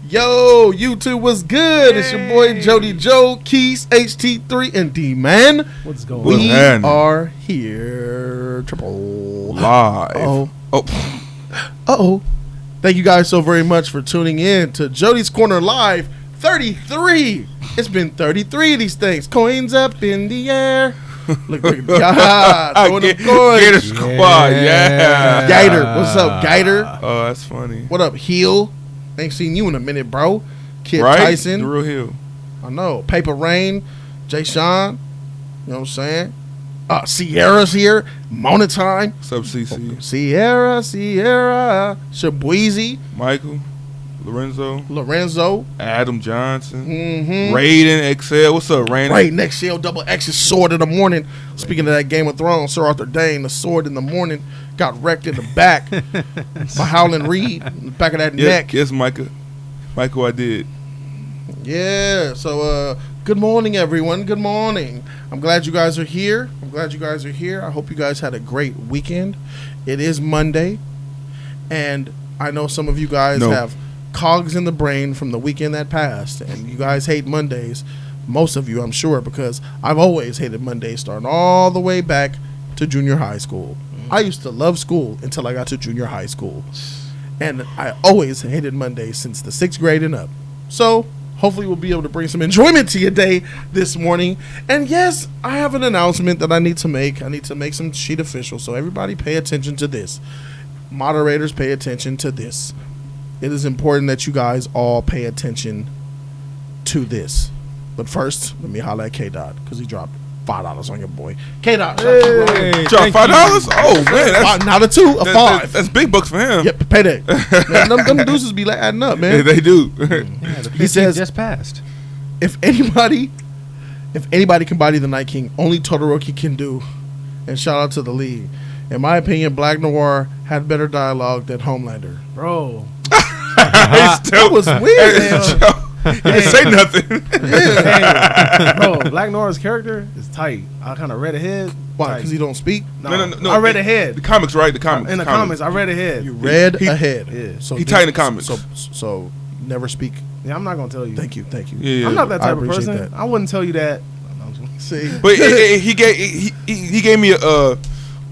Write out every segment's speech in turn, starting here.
Yo, YouTube, what's good? It's your boy Jody, Joe, Keys, HT3, and D-Man. What's going on? We are here. Triple live. Uh-oh. Thank you guys so very much for tuning in to Jody's Corner Live 33. It's been 33 of these things. Coins up in the air. Look at God. Throwing the coins. Gator Sqaud, yeah. Gator. What's up, Gator? Oh, that's funny. What up, Heel? Ain't seen you in a minute, bro. Kid right? Tyson. The real Heel. I know. Paper Rain. Jay Sean. You know what I'm saying? Sierra's here. Mona Time. What's up, CC? Sierra. Shabweezy. Michael. Lorenzo. Adam Johnson. Mm-hmm. Raiden XL. What's up, Raiden? Raiden XL double X's Sword in the morning. Speaking of that Game of Thrones, Sir Arthur Dayne, the Sword in the morning, got wrecked in the back by Howland Reed in the back of that neck. Yes, Michael, I did. Yeah, so good morning, everyone. Good morning. I'm glad you guys are here. I hope you guys had a great weekend. It is Monday, and I know some of you guys have cogs in the brain from the weekend that passed, and you guys hate Mondays. Most of you, I'm sure, because I've always hated Mondays, starting all the way back to junior high school. I used to love school until I got to junior high school, and I always hated Mondays since the 6th grade and up. So hopefully we'll be able to bring some enjoyment to your day this morning. And yes, I have an announcement that I need to make. I need to make some sheet official, so everybody pay attention to this. Moderators, pay attention to this. It is important that you guys all pay attention to this. But first, let me holler at K-Dot, because he dropped $5 on your boy. K-Dot. Hey, dropped $5? Oh, man. That's, not a 2, a 5. That's big bucks for him. Yep, payday. Man, them deuces be like adding up, man. Yeah, they do. Yeah, He says, just passed. If anybody can body the Night King, only Todoroki can do. And shout out to the league. In my opinion, Black Noir had better dialogue than Homelander. Bro. That was weird. He didn't say nothing. Yeah. Hey, bro, Black Noir's character is tight. I kind of read ahead. Why? Because he don't speak? No. I read ahead. The comics, right? The comics. In the comics, I read ahead. You read ahead. Yeah. So he tight in the comics. So never speak. Yeah, I'm not going to tell you. Thank you. Yeah. I'm not that type of appreciate person. that. I wouldn't tell you that. See? But he gave me a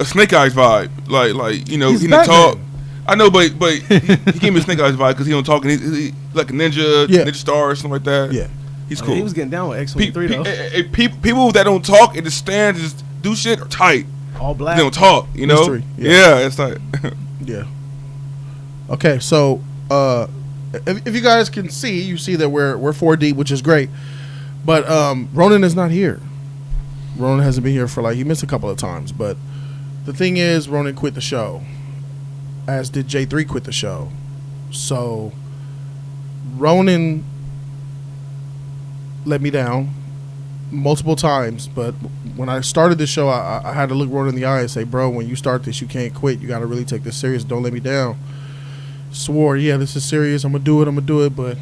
Snake Eyes vibe. Like you know, He's he didn't talk. Batman. I know, but he gave me a Snake Eyes vibe because he don't talk, and he like a ninja star or something like that. Yeah. He's cool. He was getting down with X-23 though. People that don't talk and just stand and just do shit are tight. All black. They don't talk, you know? Mystery, yeah, it's like yeah. Okay, so if you guys can see, you see that we're 4 deep, which is great. But Ronan is not here. Ronan hasn't been here for he missed a couple of times. But the thing is, Ronan quit the show, as did J3 quit the show. So Ronan let me down multiple times, but when I started this show, I had to look Ronan in the eye and say, bro, when you start this, you can't quit. You got to really take this serious. Don't let me down. Swore, yeah, this is serious. I'm going to do it. But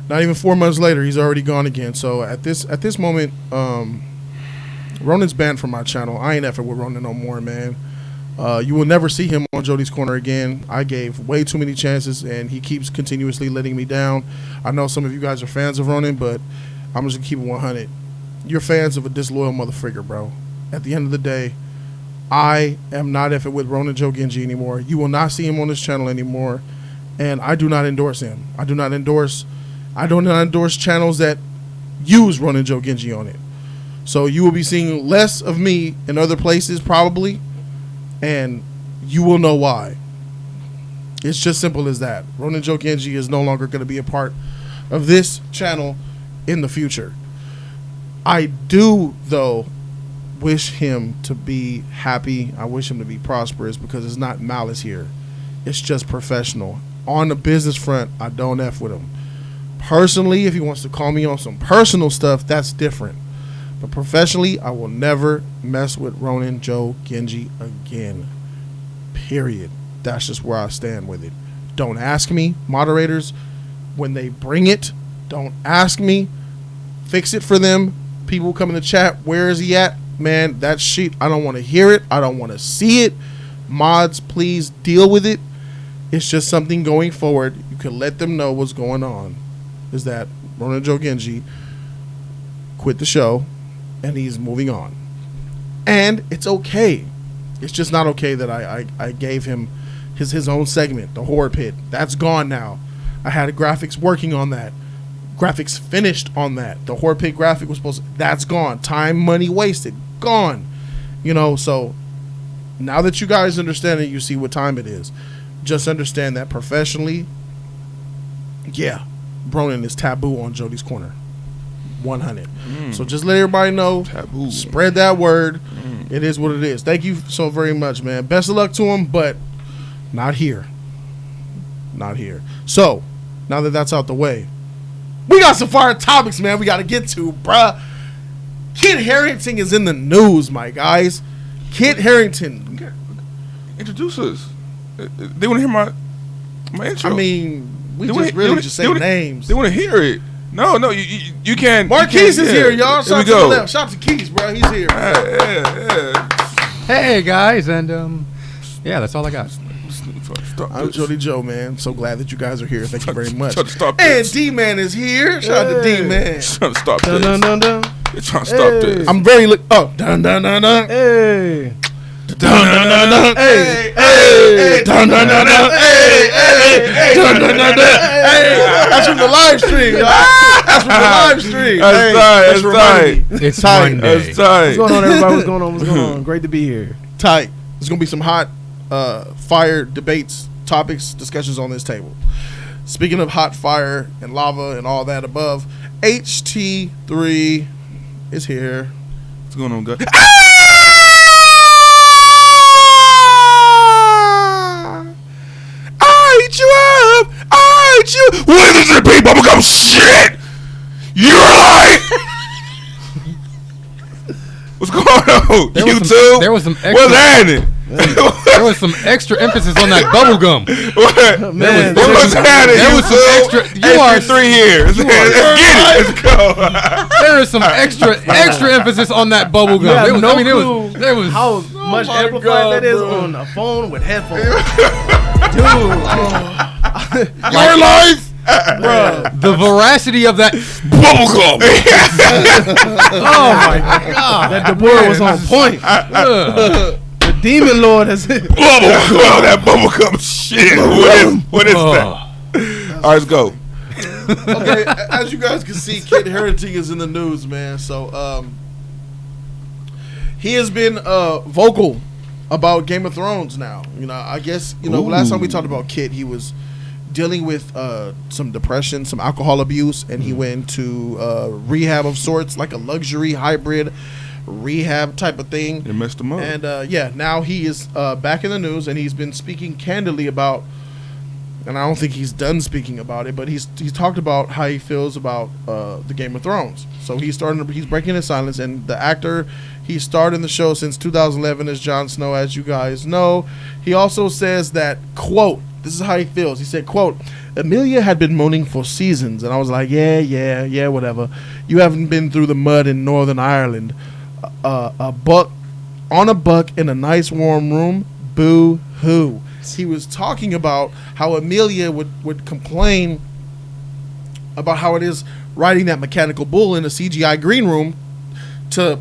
not even 4 months later, he's already gone again. So at this moment, Ronan's banned from my channel. I ain't effing with Ronan no more, man. You will never see him on Jody's Corner again. I gave way too many chances, and he keeps continuously letting me down. I know some of you guys are fans of Ronan, but I'm just going to keep it 100. You're fans of a disloyal motherfucker, bro. At the end of the day, I am not effing with Ronan Joe Genji anymore. You will not see him on this channel anymore, and I do not endorse him. I do not endorse channels that use Ronan Joe Genji on it. So you will be seeing less of me in other places probably, and you will know why. It's just simple as that. Ronan Joe Genji is no longer going to be a part of this channel in the future. I do, though, wish him to be happy. I wish him to be prosperous, because it's not malice here. It's just professional. On the business front, I don't F with him. Personally, if he wants to call me on some personal stuff, that's different. But professionally, I will never mess with Ronan Joe Genji again. Period. That's just where I stand with it. Don't ask me, moderators, when they bring it. Don't ask me. Fix it for them. People come in the chat, where is he at? Man, that shit, I don't want to hear it. I don't want to see it. Mods, please deal with it. It's just something going forward. You can let them know what's going on. Is that Ronan Joe Genji quit the show and he's moving on. And it's okay. It's just not okay that I gave him his own segment, the Horror Pit. That's gone now. I had graphics working on that. Graphics finished on that. The Horror Pit graphic was supposed to, that's gone. Time, money wasted. Gone. You know, so now that you guys understand it, you see what time it is. Just understand that professionally, yeah, Ronan is taboo on Jody's Corner. 100. So just let everybody know. Taboo. Spread that word. It is what it is. Thank you so very much, man. Best of luck to him, but not here. Not here. So, now that that's out the way, we got some fire topics, man, we got to get to, bruh. Kit Harrington is in the news, my guys. Kit Harrington. Introduce us. They want to hear my intro. I mean, we just say names. They want to hear it. No, you can't. Marquise is here, y'all. Shout to the left. Shout to Keys, bro. He's here. Yeah. Hey, guys, and yeah, that's all I got. I'm Jody Joe, man. So glad that you guys are here. Thank you very much. Stop and D-Man is here. Shout out to D-Man. Trying to stop this. Dun, dun, dun, dun. You're trying to stop this. I'm very dun dun dun dun. Hey. Dun dun dun dun. Hey. Hey. Dun dun dun dun. Hey. Hey. Dun dun dun dun. Hey. That's from the live stream, y'all. That's from the live stream. That's tight. It's tight. Monday. That's tight. What's going on, everybody? What's going on? What's going on? Great to be here. Tight. There's gonna be some hot fire debates, topics, discussions on this table. Speaking of hot fire and lava and all that above, HT3 is here. What's going on, guys? I eat you up. I eat you. What is it, people? Bubblegum shit. You're lying. What's going on? YouTube? There was some extra. What's happening? There was some extra emphasis on that bubble gum. What? Man, What's happening? There was some extra. You are 3 years. Let's get it. Let's go. There is some extra emphasis on that bubble gum. Yeah, There was, no I mean, clue there was. how much my amplified God, that is bro. on a phone with headphones. Dude, Your life. bro. The veracity of that. Bubblegum. Oh my God. That DeBoer was on point. The Demon Lord has hit. Bubblegum. That bubblegum shit. What is that? All right, let's go. Okay, as you guys can see, Kit Harrington is in the news, man. So, he has been vocal about Game of Thrones now. You know, I guess, last time we talked about Kit, he was dealing with some depression, some alcohol abuse, and he went to rehab of sorts, like a luxury hybrid rehab type of thing. It messed him up. And now he is back in the news, and he's been speaking candidly about, and I don't think he's done speaking about it, but he's talked about how he feels about the Game of Thrones. So he's breaking his silence, and the actor, he starred in the show since 2011 as Jon Snow, as you guys know. He also says that, quote, this is how he feels. He said, quote, Amelia had been moaning for seasons, and I was like, yeah, whatever. You haven't been through the mud in Northern Ireland. A buck in a nice warm room, boo-hoo. He was talking about how Amelia would complain about how it is riding that mechanical bull in a CGI green room to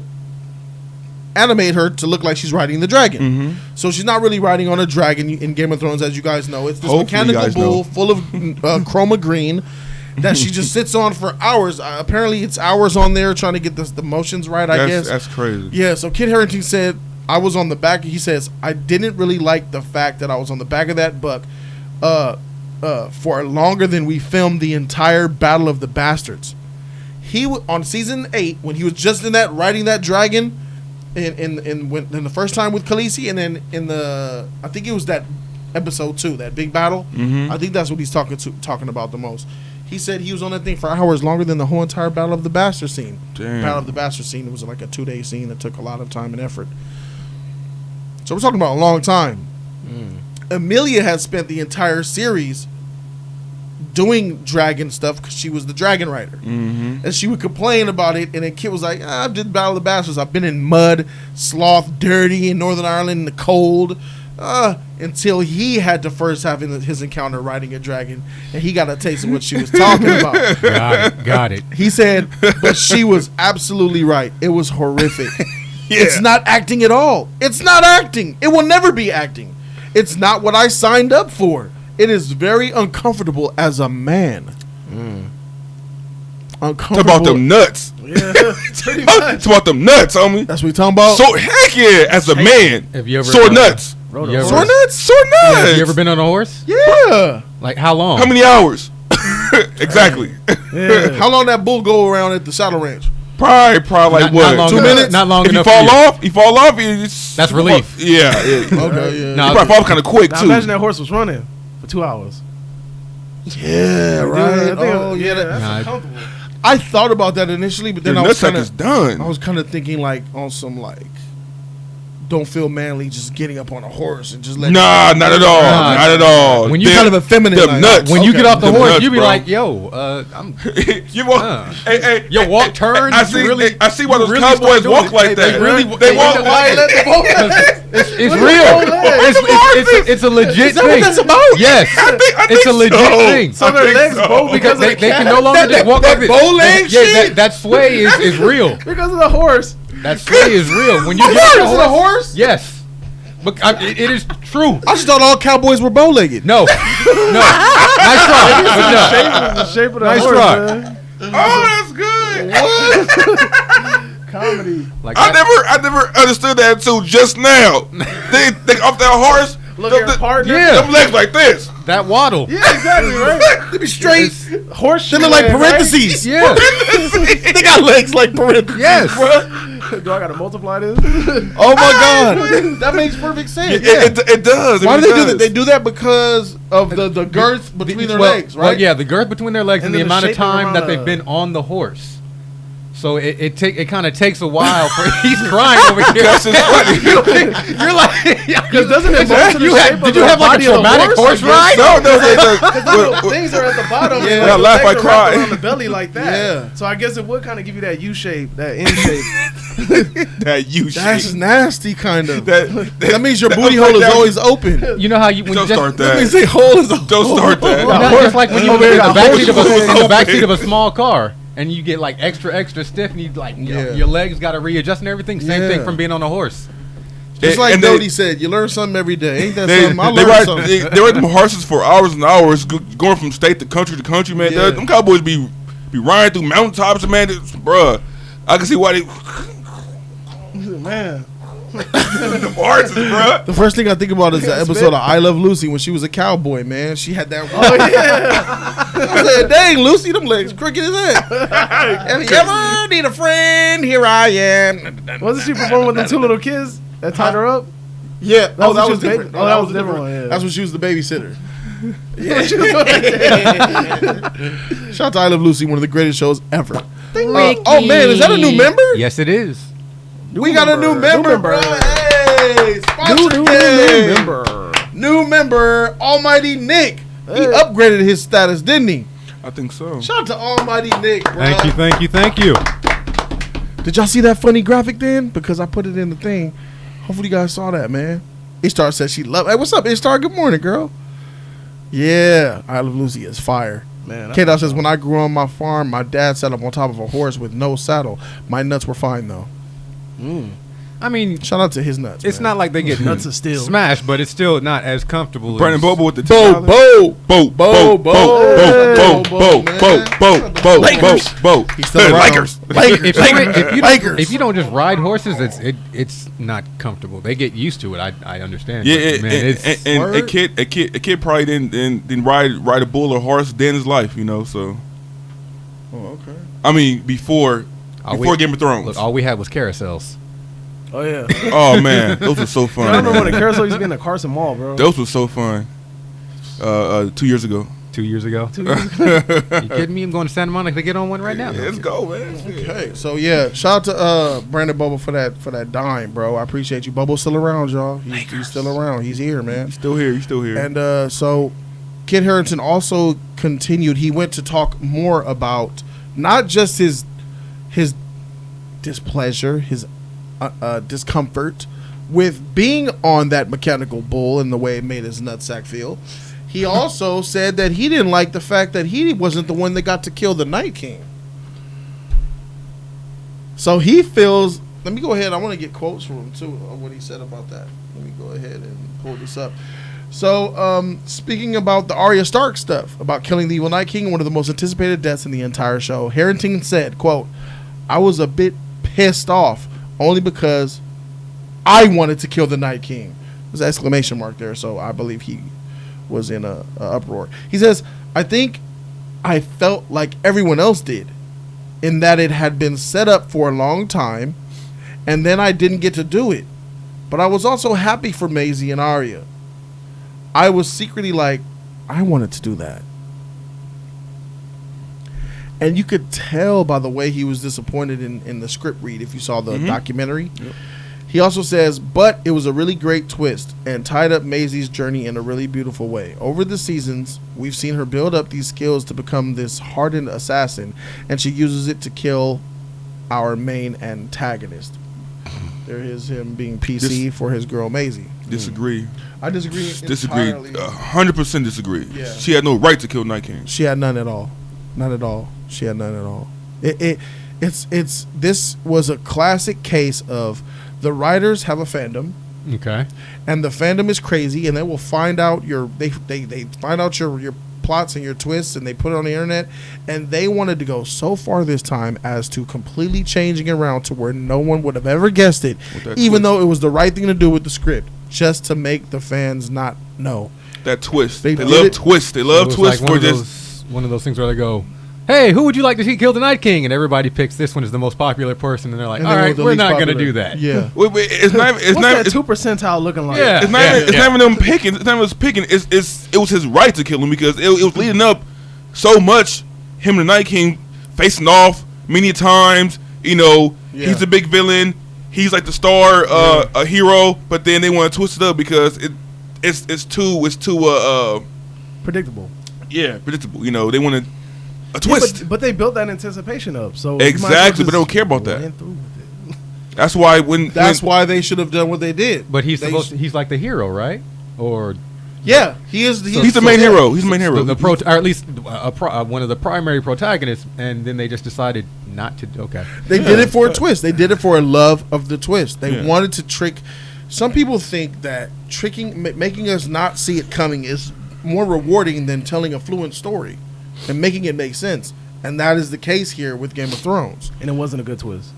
animate her to look like she's riding the dragon. Mm-hmm. So she's not really riding on a dragon in Game of Thrones, as you guys know. It's this mechanical bull full of chroma green that she just sits on for hours. Apparently, it's hours on there trying to get the motions right, I guess. That's crazy. Yeah, so Kit Harrington said, I was on the back. He says, I didn't really like the fact that I was on the back of that buck for longer than we filmed the entire Battle of the Bastards. On season 8, when he was just in that, riding that dragon, in the first time with Khaleesi, and then I think it was that episode 2, that big battle. Mm-hmm. I think that's what he's talking about the most. He said he was on that thing for hours longer than the whole entire Battle of the Bastards scene. Damn. Battle of the Bastards scene, it was like a 2-day scene that took a lot of time and effort. So we're talking about a long time. Amelia has spent the entire series doing dragon stuff because she was the dragon rider. Mm-hmm. And she would complain about it, and then Kit was like, I did Battle of the Bastards. I've been in mud, sloth, dirty in Northern Ireland in the cold. until he had to first have his encounter riding a dragon, and he got a taste of what she was talking about. Got it. He said, but she was absolutely right. It was horrific. Yeah. It's not acting at all. It's not acting. It will never be acting. It's not what I signed up for. It is very uncomfortable as a man. Uncomfortable. Talk about them nuts. Yeah, pretty much. Talk about them nuts, homie. That's what we talking about. So heck yeah, as a man, Have you ever sore nuts, Rode a You ever- horse. Sore nuts? sore nuts. Have you ever been on a horse? Yeah. Like how long? How many hours? Exactly. Yeah. How long that bull go around at the saddle ranch? Probably like Not what? long 2 enough- minutes? Not long If you enough. fall for you. off, it's That's relief. Yeah, yeah. Okay, yeah. No, You probably fall kind of quick Now too. imagine that horse was running for 2 hours. Yeah, right. Oh, yeah. That's Nah, uncomfortable. I thought about that initially, but Your then I was nutsack kind is of, done. I was kind of thinking like on some like, don't feel manly just getting up on a horse and just letting. Nah, not at all. Nah. Not at all. When you You kind of effeminate. them like, nuts. When you get off the Them horse, nuts, you be bro. like, "Yo, I'm." You walk. Hey, Yo, walk, turn. I you see. really- I see why you those really cowboys start doing walk it. like They that. really. They walk you know, like that. It's real. It's a legit Is that thing. what that's about? Yes, I think it's a legit so. thing. So their think legs so. bow Because because of the they can cat? no longer just walk like this. bow leg Yeah, shit? that sway is real. Because of the horse. That sway is real. When you Of get off course, the it's a horse. Yes, but it is true. I just thought all cowboys were bow-legged. No, nice try, but no. The shape of the Nice horse, try. man. Oh, that's good. Comedy. Like I that. never understood that until just now. They off that horse. Look at your partner. Yeah. Them legs like this. That waddle. Yeah, exactly, right? They be straight. Horse They shoe look like leg, right? parentheses. Yeah. They got legs like parentheses. Yes. Do I gotta multiply this? Oh my god, that makes perfect sense. It does. Why It do they do does. that? They do that because of the girth between their legs, right? Well, yeah, the girth between their legs and, And the then the amount of shape time around that they've the- been on the horse. So it kind of takes a while for he's crying over here. That's just funny. You're like, Because doesn't it go to the you shape had, of did you the have like a body of the traumatic horse horse? I ride? No, The little things are at the bottom. Yeah. and I the laugh, legs I are cry. wrapped around the belly like that. Yeah. So I guess it would kind of give you that U shape, that N shape. that you That's shit. nasty, kind of. That Means your that booty upside hole is down- always open. You know how you when Don't you just, start That means that. the hole is open. Don't start that. just like when you over in there the got backseat of horse in the open. backseat of a small car. And you get like extra stiff, and you like Yeah. your legs got to readjust and everything. Same Yeah. thing from being on a horse. Just like And Jody said, you learn something every day. Ain't that They something? I they learned ride something. they ride them horses for hours and hours, going from state to country, man. Yeah. Them cowboys be riding through mountaintops, man. Bruh, I can see why they Man. them horses, bruh. The first thing I think about is the episode of I Love Lucy when she was a cowboy, man. She had that. Oh, yeah. I said, dang, Lucy, them legs crooked as that. If you ever need a friend, here I am. Wasn't she performing with the two little kids that tied her up? Yeah. That Oh, was that when was she was different. baby- oh, that was a different one, yeah. That's when she was the babysitter. Yeah. Shout out to I Love Lucy, one of the greatest shows ever. Oh, man, is that a new member? Yes, it is. We got a new member, bro. Hey, sponsor game. New member, Almighty Nick. He upgraded his status, didn't he? I think so. Shout out to Almighty Nick, bro. Thank you. Did y'all see that funny graphic then? Because I put it in the thing. Hopefully you guys saw that, man. Ishtar said she loved. Hey, what's up, Ishtar? Good morning, girl. Yeah, I Love Lucy is fire. Man, K-Dot says, when I grew on my farm, my dad sat up on top of a horse with no saddle. My nuts were fine, though. I mean, Shout out to his nuts. it's man. not like they get Nuts are still. smashed, but it's still not as comfortable. Brandon as, Bobo with the Bo, Bo, Bo, Bo, Lakers. Bo. He's still around. Lakers. If you don't just ride horses, it's not comfortable. They get used to it. I understand. Yeah, But, man, it's and Word. a kid probably didn't ride a bull or horse day in his life, you know. So Oh, okay. I mean, before Game of Thrones. Look, all we had was carousels. Oh, yeah. Oh man, those were so fun. I remember man. when the carousel used to be in the Carson Mall, bro. Those were so fun. 2 years ago. 2 years ago. You kidding me? I'm going to Santa Monica to get on one right now. Yeah, let's go, man. Okay, so yeah, shout out to Brandon Bobo for that dime, bro. I appreciate you. Bobo's still around, y'all. He's still around. He's here, man. He's still here. And so, Kid Harrington also continued. He went to talk more about not just his displeasure, his discomfort with being on that mechanical bull and the way it made his nutsack feel, he also said that he didn't like the fact that he wasn't the one that got to kill the Night King. So he feels. Let me go ahead. I want to get quotes from him too of what he said about that. Let me go ahead and pull this up. So, speaking about the Arya Stark stuff, about killing the evil Night King, one of the most anticipated deaths in the entire show, Harrington said, quote, "I was a bit pissed off only because I wanted to kill the Night King." There's an exclamation mark there, so I believe he was in a uproar. He says, "I think I felt like everyone else did, in that it had been set up for a long time, and then I didn't get to do it. But I was also happy for Maisie and Arya. I was secretly like, I wanted to do that." And you could tell by the way he was disappointed in the script read if you saw the documentary. Yep. He also says, "But it was a really great twist and tied up Maisie's journey in a really beautiful way. Over the seasons, we've seen her build up these skills to become this hardened assassin, and she uses it to kill our main antagonist." There is him being PC for his girl Maisie. Disagree. I disagree. Disagree. Entirely. 100% disagree. Yeah. She had no right to kill Night King. She had none at all. Not at all. She had none at all. It's this was a classic case of the writers have a fandom. Okay. And the fandom is crazy, and they will find out they find out your plots and your twists, and they put it on the internet, and they wanted to go so far this time as to completely changing it around to where no one would have ever guessed it, even though it was the right thing to do with the script, just to make the fans not know. That twist. They did love it. twists. They love twists like one of those things where they go, "Hey, who would you like to see kill the Night King?" And everybody picks this one as the most popular person, and they're like, "All right, we're not going to do that." Yeah. Wait, it's not. It's What's not. that 2 percentile looking like? Yeah. It's not even them picking. It's not even us picking. It was his right to kill him because it was leading up so much. Him and the Night King facing off many times. You know, he's a big villain. He's like the star, a hero. But then they want to twist it up because it's too predictable. Yeah, predictable. You know, they want a twist. But they built that anticipation up. So exactly, but they don't care about that. That's why why they should have done what they did. But he's he's like the hero, right? Or yeah, he is. He's the main hero. He's the main hero. Or at least one of the primary protagonists, and then they just decided not to. Okay, they did it for a twist. They did it for a love of the twist. They wanted to trick. Some people think that making us not see it coming is more rewarding than telling a fluent story and making it make sense. And that is the case here with Game of Thrones. And it wasn't a good twist.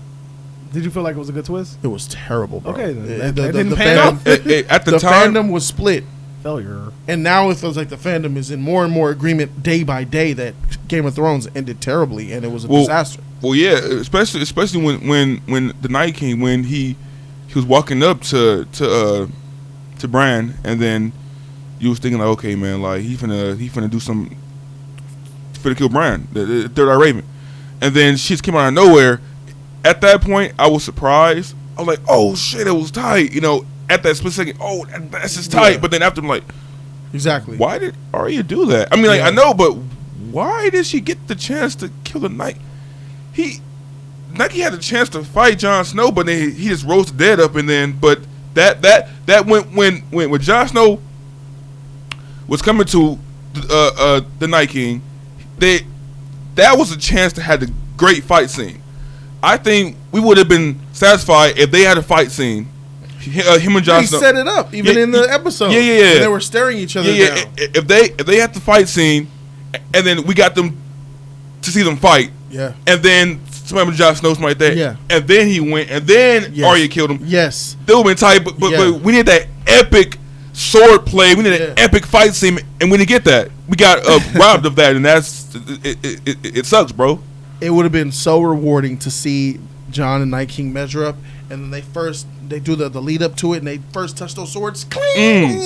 Did you feel like it was a good twist? It was terrible, bro. Okay, then. The fandom was split. Failure. And now it feels like the fandom is in more and more agreement day by day that Game of Thrones ended terribly and it was a disaster. Well, yeah, especially when the Night King, when he was walking up to Bran, and then you was thinking like, okay, man, like he finna do some to kill Bran, the Third Eye Raven, and then she just came out of nowhere. At that point, I was surprised. I was like, oh shit, it was tight, you know. At that split second, oh, that's just tight. But then after, I'm like, exactly. Why did Arya do that? I mean, like I know, but why did she get the chance to kill the Night? Nike had a chance to fight Jon Snow, but then he just rose the dead up, and then that went when Jon Snow was coming to the Night King. That was a chance to have the great fight scene. I think we would have been satisfied if they had a fight scene. Him and Jon Snow. He set it up even in the episode. Yeah. They were staring each other down. If they had the fight scene, and then we got them to see them fight. Yeah. And then somebody with Jon Snow right there. Yeah. And then he went, and then Arya killed him. Yes. They would have been tight, but we need that epic sword play. We need an epic fight scene, and we didn't get that. We got robbed of that, and it sucks, bro. It would have been so rewarding to see Jon and Night King measure up, and then they do the lead up to it, and they first touch those swords. Cling!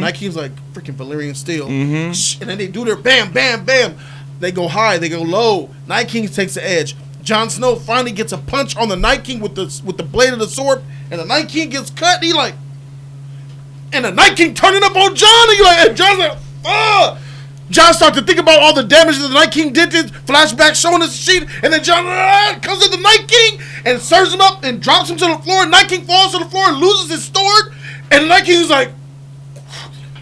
Night King's like freaking Valyrian steel, and then they do their bam, bam, bam. They go high, they go low. Night King takes the edge. Jon Snow finally gets a punch on the Night King with the blade of the sword, and the Night King gets cut. And the Night King turning up on Jon, and Jon's like, fuck. Jon starts to think about all the damage that the Night King did to flashback showing us the sheet, and then Jon comes to the Night King, and surges him up and drops him to the floor. And Night King falls to the floor and loses his sword. And Night King's like,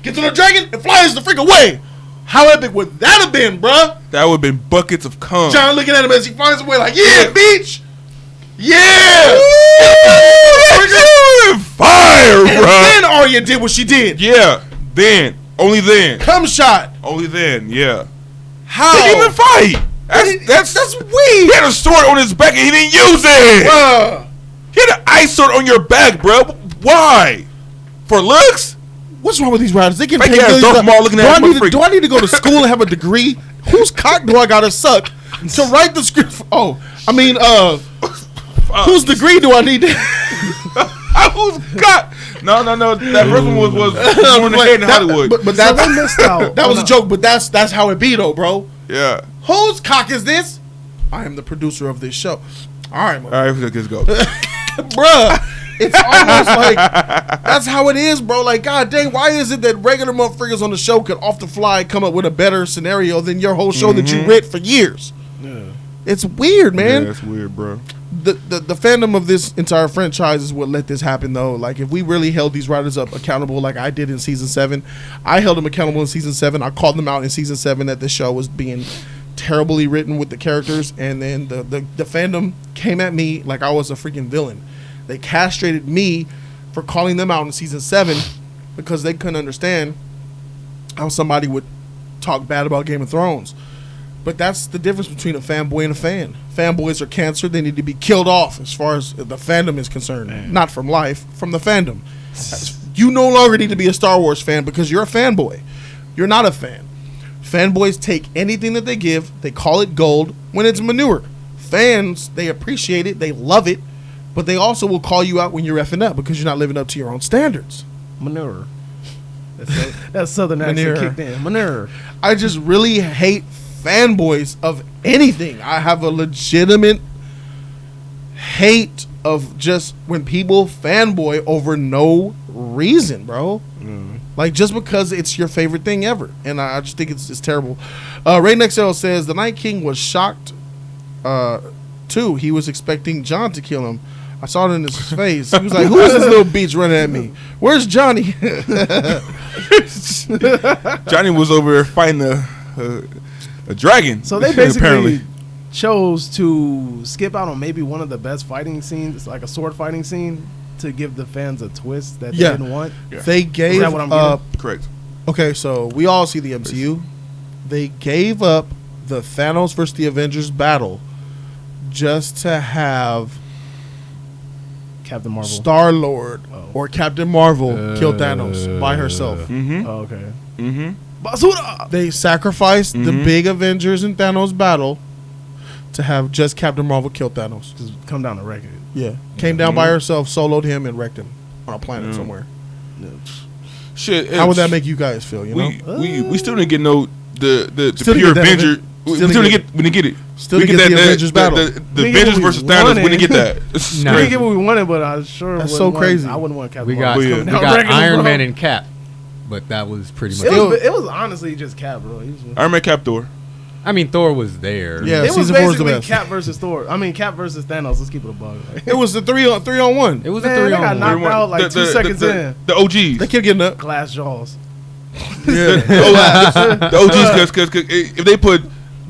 gets on the dragon and flies the freak away. How epic would that have been, bruh? That would have been buckets of cum. John looking at him as he flies away like, yeah, bitch. Yeah. Fire, And bro. then Arya did what she did. Yeah. Then. Only then. Cum shot. Only then. Yeah. How? They didn't even fight. That's weak. He had a sword on his back and he didn't use it. Bruh. He had an ice sword on your back, bro. Why? For looks? What's wrong with these writers? They can Fake take ass these- Darth Maul looking at do I need to go to school and have a degree? Whose cock do I gotta suck to write the script? Whose degree do I need to? Who's got? No. That first one was more than head in Hollywood. But So they missed out. that was a joke. But that's how it be though, bro. Yeah. Whose cock is this? I am the producer of this show. All right, All right, let's go. bruh. It's almost like that's how it is, bro. Like, god dang, why is it that regular motherfuckers on the show could off the fly come up with a better scenario than your whole show that you read for years? Yeah. It's weird, man. Yeah, that's weird, bro. The fandom of this entire franchise is what let this happen, though. Like, if we really held these writers up accountable, like I did in season 7, I held them accountable in season 7. I called them out in season 7 that the show was being terribly written with the characters, and then the fandom came at me like I was a freaking villain. They castrated me for calling them out in season 7 because they couldn't understand how somebody would talk bad about Game of Thrones. But that's the difference between a fanboy and a fan. Fanboys are cancer. They need to be killed off as far as the fandom is concerned. Man. Not from life, from the fandom. You no longer need to be a Star Wars fan because you're a fanboy. You're not a fan. Fanboys take anything that they give, they call it gold when it's manure. Fans, they appreciate it, they love it, but they also will call you out when you're effing up because you're not living up to your own standards. Manure. That's southern accent Manure. kicked in. Manure. I just really hate fanboys of anything. I have a legitimate hate of just when people fanboy over no reason, bro. Like, just because it's your favorite thing ever. And I just think it's terrible. Ray Nexel says the Night King was shocked too. He was expecting John to kill him. I saw it in his face. He was like, who is this little bitch running at me? Where's Johnny? Johnny was over there fighting a dragon. So they basically apparently chose to skip out on maybe one of the best fighting scenes, like a sword fighting scene, to give the fans a twist that they didn't want. Yeah. They gave Is that what I'm up. correct. Okay, so we all see the MCU. They gave up the Thanos versus the Avengers battle just to have Captain Marvel. Star-Lord Oh. or Captain Marvel kill Thanos by herself. Mm-hmm. Oh, okay. Mm-hmm. Basura! They sacrificed the big Avengers and Thanos battle to have just Captain Marvel kill Thanos. Just come down to record. Yeah. Came down by herself, soloed him, and wrecked him on a planet somewhere. Shit. How would that make you guys feel, you know? We still didn't get the Still pure didn't get that Avenger. event. We Still didn't didn't get it. Still We didn't get the that- Avengers battle. The We Avengers get what versus we Thanos. wanted. We didn't get that. It's No. We crazy. didn't get what we wanted, but I sure That's wouldn't so want- crazy. I wouldn't want Captain We got, Marvel. yeah. we coming down got regular, Iron bro. Man and Cap, but that was pretty much Still- it. It was honestly just Cap, bro. Iron Man Cap Thor. I mean, Thor was there. Yeah. It was season 4 is the basically best. Cap versus Thor. I mean, Cap versus Thanos. Let's keep it a bug. It was the 3-on-1. It was Man, a they got 3-on-1. knocked out like 2 seconds in. The OGs. They kept getting up. Glass jaws. The OGs, because if they put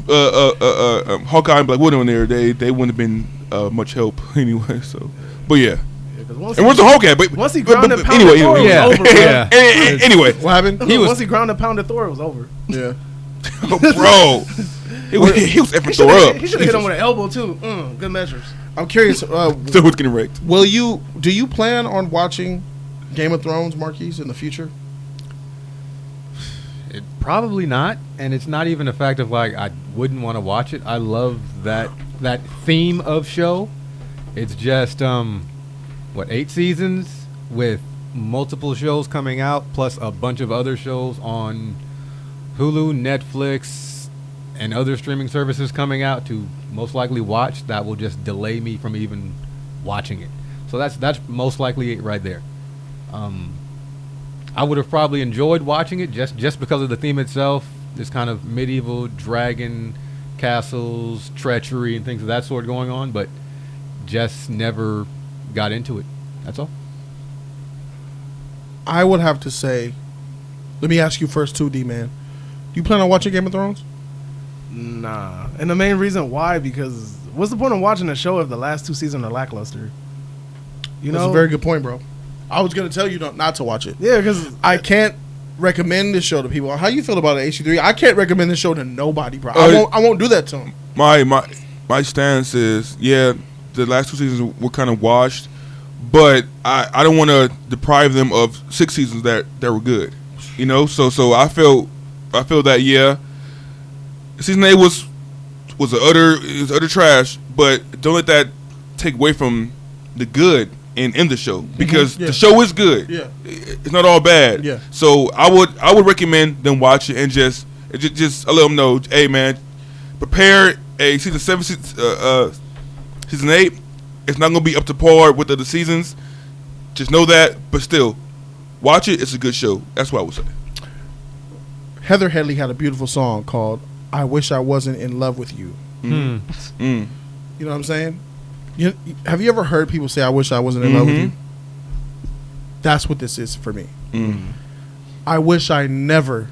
Hawkeye and Black Widow in there, they wouldn't have been much help anyway. So, but yeah. Because once And where's the Hawkeye? But once he ground and pounded anyway, Thor, Yeah. it was over. bro. Yeah. Anyway, What happened? Once he ground and pounded Thor, it was over. Yeah. bro, he was effing Thor up. He should have hit him with an elbow too. Good measures. I'm curious. Still was getting wrecked. Do you plan on watching Game of Thrones, Marquise, in the future? It probably not, and it's not even a fact of like I wouldn't want to watch it. I love that theme of show. It's just 8 seasons with multiple shows coming out, plus a bunch of other shows on Hulu, Netflix, and other streaming services coming out to most likely watch. That will just delay me from even watching it. So that's most likely it right there. I would have probably enjoyed watching it just because of the theme itself. This kind of medieval dragon castles, treachery, and things of that sort going on. But just never got into it. That's all. I would have to say, let me ask you first too, D-Man. You plan on watching Game of Thrones? Nah. And the main reason why, because what's the point of watching a show if the last 2 seasons are lackluster? You know? That's a very good point, bro. I was going to tell you not to watch it. Yeah, because I can't recommend this show to people. How you feel about it, HC3? I can't recommend this show to nobody, bro. I won't do that to them. My stance is, yeah, the last 2 seasons were kind of washed, but I don't want to deprive them of 6 seasons that were good. You know, so I feel that, yeah, season 8 was utter trash, but don't let that take away from the good in the show, because the show is good. Yeah, it's not all bad. Yeah. So I would recommend them watch it and just let them know, hey man, prepare a season 7, season 8. It's not gonna be up to par with the other seasons. Just know that, but still, watch it. It's a good show. That's what I would say. Heather Headley had a beautiful song called "I Wish I Wasn't in Love with You." Mm. Mm. You know what I'm saying? Have you ever heard people say, "I wish I wasn't in love with you"? That's what this is for me. Mm. I wish I never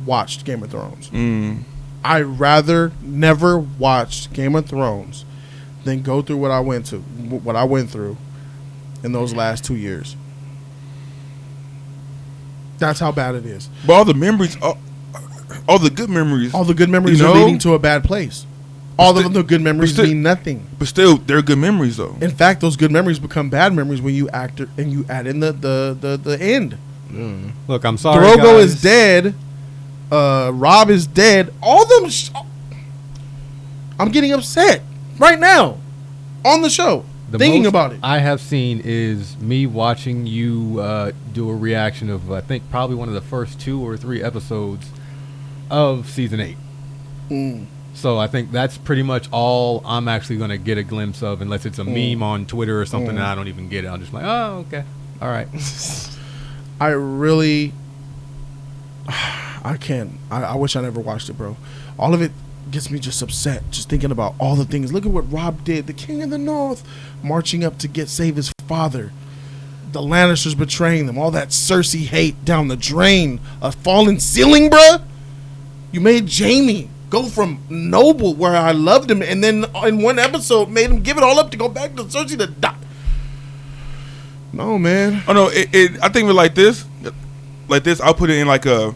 watched Game of Thrones. Mm. I'd rather never watch Game of Thrones than go through what I went through in those last 2 years. That's how bad it is. But all the memories, all the good memories, are leading to a bad place. All of the good memories mean nothing. But still, they're good memories, though. In fact, those good memories become bad memories when you add in the end. Mm. Look, I'm sorry, Drogo guys. is dead. Rob is dead. All them. I'm getting upset right now on the show thinking most about it. I have seen is me watching you do a reaction of I think probably one of the first 2 or 3 episodes of season 8. Mm. So I think that's pretty much all I'm actually going to get a glimpse of, unless it's a meme on Twitter or something and I don't even get it. I'm just like, oh, okay, all right. I really, I can't. I wish I never watched it, bro. All of it gets me just upset, just thinking about all the things. Look at what Rob did. The King of the North marching up to save his father. The Lannisters betraying them. All that Cersei hate down the drain. A fallen ceiling, bruh. You made Jaime go from noble, where I loved him, and then in one episode made him give it all up to go back to Cersei to die. No, man. Oh no, I think of it like this. I'll put it in like a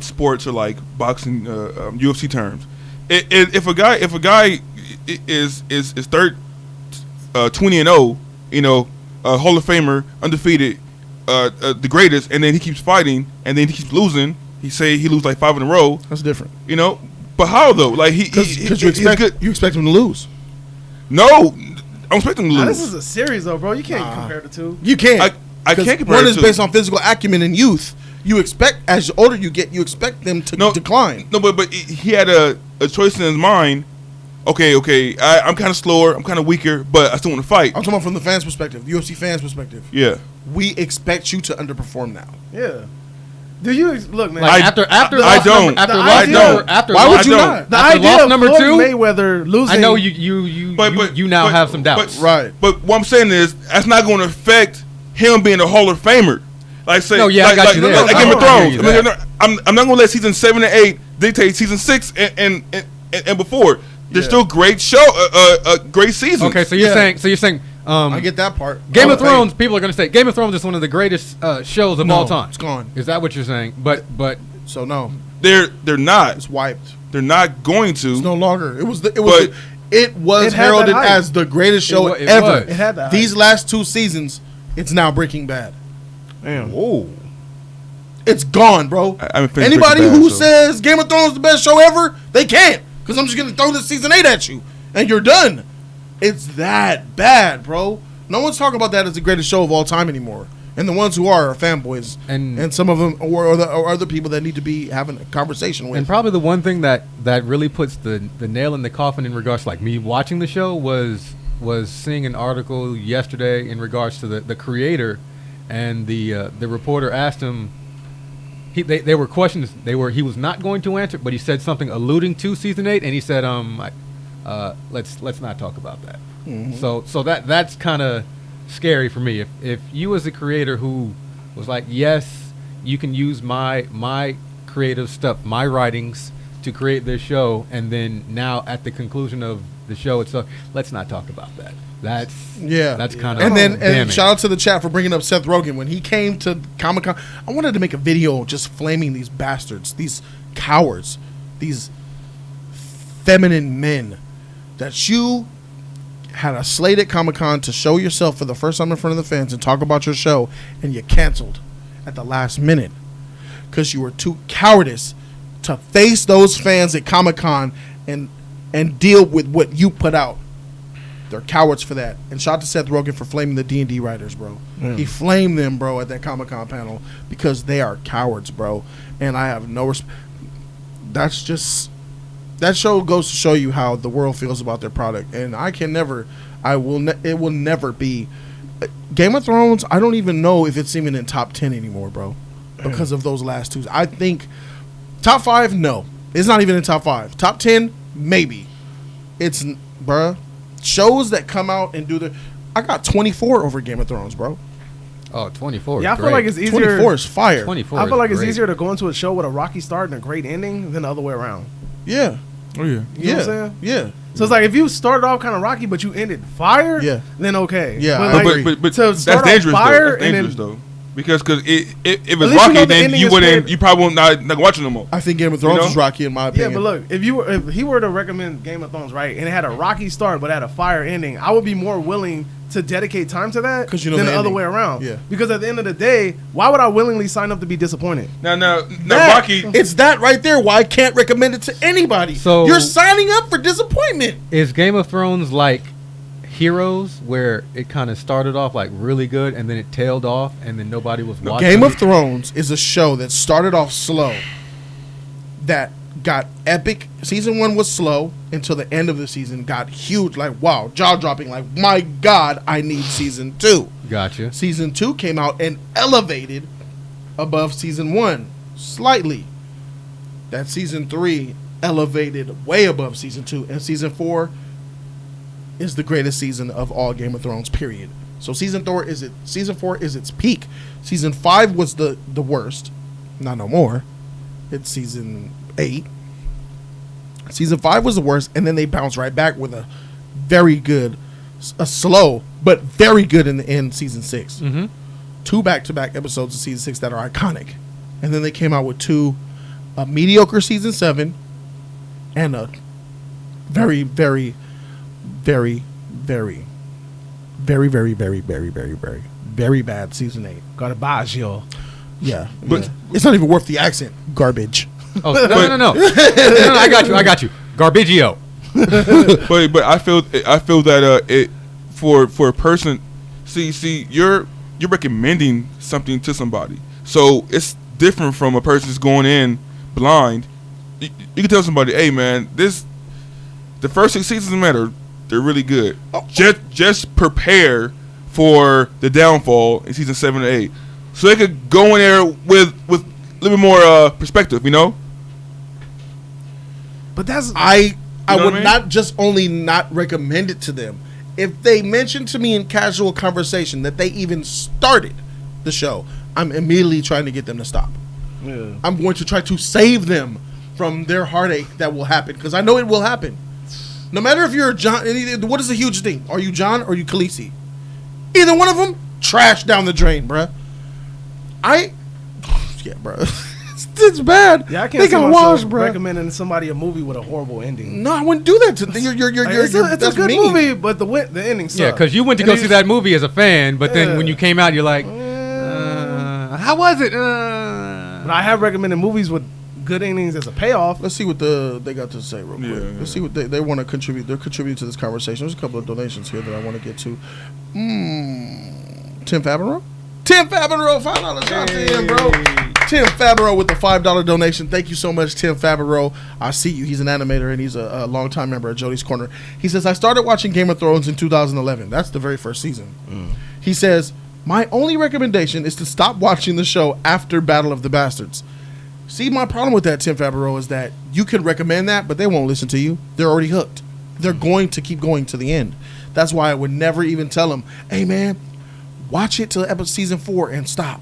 sports or like boxing, UFC terms. If a guy is 20-0, you know, Hall of Famer, undefeated, the greatest, and then he keeps fighting, and then he keeps losing. He lose like 5 in a row. That's different. You know, but how though? Like because you expect him to lose. No, I don't expect him to lose. This is a series though, bro. You can't compare the two. You can't. I can't compare. One is based on physical acumen and youth. You expect, as the older you get, you expect them to decline. No, but he had a choice in his mind. Okay, I'm kind of slower, I'm kind of weaker, but I still want to fight. I'm talking about from the fans' perspective, UFC fans' perspective. Yeah. We expect you to underperform now. Yeah. Do you look, man? Like after Why would you not? The idea of number Floyd 2, Mayweather losing. I know you now have some doubts. Right. But what I'm saying is that's not going to affect him being a Hall of Famer. Like say, I got you there. Like Game of Thrones. I I'm not going to let season 7 and 8 dictate season 6 and before. There's still great great seasons. Okay, so you're saying. I get that part. Game of Thrones. People are going to say Game of Thrones is one of the greatest shows of all time. It's gone. Is that what you're saying? But so no, they're not. It's wiped. They're not going to. It's no longer. It was heralded as the greatest show ever. It had that. These last 2 seasons, it's now Breaking Bad. Damn. Whoa. It's gone, bro. Anybody who says Game of Thrones is the best show ever, they can't. Because I'm just going to throw this season 8 at you. And you're done. It's that bad, bro. No one's talking about that as the greatest show of all time anymore. And the ones who are fanboys. And some of them are other people that need to be having a conversation with. And probably the one thing that really puts the nail in the coffin in regards to like me watching the show was seeing an article yesterday in regards to the creator. And the reporter asked him, they were questions he was not going to answer, but he said something alluding to season 8, and he said, let's not talk about that. So that's kind of scary for me. If you as a creator who was like, yes, you can use my creative stuff, my writings to create this show, and then now at the conclusion of the show itself, let's not talk about that. That's kind of and shout out to the chat for bringing up Seth Rogen when he came to Comic-Con. I wanted to make a video just flaming these bastards, these cowards, these feminine men that you had a slate at Comic-Con to show yourself for the first time in front of the fans and talk about your show, and you canceled at the last minute because you were too cowardice to face those fans at Comic-Con and deal with what you put out. They're cowards for that. And shout out to Seth Rogen for flaming the D&D writers, bro. He flamed them, bro, at that Comic-Con panel because they are cowards, bro. And I have no respect. That's just... That show goes to show you how the world feels about their product. And it will never be... Game of Thrones, I don't even know if it's even in top 10 anymore, bro. Because of those last two. I think... Top 5, no. It's not even in top 5. Top 10, maybe. It's... Bruh. Shows that come out and do the... I got 24 over Game of Thrones, bro. Oh, 24. Yeah, I feel like it's easier. 24 is fire. 24. I feel like it's great. easier to go into a show with a rocky start and a great ending than the other way around. Yeah. Oh yeah. You know what I'm saying? Yeah. So it's like if you started off kind of rocky, but you ended fire, then okay. Yeah, but, like, but to that's start off dangerous. fire That's dangerous and then, though. Because if it's least you rocky, know the then ending you is wouldn't. fair. You probably won't not watch it no more. I think Game of Thrones You know? is rocky in my opinion. yeah, but look, if he were to recommend Game of Thrones, right, and it had a rocky start but had a fire ending, I would be more willing to dedicate time to that 'Cause you know than the the other ending. way around. Yeah. Because at the end of the day, why would I willingly sign up to be disappointed? Now That- Rocky. It's that right there why I can't recommend it to anybody. So- you're signing up for disappointment. Is Game of Thrones like Heroes, where it kind of started off like really good and then it tailed off and then nobody was watching? Game of it? Thrones is a show that started off slow, that got epic. Season 1 was slow until the end of the season got huge, like wow, jaw dropping, like my god, I need season 2. Gotcha. Season 2 came out and elevated above season 1 slightly. That season 3 elevated way above season 2, and season 4 is the greatest season of all Game of Thrones, period. So season 4 is its peak. Season 5 was the worst. Not no more. It's season 8. Season 5 was the worst, and then they bounced right back with a very good, a slow but very good in the end season 6. Mm-hmm. 2 back-to-back episodes of season 6 that are iconic, and then they came out with a mediocre season 7 and a very, very, very, very, very, very, very, very, very, very, very bad season 8. Garbaggio. Yeah, But- yeah. It's not even worth the accent. Garbage. Oh, no. I got you. Garbaggio. but I feel that it for a person. See, you're recommending something to somebody, so it's different from a person that's going in blind. You can tell somebody, hey man, the first 6 seasons, man, they're really good. Oh. Just prepare for the downfall in season 7 or 8, so they could go in there with a little bit more perspective, you know. But that's I know what would I mean? not just only not recommend it to them. If they mention to me in casual conversation that they even started the show, I'm immediately trying to get them to stop. yeah. I'm going to try to save them from their heartache that will happen, because I know it will happen. No matter if you're John, what is the huge thing? Are you John or are you Khaleesi? Either one of them, trash down the drain, bruh. Yeah, bruh. It's bad. Yeah, I can't they see got myself washed, bruh. recommending somebody a movie with a horrible ending. No, I wouldn't do that to them. It's a That's good mean. movie, but the ending sucks. Yeah, because you went to And go then see that movie as a fan, but then Yeah. when you came out, you're like, how was it? But I have recommended movies with good endings as a payoff. Let's see what they got to say real quick. Yeah, Let's see what they want to contribute. They're contributing to this conversation. There's a couple of donations here that I want to get to. Tim Faberow? Tim Faberow, $5 shout to him, bro. Tim Faberow with the $5 donation. Thank you so much, Tim Faberow. I see you. He's an animator, and he's a longtime member of Jody's Corner. He says, I started watching Game of Thrones in 2011. That's the very first season. He says, my only recommendation is to stop watching the show after Battle of the Bastards. See, my problem with that, Tim Faberow, is that you can recommend that, but they won't listen to you. They're already hooked. They're going to keep going to the end. That's why I would never even tell them, hey, man, watch it till episode season 4 and stop.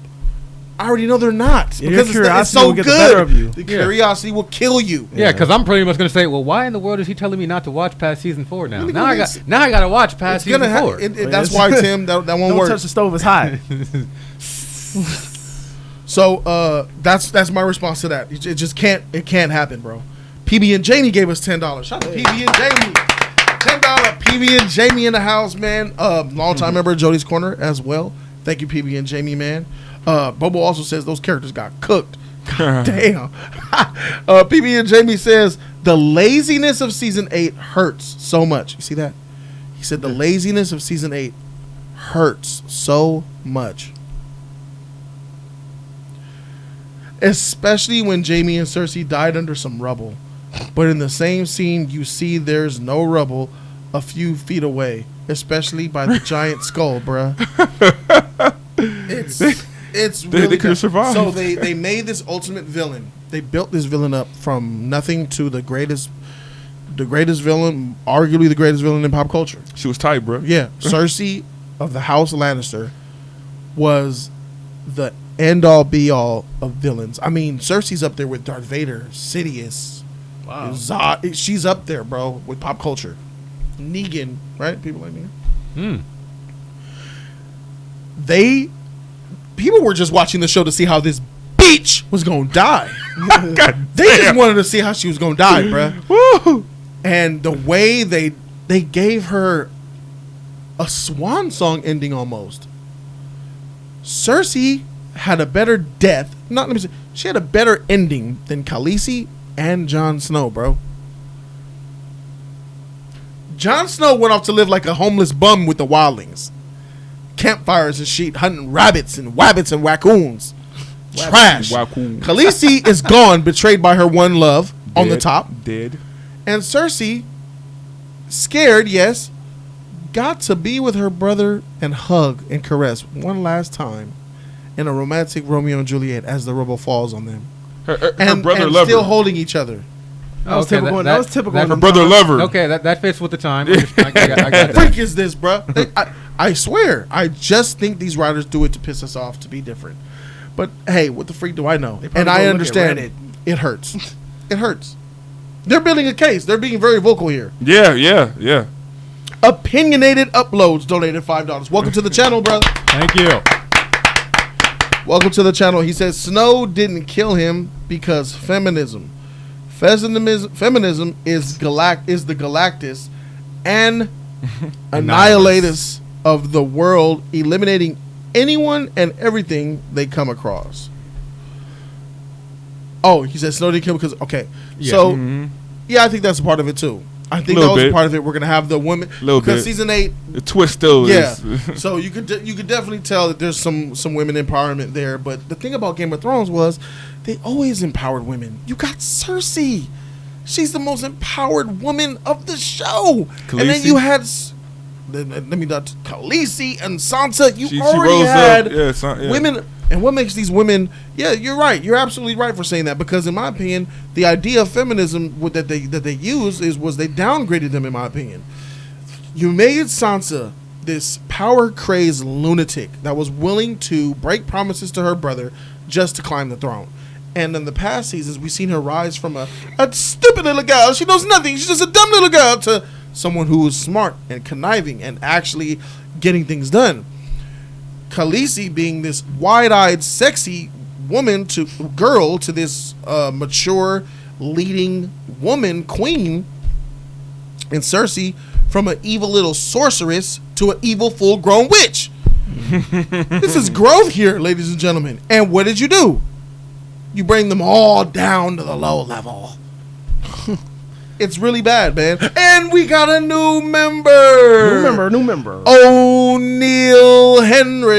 I already know they're not. Yeah, because your it's curiosity so will get the good. better of you. The curiosity will kill you. Yeah, because I'm pretty much going to say, well, why in the world is he telling me not to watch past season 4 now? Let me Now go I got to watch past season 4. That's why, Tim, that won't Don't work. touch the stove, it's hot. So that's my response to that. It just can't happen, bro. PB and Jamie gave us $10. Shout out to PB and Jamie. $10 PB and Jamie in the house, man. Long-time member of Jody's Corner as well. Thank you, PB and Jamie, man. Bobo also says those characters got cooked. God damn. PB and Jamie says the laziness of season 8 hurts so much. You see that? He said the laziness of season 8 hurts so much. Especially when Jamie and Cersei died under some rubble. But in the same scene, you see there's no rubble a few feet away. Especially by the giant skull, bruh. It's really they could have survived. So they made this ultimate villain. They built this villain up from nothing to the greatest villain, arguably the greatest villain in pop culture. She was tight, bro. Yeah, Cersei of the House Lannister was the end-all, be-all of villains. I mean, Cersei's up there with Darth Vader, Sidious, Wow. Zod. She's up there, bro, with pop culture. Negan, right? People like Negan. People were just watching the show to see how this bitch was gonna die. They just wanted to see how she was gonna die, bruh. Woo! And the way they gave her a swan song ending almost. Cersei had a better death. She had a better ending than Khaleesi and Jon Snow, bro. Jon Snow went off to live like a homeless bum with the wildlings. Campfires and shit, hunting rabbits and wabbits and raccoons. Trash. Raccoon. Khaleesi is gone, betrayed by her one love on the top. Dead. And Cersei, scared, yes, got to be with her brother and hug and caress one last time in a romantic Romeo and Juliet as the rubble falls on them. Her And brother loved still her. holding each other. That was Okay, typical. that- That was typical. that- Her brother loved her. Okay, that fits with the time. I got that. Freak is this, bro? I swear, I just think these writers do it to piss us off, to be different. But hey, what the freak do I know? probably And go I look at understand Reddit. it hurts. It hurts. They're building a case. They're being very vocal here. Yeah. Opinionated Uploads donated $5. Welcome to the channel, brother. Thank you. Welcome to the channel. He says Snow didn't kill him because feminism. Feminism is the Galactus and annihilators of the world, eliminating anyone and everything they come across. Oh, he said Snow didn't kill because okay. Yeah. So yeah, I think that's a part of it too. I think that Little was bit. part of it. We're gonna have the women Little because bit. season 8. The twist still Yeah, is. so you could definitely tell that there's some women empowerment there. But the thing about Game of Thrones was they always empowered women. You got Cersei; she's the most empowered woman of the show. And then Khaleesi? you had Khaleesi and Sansa. You She already rose had up. Yeah. women. And what makes these women? Yeah, you're right. You're absolutely right for saying that because, in my opinion, the idea of feminism that they use was they downgraded them. In my opinion, you made Sansa this power crazed lunatic that was willing to break promises to her brother just to climb the throne. And in the past seasons, we've seen her rise from a stupid little girl. She knows nothing. She's just a dumb little girl to someone who is smart and conniving and actually getting things done. Khaleesi being this wide-eyed, sexy girl to this mature, leading woman, queen, and Cersei from an evil little sorceress to an evil full-grown witch. This is growth here, ladies and gentlemen. And what did you do? You bring them all down to the low level. It's really bad, man. And we got a new member. New member. O'Neal Henry.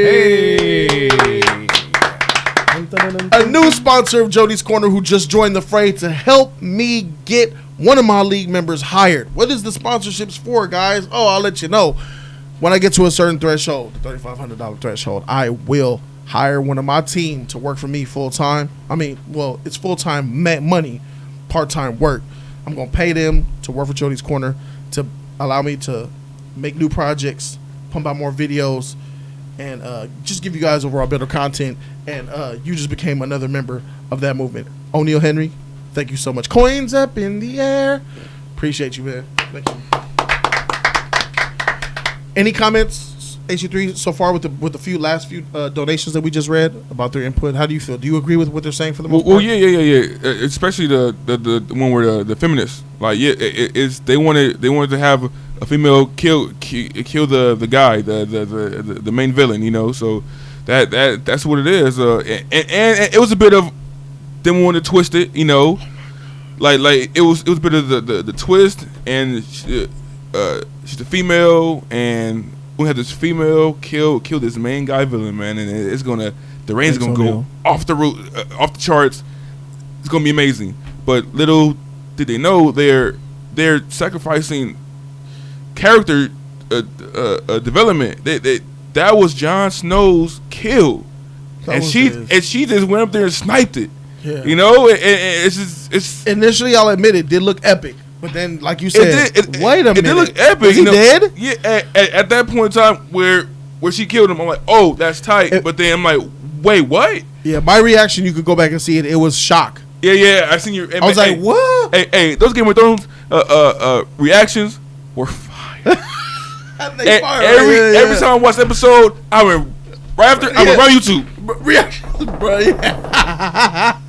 Hey. A new sponsor of Jody's Corner who just joined the fray to help me get one of my league members hired. What is the sponsorships for, guys? Oh, I'll let you know. When I get to a certain threshold, the $3,500 threshold, I will hire one of my team to work for me full-time. I mean, well, it's full-time money, part-time work. I'm going to pay them to work for Jody's Corner to allow me to make new projects, pump out more videos, and just give you guys overall better content. And you just became another member of that movement. O'Neal Henry, thank you so much. Coins up in the air. Appreciate you, man. Thank you. Any comments, HU3, so far with the last few donations that we just read about their input? How do you feel? Do you agree with what they're saying for the most part? Well, yeah. Especially the one where the feminists, like, it's they wanted to have a female kill the guy, the main villain, you know. So that's what it is. And it was a bit of them wanting to twist it, you know. Like it was a bit of the twist, and she's a female, and we had this female kill this main guy villain, man, and the ratings gonna go off the charts. It's gonna be amazing. But little did they know they're sacrificing character development. That was Jon Snow's kill, and she just went up there and sniped it. Yeah. You know, it's initially, I'll admit it did look epic, but then, like you said, wait a minute, it did look epic. Is he dead? Yeah, at that point in time where she killed him, I'm like, oh, that's tight. But then I'm like, wait, what? Yeah, my reaction, you could go back and see it. It was shock. Yeah, I seen your. I was like, what? Hey, those Game of Thrones reactions were fire. Every time I watched the episode, I went right after. I went right on YouTube. Reactions, bro. Yeah.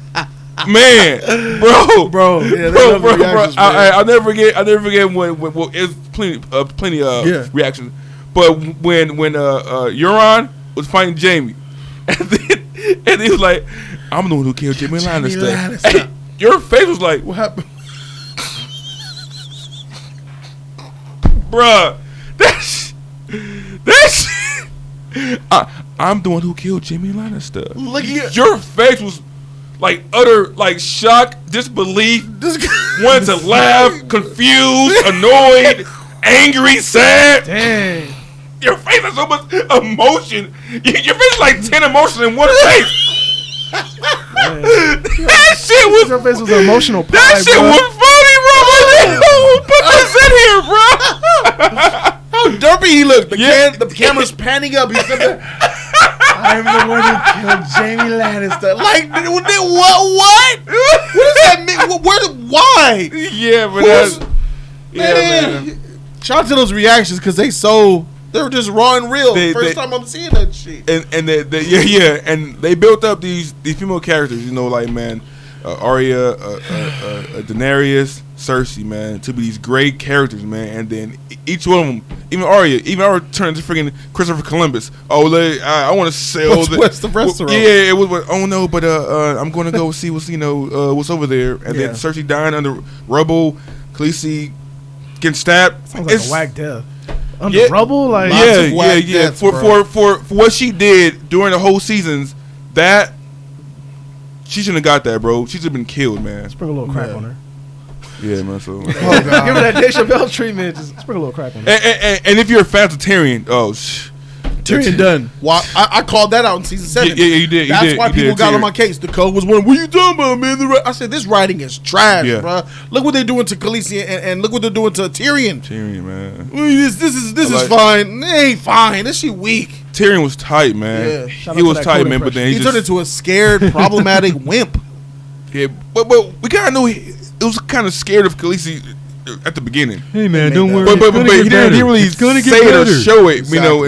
Man, bro. Yeah, bro. I'll never forget when it's plenty reactions. But when Euron was fighting Jamie, and he was like, "I'm the one who killed Jamie Lannister." Hey, your face was like, what happened? Bruh, I'm the one who killed Jamie Lannister. Look at your face was like utter like shock, disbelief, wanted to laugh, confused, annoyed, angry, sad. Dang. Your face has so much emotion. Your face is like 10 emotions in one face. That shit was. Your face was an emotional pie, That shit bro. was funny, bro. Put this in here, bro. how derpy he looked. The camera's panning up. He's up there. I'm the one who killed Jamie Lannister. Like, what? What does that mean? Why? Yeah, but that's... Yeah, man. Shout out to those reactions because they were just raw and real. First time I'm seeing that shit. And and they built up these female characters, you know, like, man, Arya, Daenerys, Cersei, man, to be these great characters, man. And then each one of them, even Arya turned into freaking Christopher Columbus. Oh, I want to sail. What's the restaurant? Yeah, it was. Oh no, but I'm going to go see what's over there. And then Cersei dying under rubble, Khaleesi getting stabbed. Sounds like a whack death. Under rubble, like yeah. For what she did during the whole seasons, that she shouldn't have got that, bro. She should have been killed, man. Sprinkle a little crack on her. Yeah, man. So give her that Dave Chappelle treatment. Just sprinkle a little crack on her. And if you're a fan of Tyrion, Tyrion done. Well, I called that out in season 7. Yeah, you did. That's why people got on my case. The code was one. What are you talking about, man? I said this writing is trash, bro. Look what they're doing to Khaleesi and look what they're doing to Tyrion. Tyrion, man. This is fine. It ain't fine. This shit weak. Tyrion was tight, man. Yeah. He was tight, man. But then he turned into a scared, problematic wimp. Yeah, but we kind of knew he was kind of scared of Khaleesi at the beginning. Hey, man, don't worry. But he didn't really say it or show it, you know.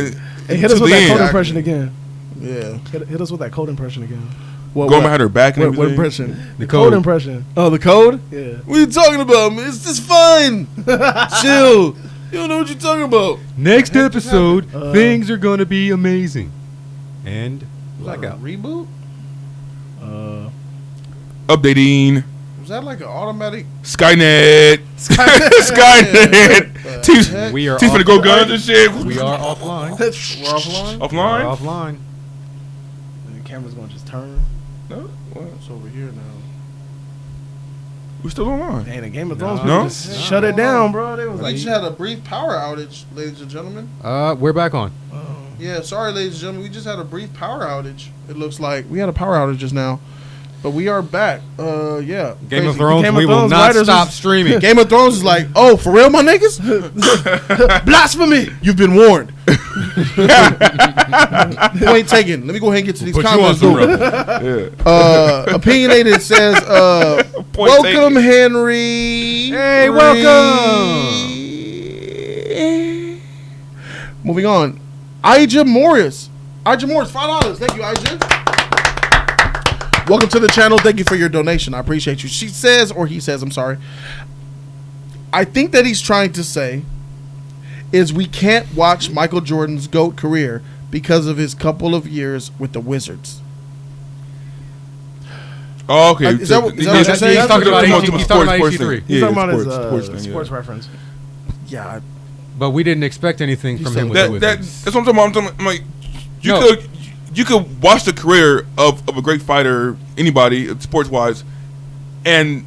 Hey, hit us with that code impression again. Yeah. Hit us with that code impression again. Going behind her back and everything. What impression? The code impression. Oh, the code? Yeah. What are you talking about, man? It's just fine. Chill. You don't know what you're talking about. Next episode, things are going to be amazing. And like a reboot? Updating. Was that like an automatic? Skynet. Skynet. We are Teeth finna go guns and shit. We are offline. We're offline? Offline? We're offline. And the camera's going to just turn. No. It's over here now. We're still online. Dang, the Game of Thrones No. just shut it down, bro. They was We just had a brief power outage, ladies and gentlemen. We're back on. Yeah, sorry, ladies and gentlemen. We just had a brief power outage. It looks like we had a power outage just now. But we are back. Yeah. Game of Crazy. Thrones, Game of we will Thrones not writers stop was- streaming. Game of Thrones is like, oh, for real, my niggas? Blasphemy. You've been warned. Point taken. Let me go ahead and get to these Put you on comments. some dude. rubber. Opinionated says, Point welcome, taken. Henry. Hey, welcome. Moving on. Ija Morris. Ija Morris, $5. Thank you, Ija. Welcome to the channel. Thank you for your donation. I appreciate you. She says, or he says, I'm sorry. I think that he's trying to say is we can't watch Michael Jordan's GOAT career because of his couple of years with the Wizards. Oh, okay. Is that what you're saying? He's talking about Sports he's talking about thing. HC3. He's talking about his sports thing, sports yeah. reference. Yeah. But we didn't expect anything from him with the Wizards. That's what I'm talking about. I'm like, No. you could watch the career of a great fighter, anybody, sports wise, and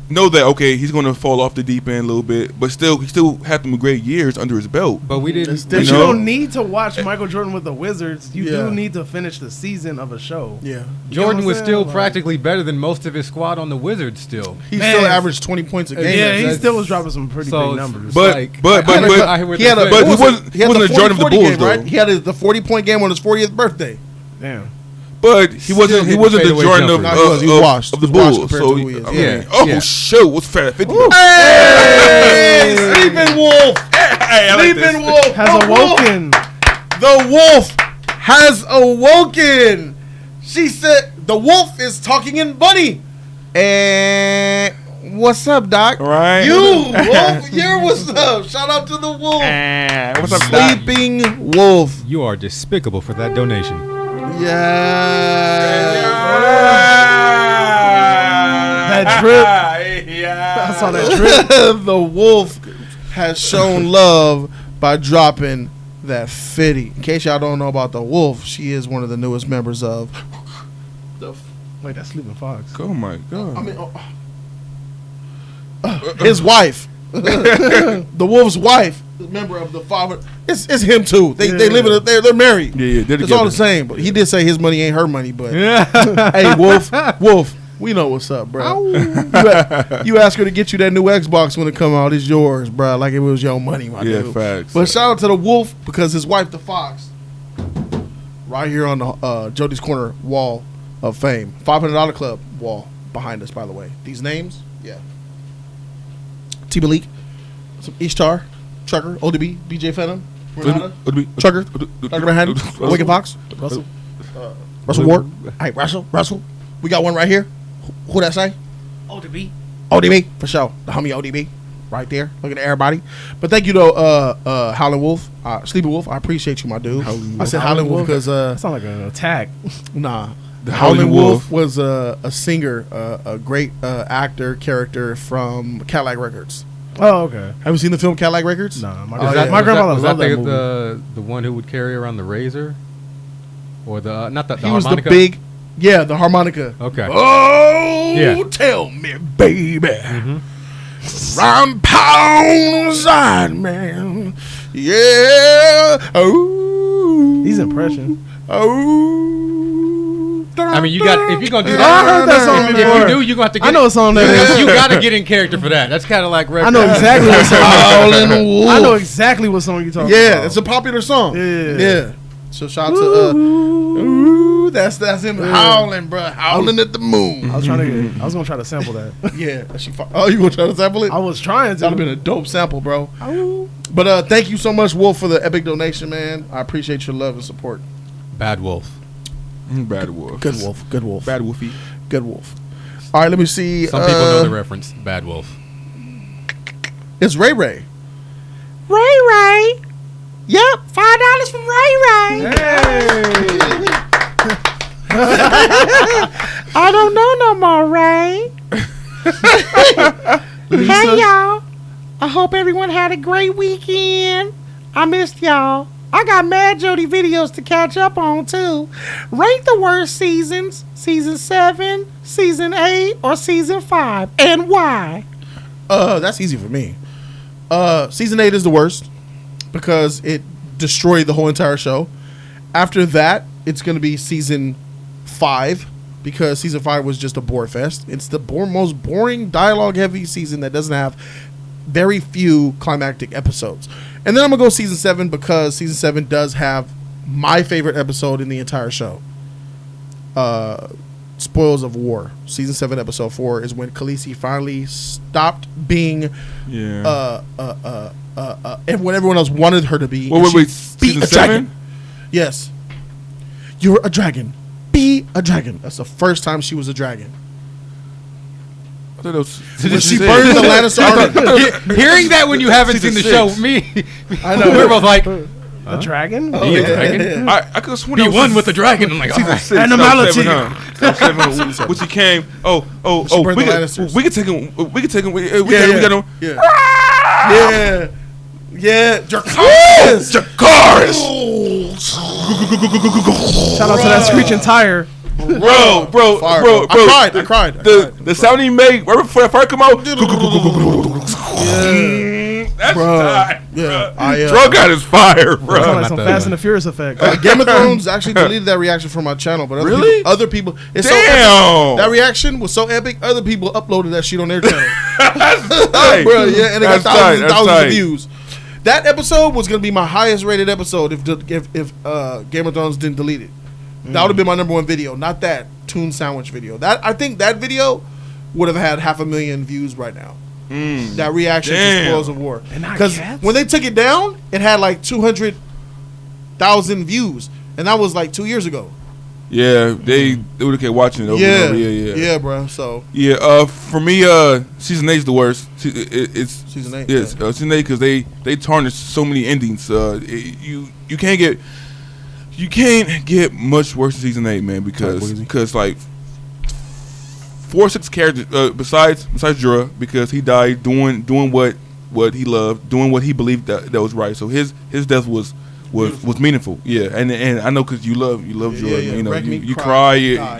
know that okay, he's going to fall off the deep end a little bit, but he still had some great years under his belt. But we didn't. It's But you know? don't need to watch Michael Jordan with the Wizards. You Yeah. do need to finish the season of a show. Yeah. You know Jordan what was I'm still saying? Like- practically better than most of his squad on the Wizards still. He Man. still averaged 20 points a game. Yeah, he That's- still was dropping some pretty So big it's- numbers. But- like, but- I hear but- what He had they're a, but saying. he wasn't the Jordan of the 40 Bulls, game, right? though. He had the 40-point game on his 40th birthday. Damn. But he wasn't hitting the fadeaway Jordan of, jumpers. No, he was. He was washed. of the He was washed Bulls. compared So to who he is. I Yeah. mean, oh Yeah. shoot, what's fat 50? Hey, Sleeping Wolf. Hey, I like Sleeping this. Wolf Has awoken. The wolf has awoken. She said the wolf is talking in bunny. And what's up, Doc? Right. You, wolf, you're what's up. Shout out to the wolf. What's up, Doc? Sleeping Wolf. You are despicable for that donation. Yeah. That drip. I saw that drip. The wolf has shown love by dropping that 50. In case y'all don't know about the wolf, she is one of the newest members of the. Wait, that's Sleeping Fox. Oh my god. I mean, his wife, the wolf's wife, is a member of the father. It's him too. They live in they're married. Yeah, they're It's all together. the same. But he did say his money ain't her money. But Yeah. hey, wolf, we know what's up, bro. You ask her to get you that new Xbox when it come out. It's yours, bro. Like it was your money, my Yeah, dude. facts. But shout out to the wolf because his wife, the fox, right here on the Jody's Corner wall of fame, $500 club wall behind us. By the way, these names, yeah. T. Malik, some Ishtar, Trucker, ODB, BJ Phantom, Renata, Trucker, Dr. Manhattan, Wicked Fox, Russell. Russell Ward. Hey, Russell. We got one right here. Who that say? ODB. ODB, for sure. The homie ODB. Right there. Looking at everybody. But thank you, though, Howlin' Wolf. Sleepy Wolf, I appreciate you, my dude. I said Howlin' Wolf because, That sounds like an attack. nah. The Howlin' Howlin' Wolf Wolf. was a singer, a great actor, character from Cadillac Records. Oh, okay. Have you seen the film Cadillac Records? Nah, my, Oh, grand- yeah. my grandfather was loved that the, movie. the one who would carry around the razor, or the not the He was the harmonica? big, the harmonica. Okay. Oh, Yeah. tell me, baby. Mm-hmm. Round pound side, man. Yeah. Oh. These impressions. Oh. I mean, you got if you're gonna do I that. heard that song If before. you do, you're gonna have to get. I know a song that is. You got to get in character for that. That's kind of like. I know exactly what song. Howlin' Wolf. I know exactly what song you're talking about. Yeah, it's a popular song. Yeah. So shout out to ooh, that's him howling, bro, howling at the moon. I was gonna try to sample that. Yeah, oh, you gonna try to sample it? I was trying to. That'd have been a dope sample, bro. But thank you so much, Wolf, for the epic donation, man. I appreciate your love and support. Bad Wolf. Bad wolf. Good Wolf, good Wolf, Bad wolfy. good Wolf. All right, let me see. Some people know the reference. Bad Wolf. It's Ray Ray. Ray. Yep, $5 from Ray. Hey. I don't know no more, Ray. Hey, y'all. I hope everyone had a great weekend. I missed y'all. I got mad Jody videos to catch up on, too. Rank the worst seasons. Season 7, Season 8, or Season 5, and why? That's easy for me. Season 8 is the worst because it destroyed the whole entire show. After that, it's going to be Season 5, because season 5 was just a bore fest. It's the most boring, dialogue-heavy season that doesn't have very few climactic episodes. And then I'm gonna go season 7 because season 7 does have my favorite episode in the entire show. Spoils of War. Season 7, episode 4 is when Khaleesi finally stopped being and what everyone else wanted her to be. Wait, Be season a 7? dragon. Yes. You're a dragon. Be a dragon. That's the first time she was a dragon. I thought it was When she burned the Lannister army. Hearing that when you haven't seen Season the show, 6. me, I know. we're both like, A dragon? be a dragon? I could have sworn Be it was one with the dragon. I'm like, all season right. 6. Animality. That was 7, huh? Which he came. She burned the Lannisters. We could take him. We Yeah, got him. Yeah. Yeah. Dracarys. Dracarys. Shout out to that screeching tire. Bro. I cried. The sound he made right before that fire come out. That's Bro. time. Yeah. Drug out his fire, Sound bro. like some Fast and the Furious effect. Game of Thrones actually deleted that reaction from my channel, but other people it's so Damn. epic. That reaction was so epic. Other people uploaded that shit on their channel. That's tight. Bro, yeah, and it got That's tight. thousands and That's thousands tight. of views. That episode was gonna be my highest rated episode if Game of Thrones didn't delete it. That would have been my number 1 video, not that Toon Sandwich video. I think that video would have had 500,000 views right now. That reaction Damn. to Spoils of War. And not Because cats? when they took it down, it had like 200,000 views, and that was like 2 years ago. Yeah, they would have kept watching it over and over. Yeah, bro. So for me, season 8 is the worst. It's season 8. yes, season 8 because they tarnished so many endings. You can't get much worse than season 8, man, because like 4 or 6 characters besides Jorah, because he died doing what he loved, doing what he believed that was right. So his death was meaningful. Yeah, and I know because you love Jorah. Yeah. You know, Wreck me, you cry, cry. die,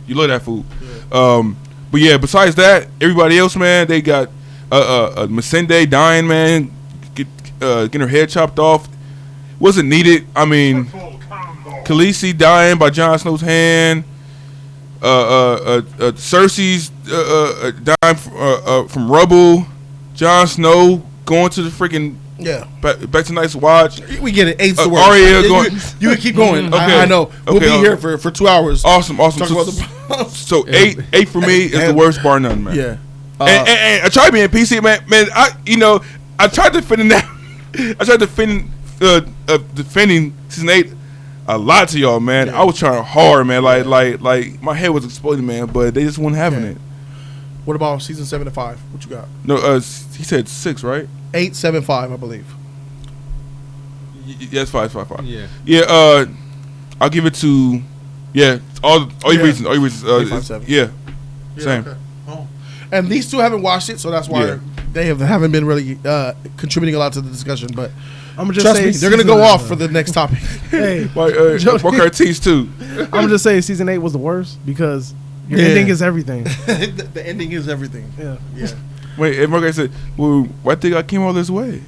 You love that food. But yeah, besides that, everybody else, man, they got Missandei dying, man, getting her head chopped off. Wasn't needed. I mean, Khaleesi dying by Jon Snow's hand. Cersei's dying from rubble. Jon Snow going to the freaking back to Night's Watch. We get it. 8's the worst. Arya going. You can keep going. Okay. I know. We'll be here for 2 hours. Awesome. Talk about So 8 for me is the worst, bar none, man. Yeah. And I tried being PC, man. I tried defending that. I tried defending season 8 a lot to y'all, man. I was trying hard, man. Like my head was exploding, man. But they just weren't having it. What about season 7 and 5? What you got? No, he said 6, right? 8, 7, 5, I believe. Yes, 5. Yeah. I'll give it to all your reasons. All your reasons. 8, 5, 7. Yeah. Same. Okay. Oh. And these two haven't watched it, so that's why they haven't been really contributing a lot to the discussion. But I'm just trust say me, they're gonna go off for the next topic. Hey, Walker T's too. I'm just saying season 8 was the worst because your ending is everything. The ending is everything. Yeah. Wait, and Margaret said, "Well, why think I came all this way?"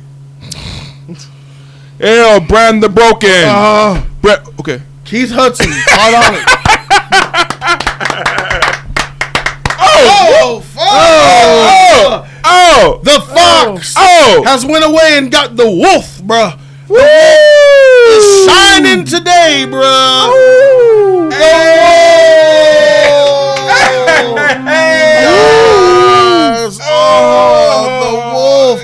Ew, Brand the Broken. Okay. Keith Hudson, $5. Oh! The fox has went away and got the wolf, bruh. The wolf is shining today, bruh. The wolf.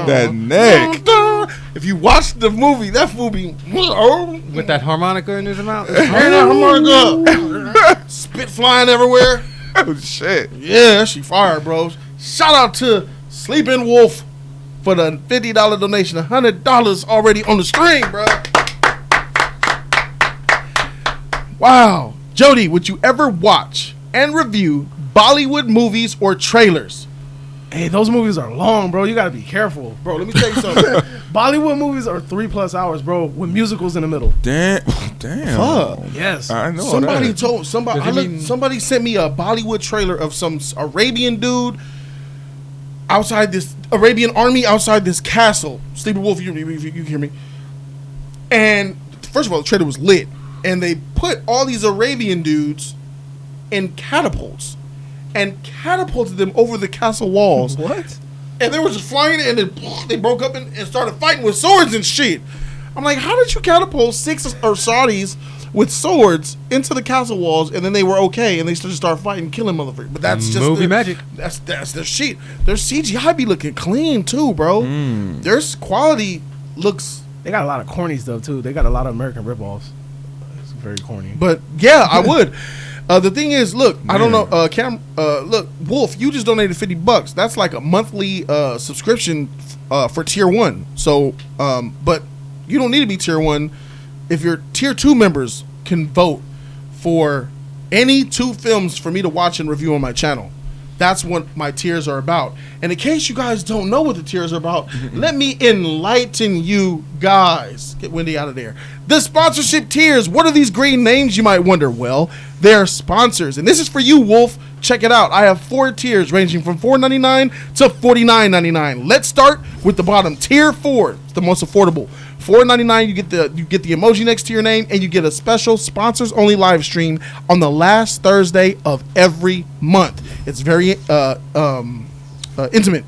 That neck. If you watch the movie, that movie With that harmonica in his mouth. spit flying everywhere. Oh shit. Yeah, she fired, bro. Shout out to Sleeping Wolf for the $50 donation. $100 already on the screen, bro. Wow. Jody, would you ever watch and review Bollywood movies or trailers? Hey, those movies are long, bro. You gotta be careful. Bro, let me tell you something. Bollywood movies are 3+ hours, bro, with musicals in the middle. Damn. Fuck. Yes. I know Somebody that. told somebody. Does it mean- Somebody sent me a Bollywood trailer of some Arabian dude outside this Arabian army outside this castle. Sleepy Wolf, you hear me? And first of all, the trailer was lit, and they put all these Arabian dudes in catapults and catapulted them over the castle walls. What? And they were just flying, and then they broke up and started fighting with swords and shit. I'm like, how did you catapult 6 Saudis with swords into the castle walls, and then they were okay, and they just started fighting, killing motherfuckers? But that's just movie magic. That's their shit. Their CGI be looking clean too, bro. Their quality looks. They got a lot of corny stuff too. They got a lot of American ripoffs. It's very corny. But yeah, I would. The thing is, look, I don't know. Look, Wolf, you just donated $50. That's like a monthly subscription for tier 1. So, but you don't need to be tier 1. If your tier 2 members can vote for any 2 films for me to watch and review on my channel. That's what my tiers are about. And in case you guys don't know what the tiers are about, let me enlighten you guys. Get Wendy out of there. The sponsorship tiers. What are these green names, you might wonder? Well, they're sponsors. And this is for you, Wolf. Check it out. I have 4 tiers ranging from $4.99 to $49.99. Let's start with the bottom. Tier 4. It's the most affordable. $4.99, you get the emoji next to your name, and you get a special sponsors only live stream on the last Thursday of every month. It's very intimate.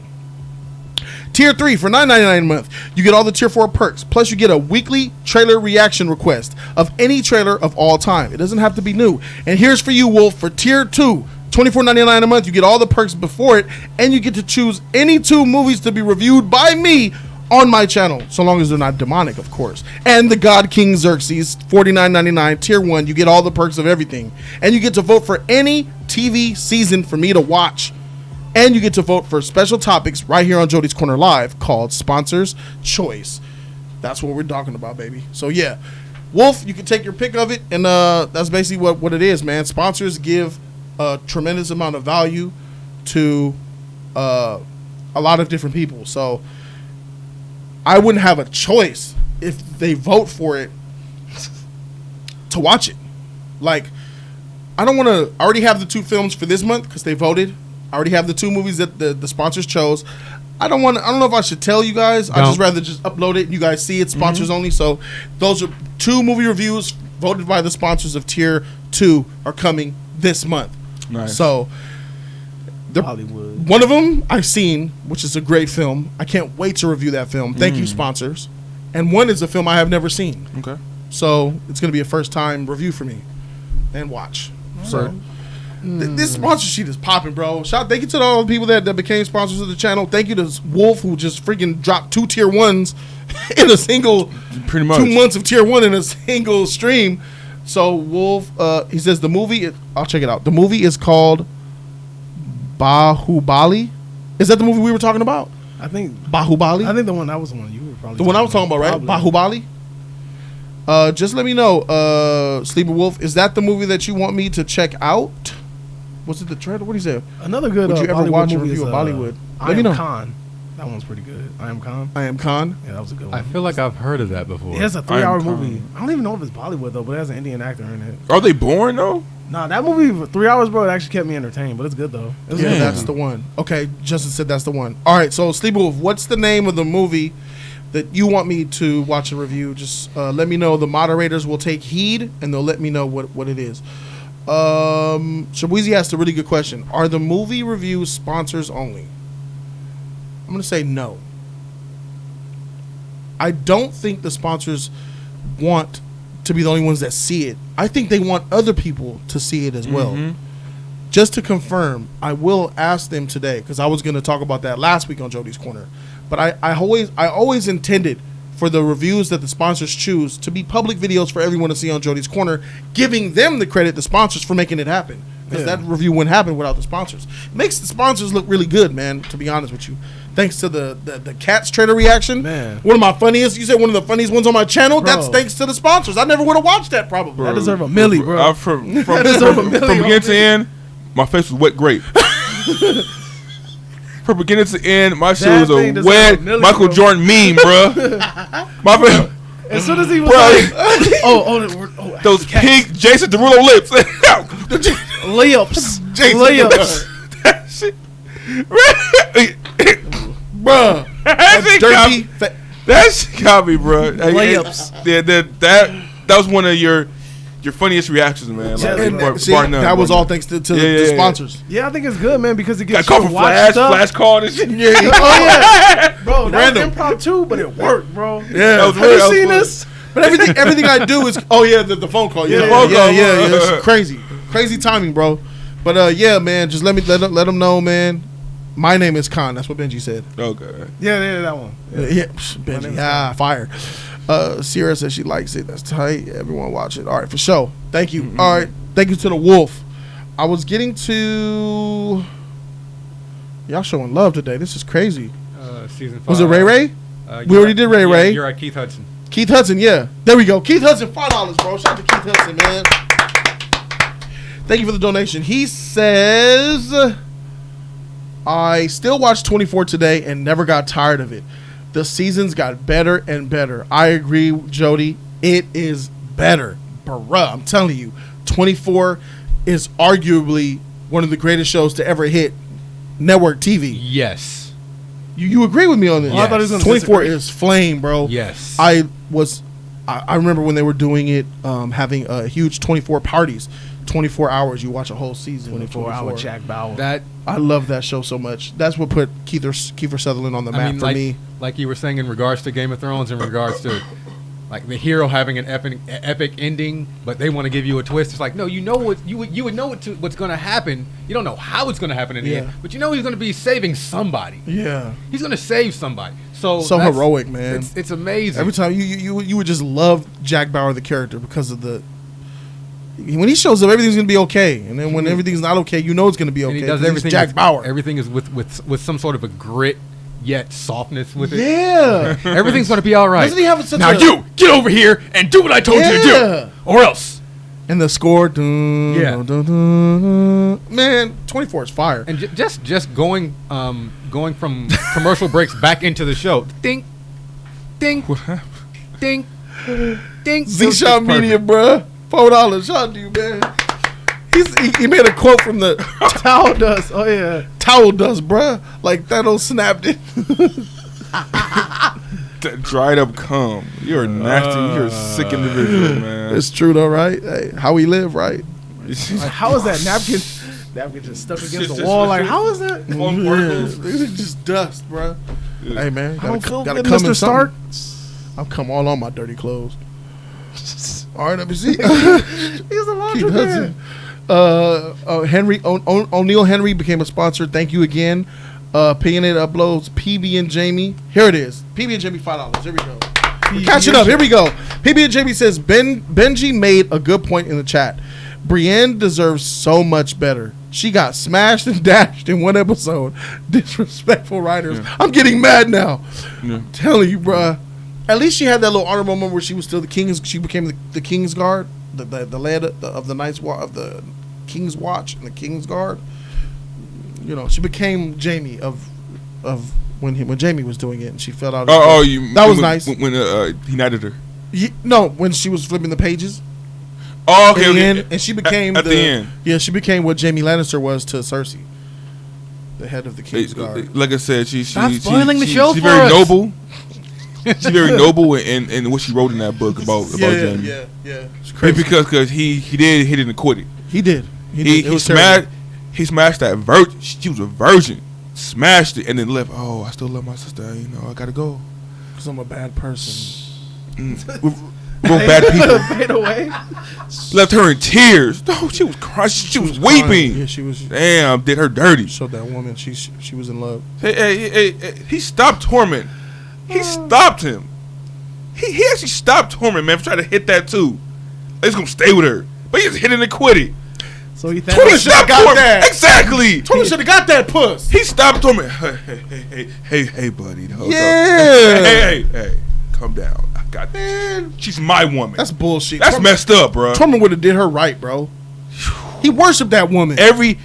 Tier 3 for $9.99 a month. You get all the Tier 4 perks. Plus, you get a weekly trailer reaction request of any trailer of all time. It doesn't have to be new. And here's for you, Wolf. For Tier 2, $24.99 a month, you get all the perks before it, and you get to choose any 2 movies to be reviewed by me on my channel, so long as they're not demonic, of course. And the God King Xerxes, $49.99, Tier 1. You get all the perks of everything. And you get to vote for any TV season for me to watch. And you get to vote for special topics right here on Jody's Corner Live called Sponsors Choice. That's what we're talking about, baby. So, yeah. Wolf, you can take your pick of it, and that's basically what it is, man. Sponsors give a tremendous amount of value to a lot of different people. So, I wouldn't have a choice if they vote for it to watch it. Like, I don't want to. I already have the 2 films for this month because they voted. I already have the 2 movies that the sponsors chose. I don't know if I should tell you guys. I'd just rather just upload it and you guys see it, sponsors only. So those are 2 movie reviews voted by the sponsors of Tier 2 are coming this month. Nice. So Hollywood. one of them I've seen, which is a great film. I can't wait to review that film. Thank you, sponsors. And one is a film I have never seen. Okay. So it's going to be a first time review for me and watch. So this sponsor sheet is popping, bro. Thank you to all the people that became sponsors of the channel. Thank you to Wolf, who just freaking dropped 2 Tier 1s in a single, pretty much 2 months of Tier 1 in a single stream. So Wolf, he says the movie, I'll check it out. The movie is called Bahubali. Is that the movie we were talking about? I think Bahubali. the one that was the one you were probably The one I was talking about, right? Probably. Bahubali. Just let me know, Sleeper Wolf. Is that the movie that you want me to check out? Was it the trailer? What do you say? Another good. Would you ever Bollywood watch a movie review is, of Bollywood? I Let me Am know. Khan. That one's pretty good. I Am Khan. I Am Khan. Yeah, that was a good one. I feel like I've heard of that before. Yeah, it's a I Am 3-hour Khan. movie. I don't even know if it's Bollywood though, but it has an Indian actor in it. Are they boring though? Nah, that movie for 3 hours, bro, it actually kept me entertained, but it's good though. It was Yeah, good. that's the one. Okay, Justin said that's the one. All right, so Sleeper Wolf, what's the name of the movie that you want me to watch a review? Just let me know. The moderators will take heed, and they'll let me know what it is. Shabuizi asked a really good question. Are the movie reviews sponsors only? I'm going to say no. I don't think the sponsors want to be the only ones that see it. I think they want other people to see it as well. Just to confirm, I will ask them today, because I was going to talk about that last week on Jody's Corner. But I always intended for the reviews that the sponsors choose to be public videos for everyone to see on Jody's Corner, giving them the credit, the sponsors, for making it happen. Because that review wouldn't happen without the sponsors. It makes the sponsors look really good, man, to be honest with you. Thanks to the Cats trailer reaction. Man. One of my funniest, you said one of the funniest ones on my channel? Bro. That's thanks to the sponsors. I never would have watched that probably. That deserve a milli, bro. From deserve a milli beginning to end, my face was wet grape. From beginning to end, my shit was thing a deserve wet a milli, Michael bro. Jordan meme, bro. My face, As soon as he was bro, like, those pink Jason Derulo lips. layups. Jason Layups. That shit. bruh. That shit got me. Dirty. That shit got me, bro. Layups. Yeah, that was one of your funniest reactions, man. Yeah, Like, and See, bar none, that was bro. all thanks to the sponsors. Yeah, I think it's good, man, because it Got gets caught you for to watch flash stuff. call and shit. Yeah, Oh yeah, bro, that Random. was impromptu, but it worked, bro. yeah. That was Have real. you That was seen fun. this? But everything I do is the phone call. Yeah, Yeah, yeah, phone yeah, call, yeah, bro. It's crazy timing, bro. But yeah, man, just let them know, man. My name is Khan. That's what Benji said. Okay. Yeah, that one. Yeah, Benji. Fire. Sierra says she likes it. That's tight. Everyone watch it. All right, for sure. Thank you. Mm-hmm. All right, thank you to the Wolf. I was getting to y'all showing love today. This is crazy. Season 5. Was it Ray Ray? We you're already did Ray Ray. You're right, Keith Hudson. Keith Hudson, yeah. There we go. Keith Hudson, $5, bro. Shout out to Keith Hudson, man. Thank you for the donation. He says, I still watched 24 today and never got tired of it. The seasons got better and better. I agree, Jody. It is better. Bruh, I'm telling you, 24 is arguably one of the greatest shows to ever hit network TV. Yes. You agree with me on this? Oh, I thought he was gonna 24 disagree. is flame, bro. Yes. I remember when they were doing it, having huge 24 parties, 24 hours. You watch a whole season. 24-hour Jack Bauer. That I love that show so much. That's what put Kiefer Sutherland on the map for me. Like you were saying in regards to Game of Thrones, in regards to like the hero having an epic ending, but they want to give you a twist. It's like, no, you know what you would know what's going to happen. You don't know how it's going to happen in the end, but you know he's going to be saving somebody. Yeah, he's going to save somebody. So heroic, man. It's amazing. Every time you would just love Jack Bauer the character because of when he shows up, everything's gonna be okay, and then when everything's not okay, you know it's gonna be okay. And he does everything. Jack Bauer. Everything is with some sort of a grit yet softness with it. Yeah, everything's gonna be all right. Doesn't he have such now you get over here and do what I told you to do, or else. And the score, man, 24 is fire. And just going from commercial breaks back into the show. Ding, ding, What happened? ding, ding. Z-Shot Media, bruh. $4. Shout out to you, man. He made a quote from the Towel dust. Oh yeah. towel dust, bruh. Like Thanos snapped it. That dried up cum. You're nasty. You're a sick individual, man. It's true though, right? Hey, how we live, right? Like, how is that napkin just stuck against the wall? Like, how is that? It's just dust, bruh. Yeah. Hey man, I don't feel gotta good, come Mr. in Stark. I'll come all on my dirty clothes. All right, let me see. He's a laundry Keith man. Hudson. Henry O'Neill Henry became a sponsor. Thank you again. Opinionated uploads. PB and Jamie. Here it is. PB and Jamie $5. Here we go. We're catching up. Here we go. PB and Jamie says Benji made a good point in the chat. Brienne deserves so much better. She got smashed and dashed in one episode. Disrespectful writers. Yeah. I'm getting mad now. Yeah. I'm telling you, bruh. At least she had that little honorable moment where she was still the king. She became the King's Guard, the lad of the Night's Watch, of the King's Watch and the King's Guard. You know, she became Jamie of when Jamie was doing it, and she fell out. That was nice. When he knighted her. No, when she was flipping the pages. Oh, okay. And she became at the end. Yeah, she became what Jamie Lannister was to Cersei, the head of the King's Guard. Like I said, she's spoiling the show she's for very us. noble. She's very noble in what she wrote in that book about Jamie. Yeah. It's crazy because he did hit it and quit it. He did. He smashed that virgin. She was a virgin. Smashed it and then left. Oh, I still love my sister. You know, I gotta go. Because I'm a bad person. We're bad people. Fade away. Left her in tears. No, she was crying. She was weeping. Yeah, she was. Damn, did her dirty. Showed that woman. She was in love. Hey, he stopped Torment. He stopped him. He actually stopped Torment, man, for trying to hit that too. He's gonna stay with her, but he just hit it and quit it. So he Torment should have got that. Exactly. Torment should have got that puss. He stopped Torment. Hey, buddy. Yeah. Hey, calm down. I got this. She's my woman. That's bullshit. That's messed up, bro. Torment would have did her right, bro. He worshipped that woman. Every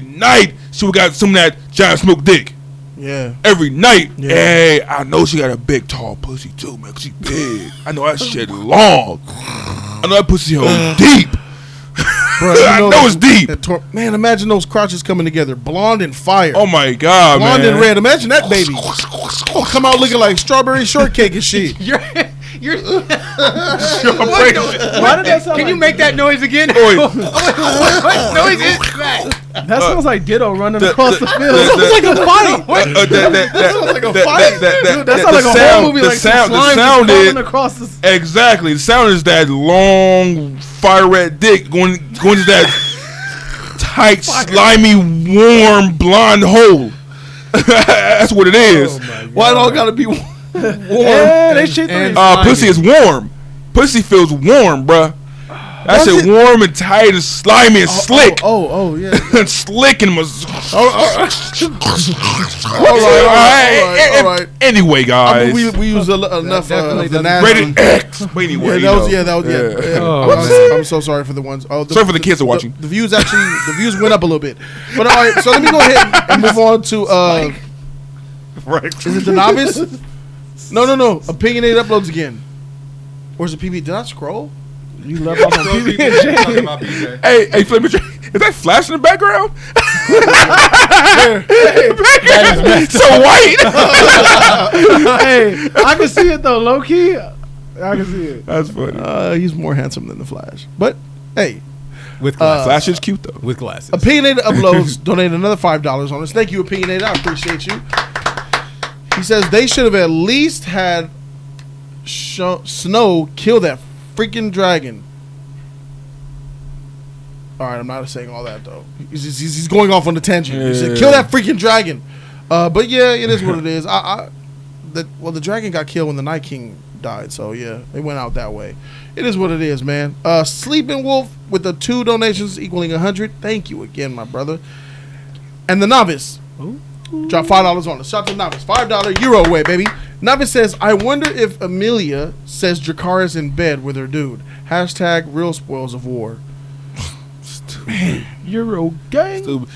night she would got some of that giant smoke dick. Yeah. Every night. Yeah. Hey, I know she got a big, tall pussy too, man. 'Cause she big. I know that shit long. I know that pussy hole deep. Bro, I know it's deep. Man, imagine those crotches coming together, blonde and fire. Man, imagine those crotches coming together, blonde and fire. Oh my God, blonde man. and red. Imagine that baby. Oh, come out looking like strawberry shortcake and shit. You're Break- Why did that sound Can you like- make that noise again? Oi. What noise is that? That sounds like Ditto running the- across the, the- field. the- It's like a fight. That sounds like a fight. Dude, that sounds like a horror movie. Like the some slime sound just is crawling across the. exactly. The sound is that long fire red dick going to that tight, slimy, warm blonde hole. That's what it is. Why it all gotta be warm? Yeah, they shit. and- Pussy is warm. Pussy feels warm, bruh. That Does shit it? warm and tight and slimy and slick. Oh, yeah. And slick and All right. Anyway, I guys. mean, we use enough definitely of the doesn't- nasty. Rated X. But anyway, Yeah, that was. Oh, I'm so sorry for the ones. Oh, Sorry for the kids that are watching. The views went up a little bit. But all right, so let me go ahead and move on to. Right. Is it the novice? No. Opinionated uploads again. Or is it PB? Did I scroll? You left off on PB&J. Hey, Flip, is that flash in the background? So white. Hey, I can see it though, low key. I can see it. That's funny. He's more handsome than the Flash. But hey, With glasses. Flash is cute though. With glasses. Opinionated uploads donated another $5 on us. Thank you, Opinionated. I appreciate you. He says they should have at least had Snow kill that freaking dragon. All right, I'm not saying all that though. He's going off on a tangent. He said, "Kill that freaking dragon." But yeah, it is what it is. The dragon got killed when the Night King died. So yeah, they went out that way. It is what it is, man. Sleeping Wolf with the 2 donations equaling 100. Thank you again, my brother. And the novice. Drop $5 on us. Shout out to Novice. $5 Euro away, baby. Novice says, I wonder if Amelia says Dracarys in bed with her dude. # real spoils of war. Euro gang. Stupid.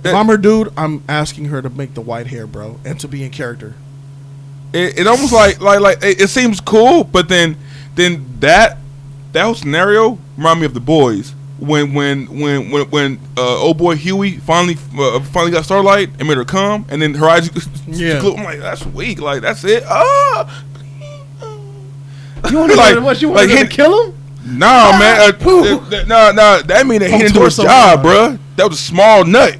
If I'm her dude, I'm asking her to make the white hair, bro, and to be in character. It almost like it seems cool, but then that whole scenario remind me of The Boys when old boy Huey finally got Starlight and made her come, and then her eyes glue. I'm like, that's weak. Like that's it. You want to Like- what? You like want to hit- kill him? Nah, man. Nah. That mean that he didn't do his torso job, line. bruh. That was a small nut.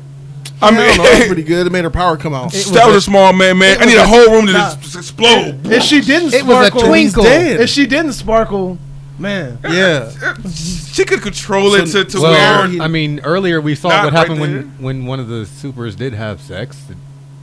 I mean, I don't know, that's pretty good. It made her power come out. that was a small man. I need a whole room to just explode. If she didn't It was a sparkle, twinkle. dead. If she didn't sparkle, man. Yeah. She could control it to Well, where. I mean, earlier we saw Not what happened right there. when one of the supers did have sex. It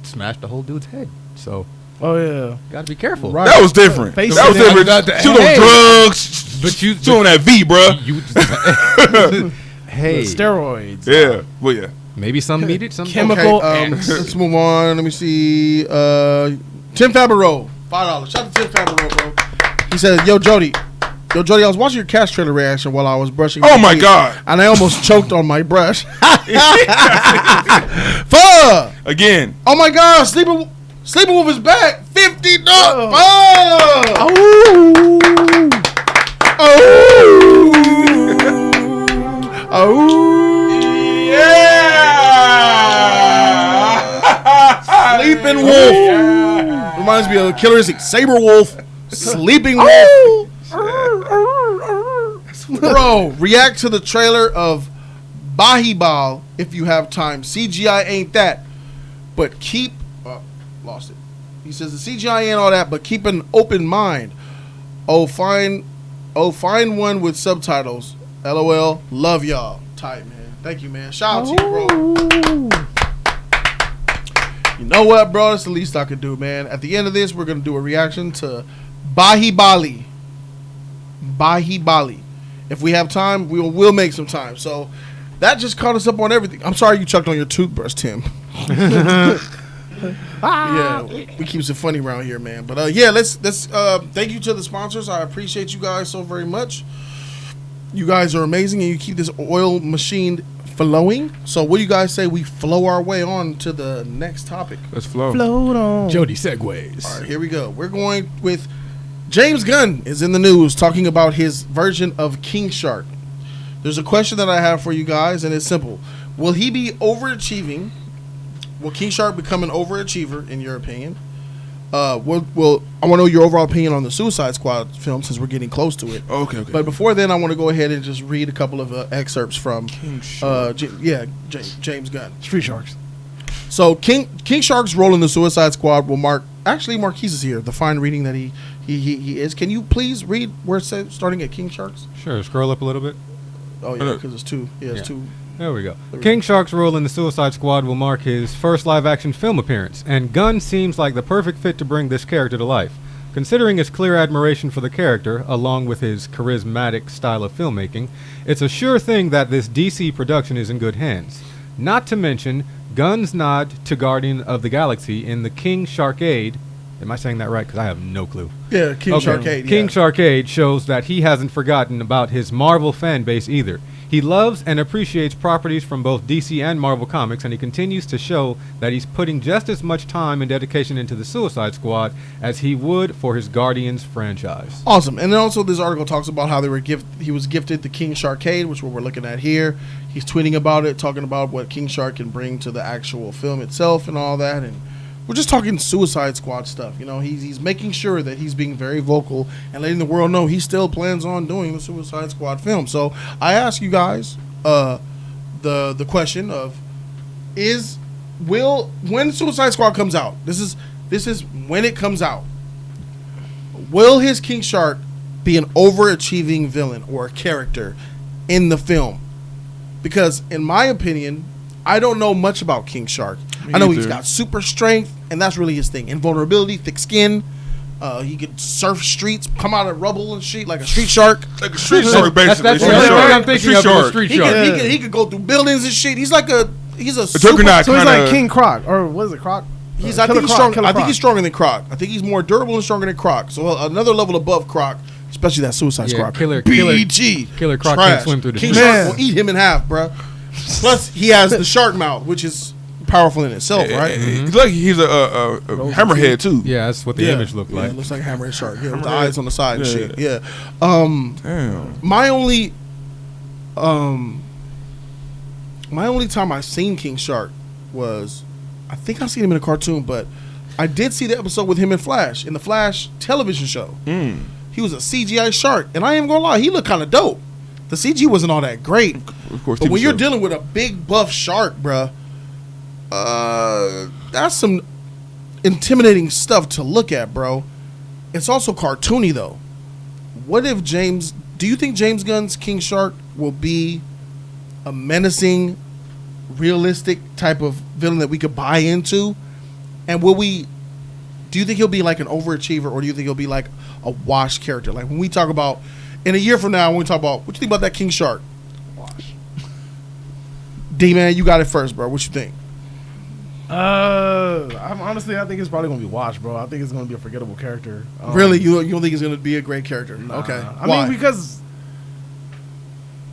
smashed the whole dude's head. So, Oh yeah. gotta be careful. Right. That was different. Face That was it. different. She was Hey. on drugs. But you- she on that V, bruh. Hey, Steroids. Yeah. Well, yeah. maybe some need it, some Chemical- Okay, let's move on. Let me see. Tim Fabro, $5. Shout out to Tim Fabro, bro. He said, Yo, Jody, I was watching your Cash trailer reaction while I was brushing. Oh my teeth, God. And I almost choked on my brush. Fuck! Again. Oh my God, Sleeping Wolf is back. $50. Fuck! Yeah. Sleeping Wolf. Reminds me of Killer Instinct. Saber Wolf. Sleeping Wolf. Bro, react to the trailer of Bahibal if you have time. CGI ain't that. But keep... lost it. He says the CGI ain't all that, but keep an open mind. Find one with subtitles. LOL. Love y'all. Tight, man. Thank you, man. Shout out to you, bro. You know what, bro? That's the least I could do, man. At the end of this, we're going to do a reaction to Bahibali. If we have time, we'll make some time. So that just caught us up on everything. I'm sorry you chucked on your toothbrush, Tim. Yeah, we keeps it funny around here, man. But yeah, let's thank you to the sponsors. I appreciate you guys so very much. You guys are amazing, and you keep this oil machine flowing. So what do you guys say we flow our way on to the next topic? Let's flow. Float on. Jody segues. All right, here we go. We're going with James Gunn is in the news talking about his version of King Shark. There's a question that I have for you guys, and it's simple. Will he be overachieving? Will King Shark become an overachiever, in your opinion? I want to know your overall opinion on the Suicide Squad film, since we're getting close to it. Okay. But before then, I want to go ahead and just read a couple of excerpts from King Shark. James Gunn. Street Sharks. So King Shark's role in the Suicide Squad will mark. Actually, Marquise is here. The fine reading that he is. Can you please read where it says starting at King Shark's? Sure, scroll up a little bit. Oh yeah, because it's two. Yeah, it's two. There we go. King Shark's role in the Suicide Squad will mark his first live-action film appearance, and Gunn seems like the perfect fit to bring this character to life. Considering his clear admiration for the character, along with his charismatic style of filmmaking, it's a sure thing that this DC production is in good hands. Not to mention Gunn's nod to Guardian of the Galaxy in the King Sharkade. Am I saying that right? Because I have no clue. Yeah, King Sharkade. King Sharkade shows that he hasn't forgotten about his Marvel fan base either. He loves and appreciates properties from both DC and Marvel Comics, and he continues to show that he's putting just as much time and dedication into the Suicide Squad as he would for his Guardians franchise. Awesome. And then also this article talks about how he was gifted the King Sharkade, which is what we're looking at here. He's tweeting about it, talking about what King Shark can bring to the actual film itself and all that. And we're just talking Suicide Squad stuff. You know, he's making sure that he's being very vocal and letting the world know he still plans on doing the Suicide Squad film. So I ask you guys the question of when Suicide Squad comes out, this is when it comes out, will his King Shark be an overachieving villain or a character in the film? Because in my opinion, I don't know much about King Shark. I know he's got super strength, and that's really his thing. Invulnerability, thick skin. He could surf streets, come out of rubble and shit like a street shark. Like a street shark, basically. That's what I'm thinking of, a street shark. He could go through buildings and shit. He's a Juggernaut. So he's like King Croc, or what is it, Croc? I think he's stronger than Croc. I think he's more durable and stronger than Croc. So another level above Croc, especially that Suicide Squad. Killer Croc Trash. can't swim through the King streets. Shark will eat him in half, bruh. Plus, he has the shark mouth, which is powerful in itself, right? It's like he's a hammerhead too. Yeah, that's what the image looked like. Yeah, it looks like a hammerhead shark. Yeah, with the eyes on the side and shit. Yeah. Damn. My only time I've seen King Shark was, I think I've seen him in a cartoon, but I did see the episode with him in the Flash television show. He was a CGI shark, and I ain't gonna lie, he looked kind of dope. The CG wasn't all that great, Of course, but when you're dealing with a big buff shark, bruh, that's some intimidating stuff to look at, bro. It's also cartoony though. Do you think James Gunn's King Shark will be a menacing, realistic type of villain that we could buy into? And do you think he'll be like an overachiever, or do you think he'll be like a washed character? Like when we talk about, in a year from now, when we talk about, what you think about that King Shark? Wash. D-Man, you got it first, bro. What you think? I think it's probably gonna be washed, bro. I think it's gonna be a forgettable character. Really, you don't think he's gonna be a great character? Nah. Okay, I mean, because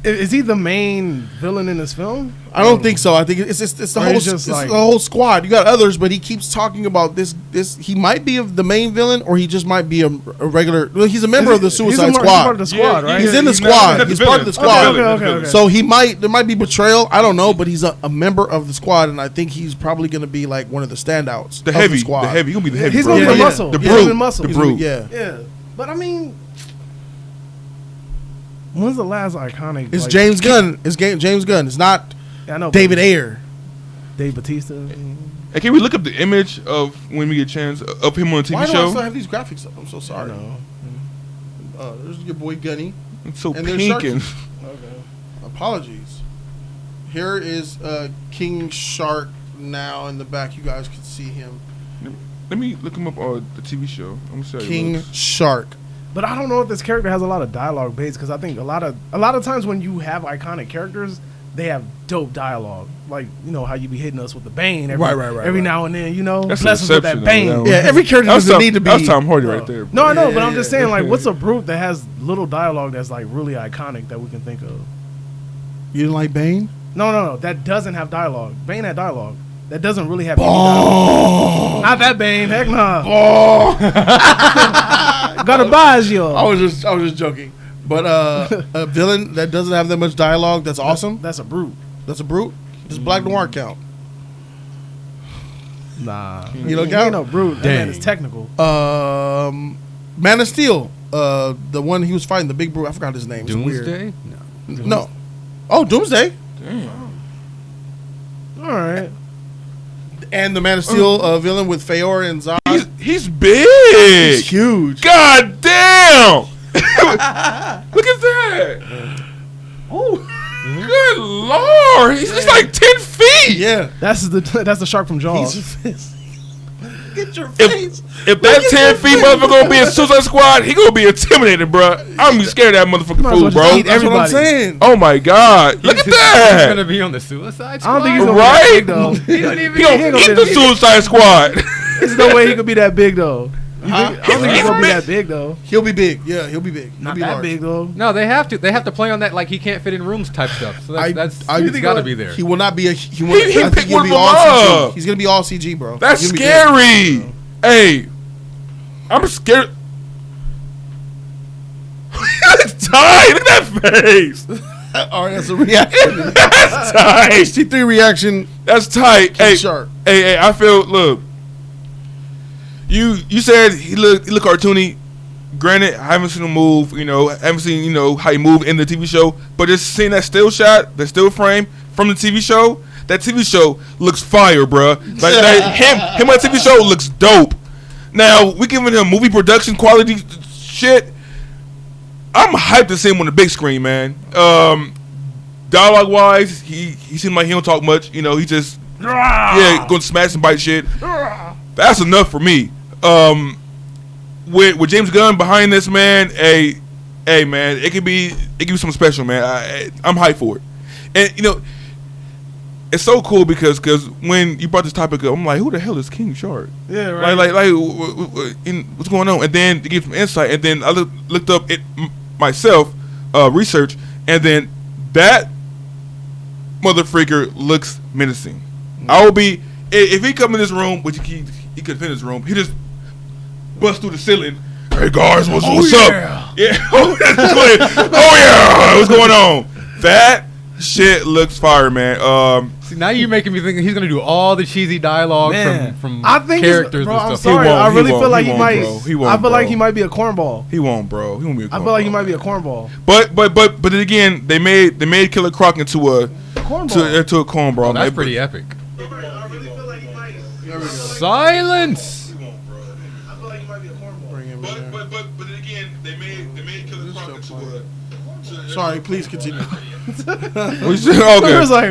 is he the main villain in this film? I don't think so. I think it's the whole squad. You got others, but he keeps talking about this. He might be the main villain, or he just might be a regular. Well, he's a member of the Suicide Squad. He's part of the squad, right? He's in the squad. He's part of the squad. Okay. So there might be betrayal. I don't know, but he's a member of the squad, and I think he's probably going to be like one of the standouts. The squad. He's gonna be the heavy. He's gonna be the muscle. The muscle. The brute. Yeah. But I mean, when's the last iconic? It's James Gunn. It's James Gunn. It's not David Ayer. Dave Bautista. Hey, can we look up the image of, when we get a chance, of him on a TV Why do show? I still have these graphics up? I'm so sorry. There's your boy Gunny. It's so And pink and... Okay. Apologies. Here is King Shark now in the back. You guys can see him. Let me look him up on the TV show. I'm gonna show you. King Shark. But I don't know if this character has a lot of dialogue base, because I think a lot of times when you have iconic characters, they have dope dialogue. Like, you know how you be hitting us with the Bane every now and then, you know? That's bless us with that Bane. Yeah, every character doesn't need to be. That's Tom Hardy right there. No, I know, but I'm just saying, like, what's a brute that has little dialogue that's like really iconic that we can think of? You didn't like Bane? No. That doesn't have dialogue. Bane had dialogue. That doesn't really have any dialogue. Not that Bane. Heck nah. Gotta buy you. I was just joking. But a villain that doesn't have that much dialogue, that's awesome. That's a brute. That's a brute. Does Black Noir count? Nah. You don't He count? ain't no brute. That man is Dang. technical. Man of Steel. The one he was fighting, the big brute. I forgot his name. It's weird. Doomsday? No. No. Oh, Doomsday. All right. And the Man of Steel villain with Feor and Zod. He's big. He's huge. God damn! Look at that. Oh. Good lord, he's like 10 feet. Yeah. That's the shark from Jaws. Get your face. If that 10 feet motherfucker gonna be a Suicide Squad, he gonna be intimidated, bro. I'm gonna be scared of that motherfucking Might as fool, well just bro. eat That's what I'm everybody. saying. Oh my god, look at He's that. gonna be on the Suicide Squad. I don't think he's gonna Right? be that big though. He don't even. He gonna ain't eat gonna the be- Suicide Squad. There's no way he could be that big though. I don't think he's gonna be Big. that big though. He'll be big. Yeah, he'll be big. He'll Not be that large. big though. No, they have to. They have to play on that like he can't fit in rooms type stuff. So that's think got to be there. He will not be a. He will, He I picked think he'll one be of all them up. CG. He's gonna be all CG, bro. That's He's gonna be scary. Hey, I'm scared. That's tight. Look at that face. good. All right, that's a reaction. That's tight. HT3 reaction. That's tight. Hey, Sharp. hey, I feel. Look, you said he looked cartoony. Granted, I haven't seen him move. I haven't seen how he moved in the TV show. But just seeing that still shot, that still frame from the TV show, that TV show looks fire, bruh. Like him on the TV show looks dope. Now we giving him movie production quality shit. I'm hyped to see him on the big screen, man. Dialogue wise, he seems like he don't talk much. He just going to smash and bite shit. That's enough for me. With James Gunn behind this, man, hey man, it could be something special, man. I'm hyped for it, and it's so cool because when you brought this topic up, I'm like, who the hell is King Shark? Yeah, right. Like what's going on? And then to give some insight, and then I looked up it myself, research, and then that mother freaker looks menacing. I will be if he come in this room, which he could fit in this room, he just bust through the ceiling. Hey guys, what's up? Yeah. Oh yeah, what's going on? That shit looks fire, man. See, now you're making me think he's gonna do all the cheesy dialogue Man, from I think characters bro, and I'm stuff. sorry. I really feel like he he won't, might. bro. He won't, I feel like bro. he might be a cornball. He won't, bro. He won't be a cornball. I feel like he might be a cornball. But then again, they made Killer Croc into a cornball. Oh, that's pretty epic. I really feel like he might. Silence. I feel like he might be a cornball. Bring him in there. But then again, they made Killer Croc into a. Sorry, please continue. Okay. It was like,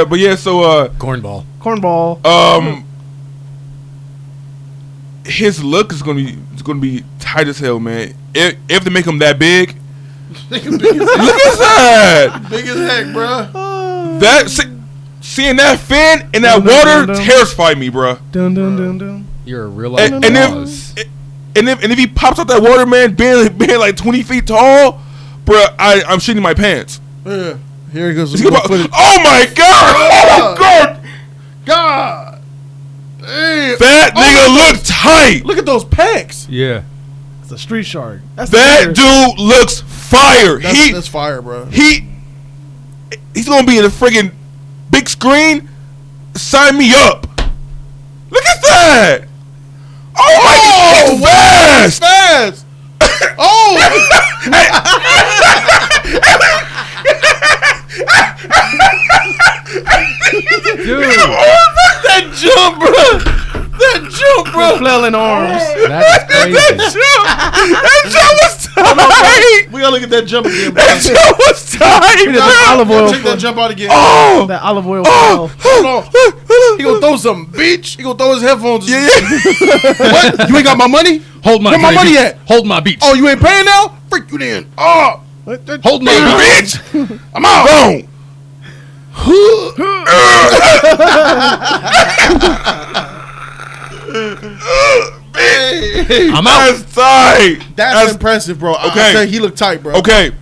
but yeah. So Cornball. Cornball. his look is gonna be tight as hell, man. If they make him that big, look at that. Big as heck, bro. Seeing that fin in that Dun, dun, water dun, dun. terrified me, bro. Dun dun dun dun. You're a real life And boss. if he pops out that water, man, being like 20 feet tall, bro, I'm shitting my pants. Yeah. Here he goes. Oh my god! Oh god! God. Hey. That nigga look tight. Look at those pecs. Yeah. It's a street shark. That's That dude looks fire. That's fire, bro. He's gonna be in a friggin' big screen. Sign me up. Look at that. Oh my god, he's fast. Fast. Oh. Dude, That jump, bro. That jump, bro. flailing arms. that's crazy. That jump was tight. We gotta look at that jump again, bro. That jump was tight, He did bro. that olive oil. Check that jump out again. Oh, That olive oil. oh, Hold on. He gonna throw some bitch. He gonna throw his headphones. yeah. What? You ain't got my money? Hold my Where my money beach. at? Hold my beach. Oh, you ain't paying now? Freak you then. Oh. Hold my beach. Bitch, I'm out. I'm out. That's tight. That's impressive, bro. Okay. I say he looked tight, bro. Okay.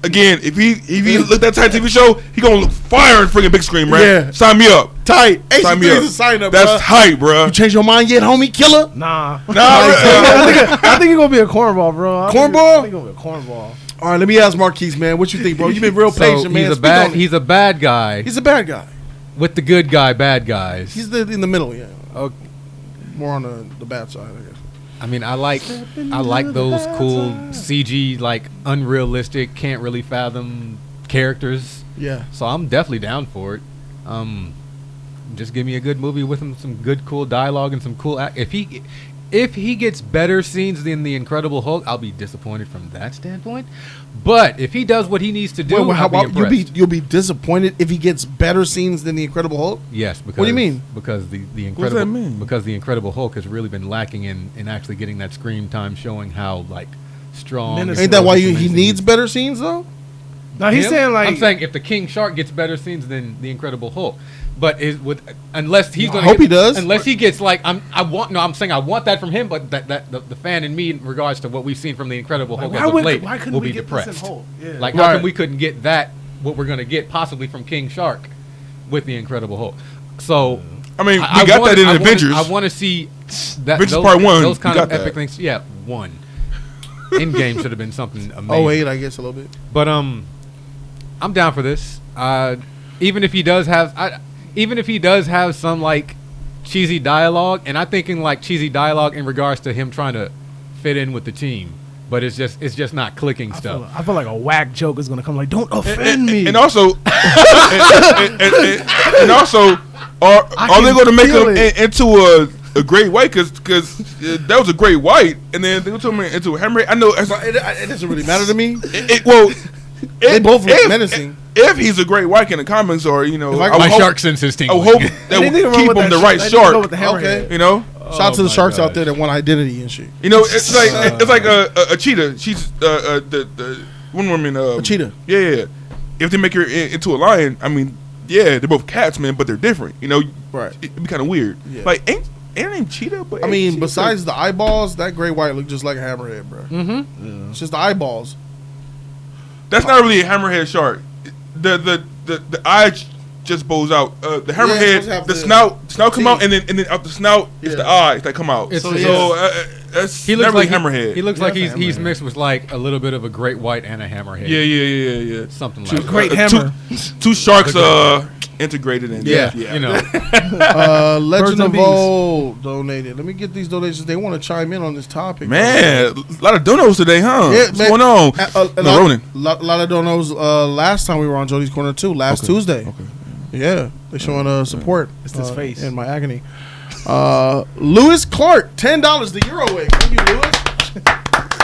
Again, if he look that tight TV show, he gonna look fire in freaking big screen, right? Yeah. Sign me up. Tight. Sign me AC3 up. is a sign up, That's bro. tight, bro. You change your mind yet, homie? Killer? Nah. I I think you're gonna be a cornball, bro. I think you're gonna be a cornball. All right, let me ask Marquise, man. What you think, bro? You've been real So patient, man. he's a Speak on it. he's a bad guy He's a bad guy. with the good guy bad guys. He's in the middle, yeah. Okay. More on the bad side, I guess. I mean, I like those cool CG, like unrealistic, can't really fathom characters. Yeah. So I'm definitely down for it. Just give me a good movie with some good, cool dialogue and some cool. If he gets better scenes than the Incredible Hulk, I'll be disappointed from that standpoint. But if he does what he needs to do, I'll be impressed. You'll be disappointed if he gets better scenes than the Incredible Hulk? Yes, because What do you mean? Because the What does that Incredible mean? because the Incredible Hulk has really been lacking in actually getting that screen time, showing how like strong. Menacing. Ain't that why he menacing needs is. better scenes, though? No, he's Him? saying like I'm saying if the King Shark gets better scenes than the Incredible Hulk, but unless he's going, hope he does. Unless he gets like I'm saying I want that from him, but that the fan in me in regards to what we've seen from the Incredible Hulk as of late why couldn't will we be get depressed. this in Hulk? Yeah. Like Right. how come we couldn't get that what we're going to get possibly from King Shark with the Incredible Hulk? So I mean, we got that in Avengers. I want to see that Avengers those, Part 1, those kind we of got epic that. things. Yeah, one. Endgame should have been something amazing. Oh, 08, I guess, a little bit. But I'm down for this. Even if he does have some like cheesy dialogue, and I'm thinking like cheesy dialogue in regards to him trying to fit in with the team, but it's just not clicking stuff. I feel like a whack joke is gonna come like, don't offend me. And also, and also, are they going to make him into a great white? Because that was a great white, and then they told me into a hammerhead. I know It doesn't really matter to me. They both look menacing. If he's a great white in the comics, or I would My hope- shark sense is I tingling. would hope that would keep him the right shark. Okay. You know, Shout out to the my sharks out gosh. there that want identity and shit. you know, it's like a cheetah. She's the one woman. A cheetah. Yeah. If they make her into a lion, I mean, yeah, they're both cats, man, but they're different. You know, Right. It'd be kind of weird. Yeah. Like ain't her name Cheetah? But I mean, she's besides the eyeballs, that gray white look just like a hammerhead, bro. Mm-hmm. It's just the eyeballs. that's not really a hammerhead shark. The eye just bows out. The supposed to hammerhead, have the the snout come out, teeth. and then out the snout is the Yeah. eyes that come out. It's- So that's He looks not really like hammerhead. He looks Yeah, like that's a he's hammerhead. mixed with like a little bit of a great white and a hammerhead. yeah. Something Two- like that. Great hammer. Two sharks integrated in. Yeah, you know. Legend Birds of and bees. Old donated. Let me get these donations. They want to chime in on this topic. Man, a lot of donos today, huh? Yeah, What's man. going on? No, Ronan. A lot of donos last time we were on Jody's Corner too, last Tuesday. Okay. Yeah, they're showing support. It's this face. in my agony. Lewis Clark, $10 the Euro way. Thank you, Lewis.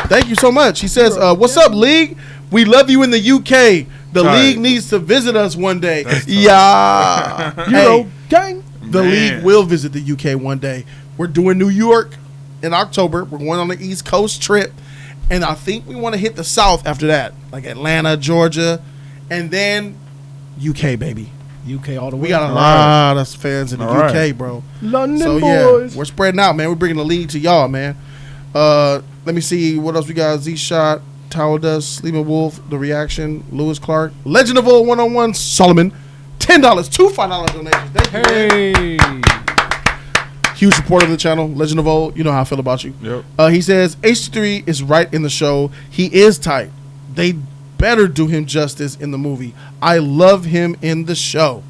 Thank you so much. He says, "What's up, League? We love you in the UK. The Tight. League needs to visit us one day." That's tight. Yeah, Euro Hey, gang. the Man. League will visit the UK one day. We're doing New York in October. We're going on the East Coast trip, and I think we want to hit the South after that, like Atlanta, Georgia, and then UK, baby. UK all the way. We got a lot of fans in the All UK, right. bro. London So boys. yeah, we're spreading out, man. We're bringing the league to y'all, man. Let me see what else we got. Z Shot, Tower Dust, Sleeping Wolf, The Reaction, Lewis Clark, Legend of Old 101, Solomon, $10, two $5 donations. Thank you, man. Hey. Huge supporter of the channel, Legend of Old. You know how I feel about you. Yep. He says H3 is right in the show. He is tight. They better do him justice in the movie. I love him in the show.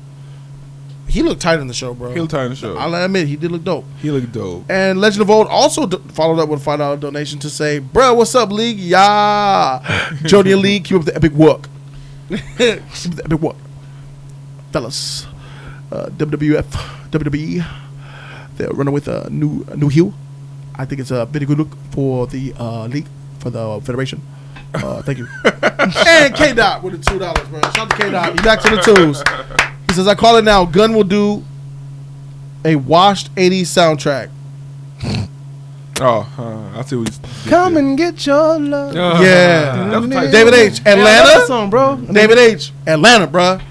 He looked tight in the show, bro. He looked tight in the show. I'll admit he did look dope. He looked dope. And Legend of Old also followed up with a $5 donation to say, "Bruh, what's up, League? Yeah, Jody and League, keep up the epic work. Keep up the epic work, fellas. WWF, WWE, they're running with a new heel. I think it's a very good look for the league, for the federation. Thank you." And K Dot with the $2, bro. Shout out to K Dot. He back to the twos. He says, "I call it now. Gunn will do a washed 80s soundtrack." I see what he's Come and get your love. Yeah. That was tight. David H. Yeah, I love that Atlanta. song, bro. David H. Atlanta, bruh.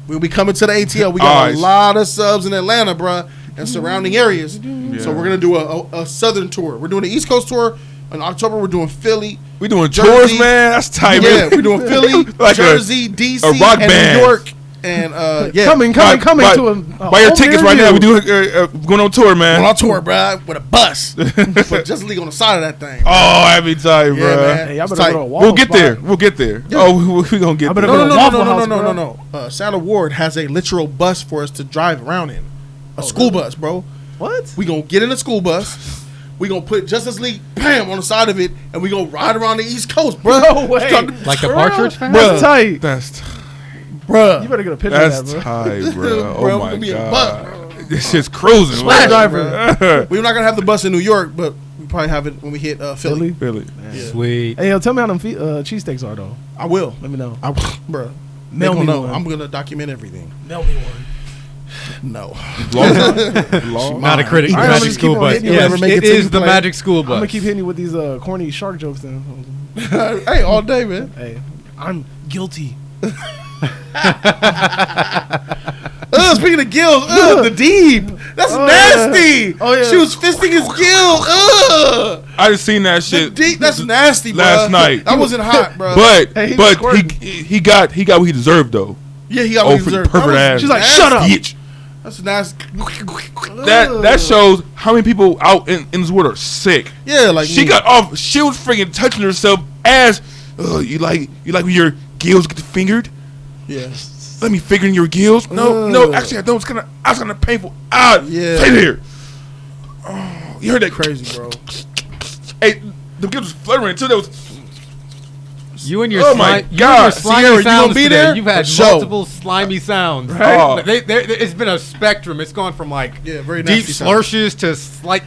We'll be coming to the ATL. We got Alright. a lot of subs in Atlanta, bruh, and surrounding areas. So Yeah. we're going to do a southern tour. We're doing the East Coast tour. In October, we're doing Philly. We doing Jersey. tours, man. That's tight, Yeah, man. we're doing Philly, Like Jersey, DC, a rock and band. New York. And yeah, coming Buy to a buy your home tickets near right now. you. We do going on tour, man. on tour, bro, with a bus, but Justice League on the side of that thing. Oh, every time, Yeah, bro. man. Hey, y'all It's better tight. go to a We'll Waffle get Spot. there. We'll get there. Yeah. Oh, we gonna get I there. better No, go no, to no, Waffle no, no, House, no, no, bro. no, no. Saddle Ward has a literal bus for us to drive around in. A school bus, bro. What? We gonna get in a school bus. We gonna put Justice League, bam, on the side of it, and we gonna ride around the East Coast, bro. No way. Like the For Partridge real? Family? That's tight. That's Bro. You better get a picture of that's that, bro. tight, bro. Bro, Oh we my gonna be in a god, this shit's cruising. Splash man. driver. We're not gonna have the bus in New York, but we probably have it when we hit Philly. Really? Sweet. Hey, yo, tell me how them cheesesteaks are, though. I will. Let me know. Bro. Mail me know. one. I'm gonna document everything. Mail me one. No. Long? Not a critic. All The right, I'm Magic just School keep on Bus. hitting you Yes, whenever make it it to is you the play. Magic School Bus. I'm gonna keep hitting you with these corny shark jokes then. Hey, all day, man. Hey, I'm guilty. Speaking of gills, the deep. That's Oh, nasty. yeah. Oh, yeah. She was fisting his gill. I just seen that The shit deep. That's nasty, bro. last night. That wasn't hot, bro. But Hey, he was but squirting. he got what he deserved though. yeah, he got Oh, what he for deserved. pervert That was ass. She's like, nasty. shut up. Bitch. That's nasty. That shows how many people out in this world are sick. Yeah, like She me. got off. She was freaking touching herself as. You like when your gills get fingered? Yeah. Let me finger in your gills. No, Ugh. actually I don't. It's kind of painful. Yeah. Stay there. Oh, you heard that? Crazy, bro. Hey, the gills was fluttering too. That was. You and your Oh my God. slimy Sierra, you sounds gonna be today. there? You've had For sure. multiple slimy sounds. Right. Oh. It's been a spectrum. It's gone from like Yeah, very deep nasty sound. slurches to slight.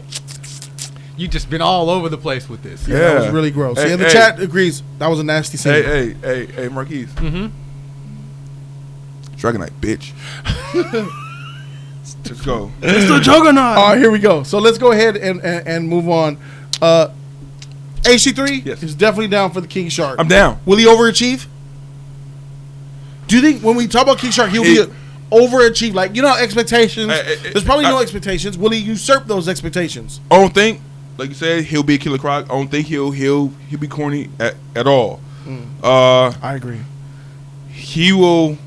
You just been all over the place with this. Yeah, that was really gross. Hey, yeah, the hey. chat agrees. That was a nasty scene. Hey, Marquise. Mm-hmm. Dragonite, bitch. Let's go. It's the juggernaut. All right, here we go. So let's go ahead and move on. HC3 Yes. is definitely down for the King Shark. I'm down. Will he overachieve? Do you think when we talk about King Shark, he'll It- be overachieve? Like, you know, expectations. There's probably no I- expectations. Will he usurp those expectations? I don't think, like you said, he'll be a Killer Croc. I don't think he'll be corny at all. I agree. He will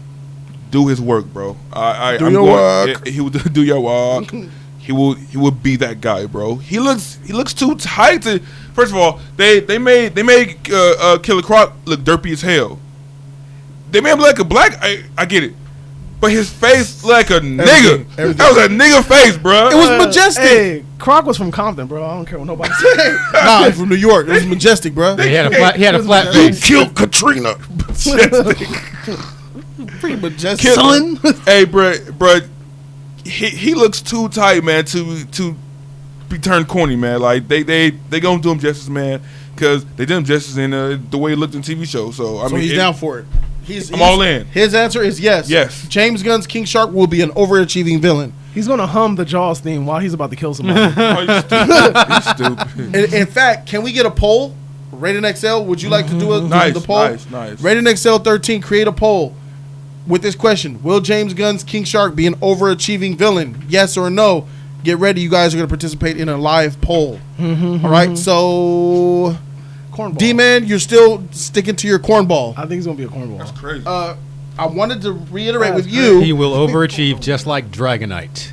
do his work, bro. I'm your going, work. He will do your work. He will be that guy, bro. He looks too tight to. First of all, they made Killer Croc look derpy as hell. They made him like a black. I get it, but his face like a nigga. everything. That was a nigga face, bro. It was majestic. Hey, Croc was from Compton, bro. I don't care what nobody says. Nah, he's from New York. It was majestic, bro. He had a flat You face. killed Katrina. Pretty majestic. Son. Hey, bro, he looks too tight, man, to be turned corny, man. Like they gonna do him justice, man, because they did him justice in the way he looked in TV show. So I So mean, he's down for it. I'm all in. His answer is yes. Yes. James Gunn's King Shark will be an overachieving villain. He's gonna hum the Jaws theme while he's about to kill somebody. Oh, you stupid. You stupid. In fact, can we get a poll? Rated XL, would you like to do Nice, the poll? nice. Rated XL 13, create a poll with this question: will James Gunn's King Shark be an overachieving villain? Yes or no? Get ready, you guys are going to participate in a live poll. All right, so Cornball. D-Man, you're still sticking to your cornball. I think he's gonna be a cornball. That's crazy. I wanted to reiterate That's with you. He will overachieve just like Dragonite.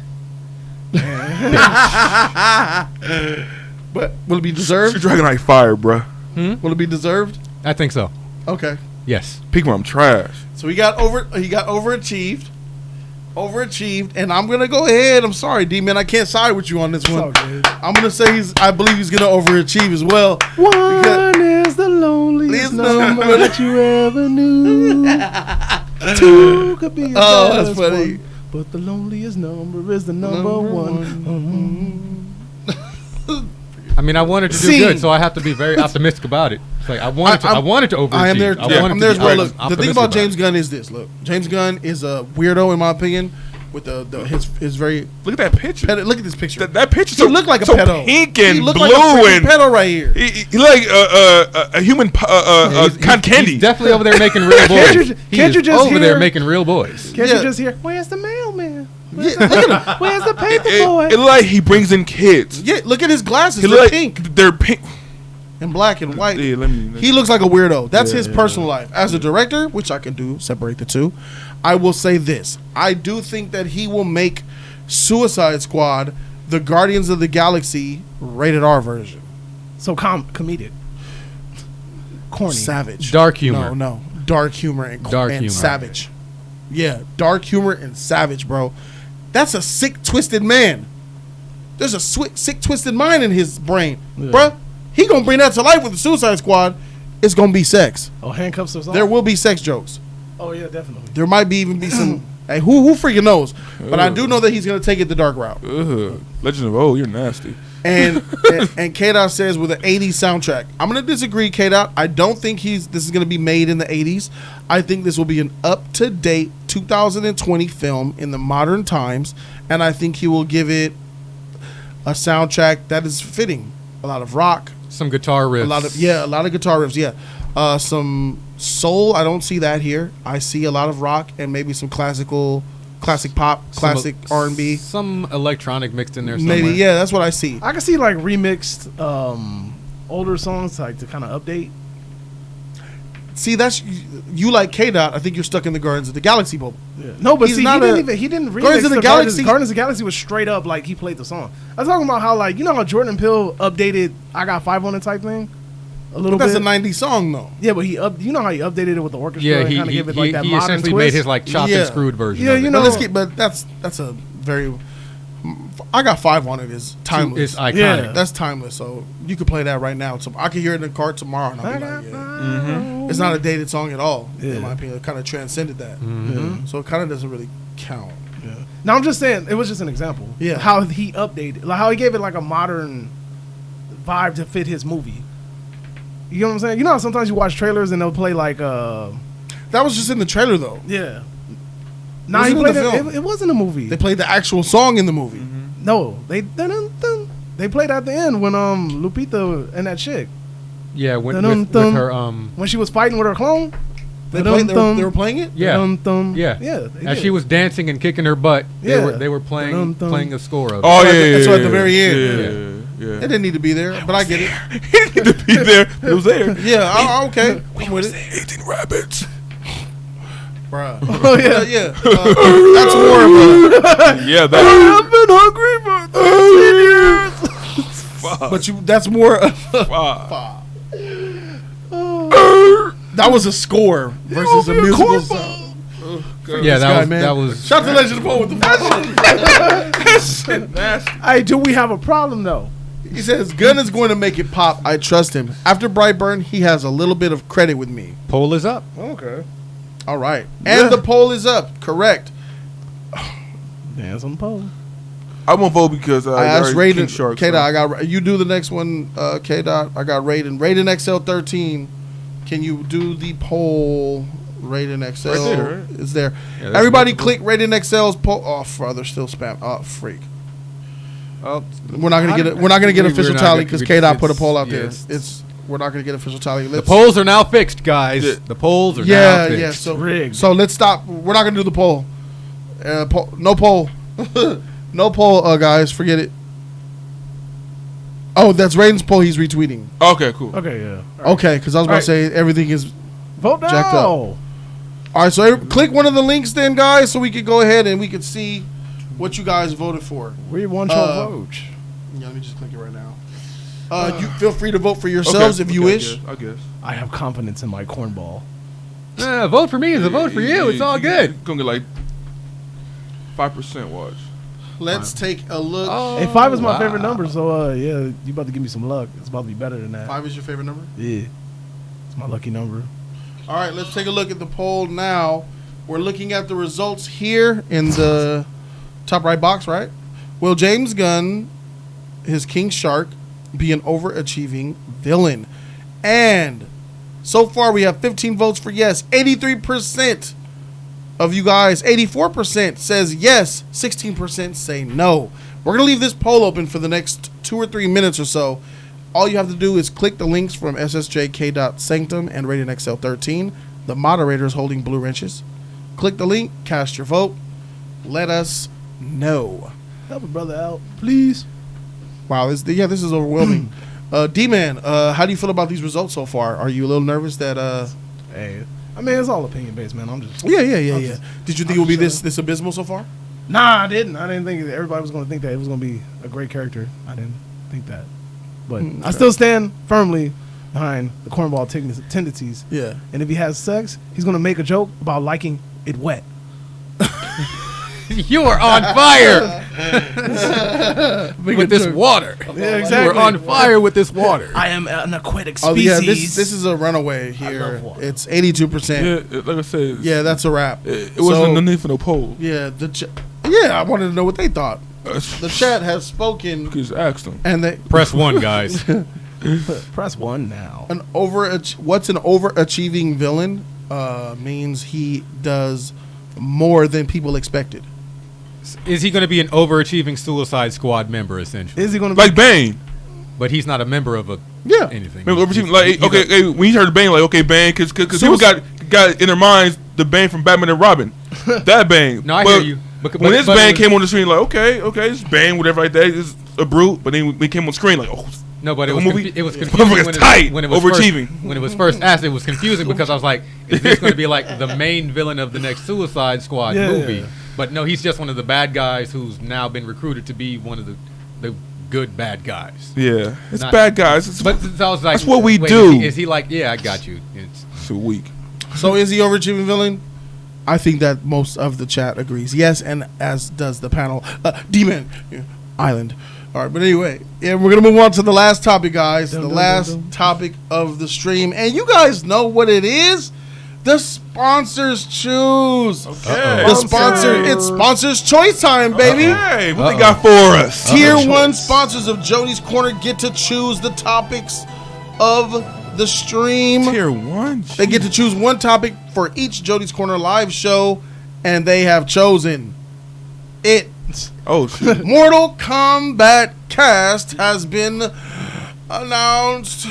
But will it be deserved? Dragonite fire, bro. Will it be deserved? I think so. Okay. Yes. Pikmin, I'm trash. So he got overachieved, and I'm gonna go ahead. I'm sorry, D-Man, I can't side with you on this It's all one. good. I'm gonna say I believe he's gonna overachieve as well. One is the loneliest Least number number. that you ever knew. Two could be a Oh, that's best funny. one, but the loneliest number is the number one. I mean, I wanted to do Scene. good, so I have to be very optimistic about it. It's like I wanted to overachieve. I am there. I'm there as well. Look, the thing optimistic about it. James Gunn is this. Look, James Gunn is a weirdo in my opinion. With his very Look at that picture. look at this picture. That picture. He looked like a so pedo. pink and he looked blue like a and pedo right here. he like a human cotton candy. He's definitely over there making real boys. Can't you just over there hear- making real boys? Can't Yeah. you just hear? Where's the mailman? Yeah, look at him. Where's the paper It boy? look like he brings in kids. Yeah, look at his glasses. He They're look like pink. They're pink. in black and white. Yeah, He looks like a weirdo. That's Yeah, his yeah. personal life. As a director, which I can do, separate the two, I will say this. I do think that he will make Suicide Squad the Guardians of the Galaxy rated R version. So comedic. Corny. Savage. Dark humor. No. Dark humor and Dark humor. savage. Yeah, dark humor and savage, bro. That's a sick, twisted man. There's a sick, twisted mind in his brain. Yeah. Bruh, he gonna bring that to life with the Suicide Squad. It's gonna be sex. Oh, handcuffs or something? There will be sex jokes. Oh, yeah, definitely. There might even be some. Hey, who freaking knows? But I do know that he's gonna take it the dark route. Legend of O, you're nasty. And K-Dot says with an 80s soundtrack. I'm gonna disagree, K-Dot. I don't think this is gonna be made in the 80s. I think this will be an up-to-date 2020 film in the modern times, and I think he will give it a soundtrack that is fitting. A lot of rock, Some guitar riffs. a lot of guitar riffs. Yeah, some soul. I don't see that here. I see a lot of rock and maybe some classic pop, classic R&B. Some electronic mixed in there somewhere. Maybe, yeah, that's what I see. I can see like remixed older songs like to kind of update. See, that's you like K-Dot. I think you're stuck in the Guardians of the Galaxy bubble. Yeah. No, but He's see, not he didn't remix Guardians of the Galaxy. Guardians of the Galaxy was straight up like he played the song. I was talking about how like you know how Jordan Peele updated "I Got 5 on It" type thing a little That's bit. a 90s song, though. Yeah, but you know how he updated it with the orchestra. Yeah, and he kind of gave it like that he modern essentially twist. made his like chopped Yeah. and screwed version. Yeah, of it. you But know- but that's a very. I Got 5 on it is timeless. It's iconic. Yeah. That's timeless. So you could play that right now. So I could hear it in the car tomorrow, and I'll I be got like, yeah. It's not a dated song at all. Yeah. In my opinion, it kind of transcended that. Yeah. So it kind of doesn't really count. Yeah. Now I'm just saying it was just an example. Yeah. How he updated, like how he gave it like a modern vibe to fit his movie. You know what I'm saying? You know how sometimes you watch trailers and they'll play like That was just in the trailer, though. yeah. Nah, Wasn't he in played the it. film. It wasn't a movie. They played the actual song in the movie. No, they played at the end when Lupita and that chick Yeah, with Dun-dun-dun. her when she was fighting with her clone. They were playing it. yeah. Yeah. As they she did. was dancing and kicking her butt, Yeah. they were playing Dun-dun. playing a score of it. Oh, That's yeah. that's at the very end. Yeah. It didn't need to be there, but I get it. He need to be there. It was there. Yeah, I'm okay. I'm with it. 18 rabbits. Bruh. Oh, yeah. That's more of a. Yeah, that. I've been hungry for 13 years. Fuck. But that's more of a. Fuck. That was a score versus a musical song. Yeah, guy, that was Shout to Legend of Poe with the Hey, do we have a problem though? He says Gunn is going to make it pop. I trust him. After Brightburn, he has a little bit of credit with me. poll is up. Okay. All right, and the poll is up. Correct. Dance on the pole. I won't vote because I asked already Raiden. King Shark, K so- Dot, I got you. Do the next one, K Dot. I got Raiden. Raiden XL13. Can you do the poll? Raiden XL Right there, right? is there. Yeah, that's Everybody multiple. click Raiden XL's poll. Oh, father, still spam. Oh, freak. Oh, We're not gonna get it. We're not gonna get We're official not tally gonna- because we- K Dot put a it's- poll out yeah, there. it's- We're not gonna get official tally. the polls are now fixed, guys. Yeah. The polls are now Yeah, fixed. yeah. So Rigged. so let's stop. We're not gonna do the poll. No poll. No poll, guys. Forget it. Oh, that's Raiden's poll. He's retweeting. Okay, cool. Okay, yeah. Okay, because I was about to say everything is. Vote now. Jacked up. All right, so click one of the links then, guys, so we can go ahead and we can see what you guys voted for. We want your vote. Yeah, let me just click it right now. You feel free to vote for yourselves if you wish. I guess. I have confidence in my cornball. Vote for me is a vote for you. It's all good. You're gonna get like 5% watch. Let's take a look. Oh, Hey, 5 is my wow. favorite number, so yeah, you about to give me some luck. It's about to be better than that. 5 is your favorite number? Yeah, it's my lucky number. All right, let's take a look at the poll now. We're looking at the results here in the top right box, right? Will James Gunn, his King Shark, be an overachieving villain? And so far we have 15 votes for yes. 83% of you guys, 84% says yes. 16% say no. We're going to leave this poll open for the next 2 or 3 minutes or so. All you have to do is click the links from SSJK.Sanctum and Raiden XL13. The moderator is holding blue wrenches. Click the link, cast your vote. Let us know. Help a brother out, please. Wow, this is overwhelming. D-Man, how do you feel about these results so far? Are you a little nervous that Hey, I mean, it's all opinion based, man. I'm just. Yeah. Did you think it would be this abysmal so far? Nah, I didn't. I didn't think everybody was going to think that it was going to be a great character. I didn't think that. But I still stand firmly behind the cornball tendencies. Yeah. And if he has sex, he's going to make a joke about liking it wet. You are on fire with this water. Yeah, exactly. You are on fire with this water. I am an aquatic Oh species. yeah, this is a runaway here. love water. It's 82%. Yeah, like I said, Yeah, that's a wrap. it wasn't no need for no poll. Yeah, I wanted to know what they thought. The chat has spoken, Just asked them. and they Press 1, guys. Press 1 now. what's an overachieving villain means he does more than people expected. Is he going to be an overachieving Suicide Squad member, essentially? Is he going to Like Bane. But he's not a member of anything. Remember, He's- like, he's okay, hey, when you heard Bane, like, okay, Bane, because people got in their minds the Bane from Batman and Robin. That Bane. No, I But hear you. But when this but Bane it was- came on the screen, like, okay, it's Bane, whatever like that. It's a brute. But then when he came on screen, like, oh, No, but it was movie- it was this confusing motherfucker's tight, when it was overachieving. when it was first asked. It was confusing because I was like, "Is this going to be like the main villain of the next Suicide Squad Yeah. movie?" But no, he's just one of the bad guys who's now been recruited to be one of the good bad guys. yeah, it's Not- bad guys. It's But so I was like, That's what we wait, do. Is he like, yeah, I got you. It's so weak. So is he overachieving villain? I think that most of the chat agrees. Yes, and as does the panel. Demon Island. All right, but anyway, yeah, we're gonna move on to the last topic, guys. The last topic of the stream, and you guys know what it is. The sponsors choose. Okay. The sponsor. It's sponsors choice time, baby. Hey, what they got for us? Tier 1 sponsors of Jody's Corner get to choose the topics of the stream. Tier 1. They get to choose one topic for each Jody's Corner live show, and they have chosen it. Oh shit. Mortal Kombat cast has been announced.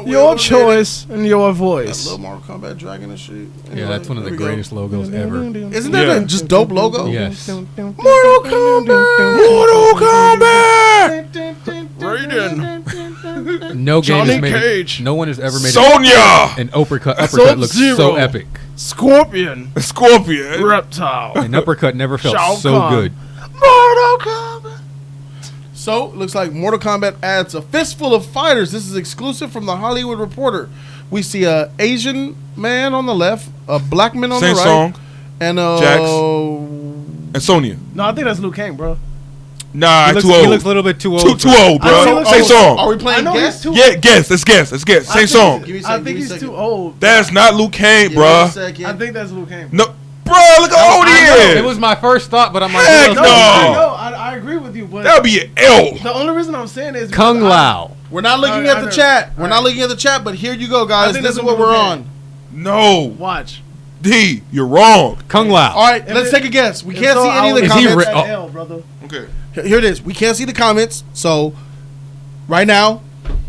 Your choice and your That voice. little Mortal Kombat dragon and shit. yeah, that's one of the There we go. greatest logos ever. Isn't that Yeah. a just dope logo? Yes. Mortal Kombat. Mortal Kombat. Raiden. No game Johnny has made Cage. no one has ever made Sonya. an uppercut look Sub-Zero. so epic. Scorpion. Scorpion. Reptile. An uppercut never felt Shao so Kahn. good. Mortal Kombat. So, looks like Mortal Kombat adds a fistful of fighters. This is exclusive from the Hollywood Reporter. We see a Asian man on the left, a black man on Same the right, song. and Jax. And Sonya. No, I think that's Liu Kang, bro. Nah, He looks, too old. he looks a little bit too old. Too old, I know he bro. looks Same old. song. Are we I playing know guess? he's too. Yeah, guess. Let's guess. Same song. Give me a I second, think give me a he's second. too old. That's not Liu Kang, Give me a bruh. second. I think that's Liu Kang. No, bro. Look how old he It is. was my first thought, but I'm like, Heck what no. else I can we do? know. I agree with you, but That would be an L. the only reason I'm saying is Kung because Lao. We're not looking I at the know. chat. We're All not right. looking at the chat, but here you go, I guys. think This is that's what what we're we're on. No, Watch. D, you're wrong. Kung Lao. All right, If let's it- take a guess. We If can't so, see any of the Is he comments. re- That oh. L, brother. Okay. Here it is. We can't see the comments, so right now,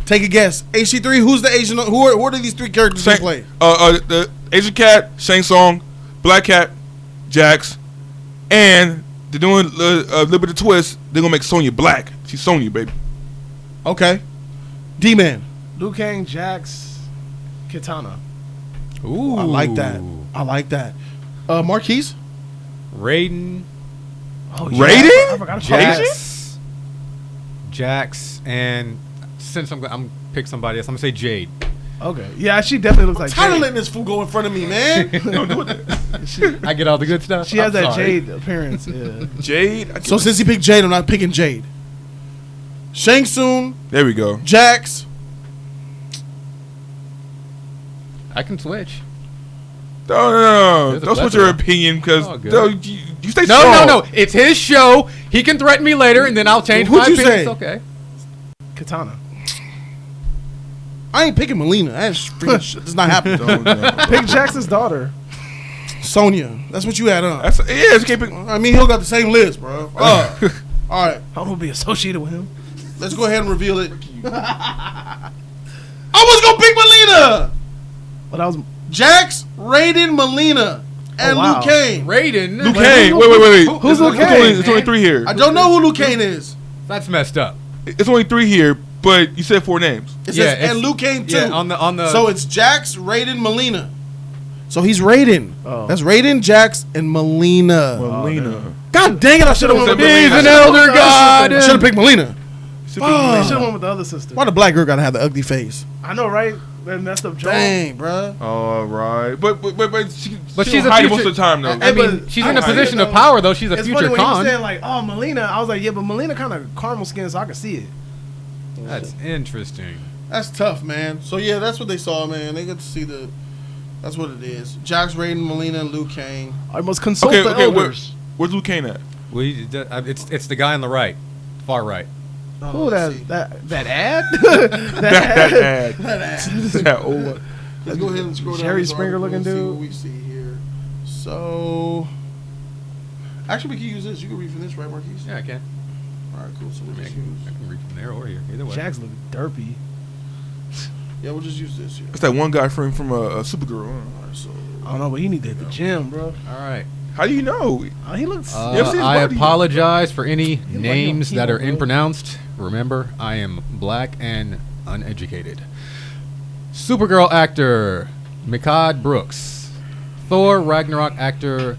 take a guess. HC3, who's the Asian? Who are these three characters they play? The Asian cat, Shang Tsung, Black Cat, Jax, and they're doing a little bit of twist. They're gonna make Sonya black. She's Sonya, baby. Okay, D-Man. Liu Kang, Jax, Kitana. Ooh, I like that. I like that. Marquise. Raiden, Oh, Raiden? I forgot about Jax, Jax, and since I'm pick somebody else, I'm gonna say Jade. Okay. Yeah, she definitely looks like Tired of Jade. letting this fool go in front of me, man. I get all the good stuff. She has I'm that sorry. Jade appearance. Yeah. Jade. So since he picked Jade, I'm not picking Jade. Shang Tsung, There we go. Jax. I can switch. No. There's a Don't switch plethora. your opinion because Oh, good. you stay No, strong. no. It's his show. He can threaten me later, and then I'll change Who'd my you opinion. say? It's okay. Katana. I ain't picking Melina. That's freaking shit. Does not happen. Pick Jax's daughter. Sonya. That's what you had, huh? That's yeah. You can't pick. I mean, he'll got the same list, bro. All right, I don't be associated with him. let's go ahead and reveal it. I was gonna pick Melina. But I was. Jax, Raiden, Melina, and wow. Luke Kane. Raiden. Liu Kang. Wait. Who's Liu It's only- Kang? It's only three here. I don't know who Luke Kane is. That's messed up. It's only three here. But you said 4 names. It Yeah, says, and Liu Kang too. Yeah, on the. So it's Jax, Raiden, Melina. So he's Raiden. Oh. That's Raiden, Jax, and Melina. Melina. God dang it! I should have went with He's Melina. an elder god. Should have picked Melina. They should have went with the other sister. Why the black girl gotta have the ugly face? I know, right? That messed up jaw. Dang, bruh. All right, but she She's a hide it future, most of the time though. I mean, but she's I in a see it, position of though. power though. She's a It's future funny when you con. saying like, oh, Melina. I was like, yeah, but Melina kind of caramel skin, so I can see it. That's interesting. That's tough, man. So yeah, that's what they saw, man. They get to see the. That's what it is. Jax, Raiden, Melina, and Liu Kang. I must consult Okay, the okay. elders. Where's Liu Kang at? It's the guy on the right, far right. Oh, let's see. that ad? That That that old. Let's go ahead and scroll down. Jerry this Springer article and looking see dude. what we see here. So, actually, we can use this. You can read from this, right, Marquise? Yeah, I can. All right, cool. So we'll I just can use. read from there or here. Either way. Jax look derpy. Yeah, we'll just use this here. That's that one guy from Supergirl. All right, so I don't know, but he need to hit the gym, bro. All right. How do you know? He looks. You ever seen his I body? apologize for any like names on that are chemo, bro. impronounced. Remember, I am black and uneducated. Supergirl actor Mikaad Brooks, Thor Ragnarok actor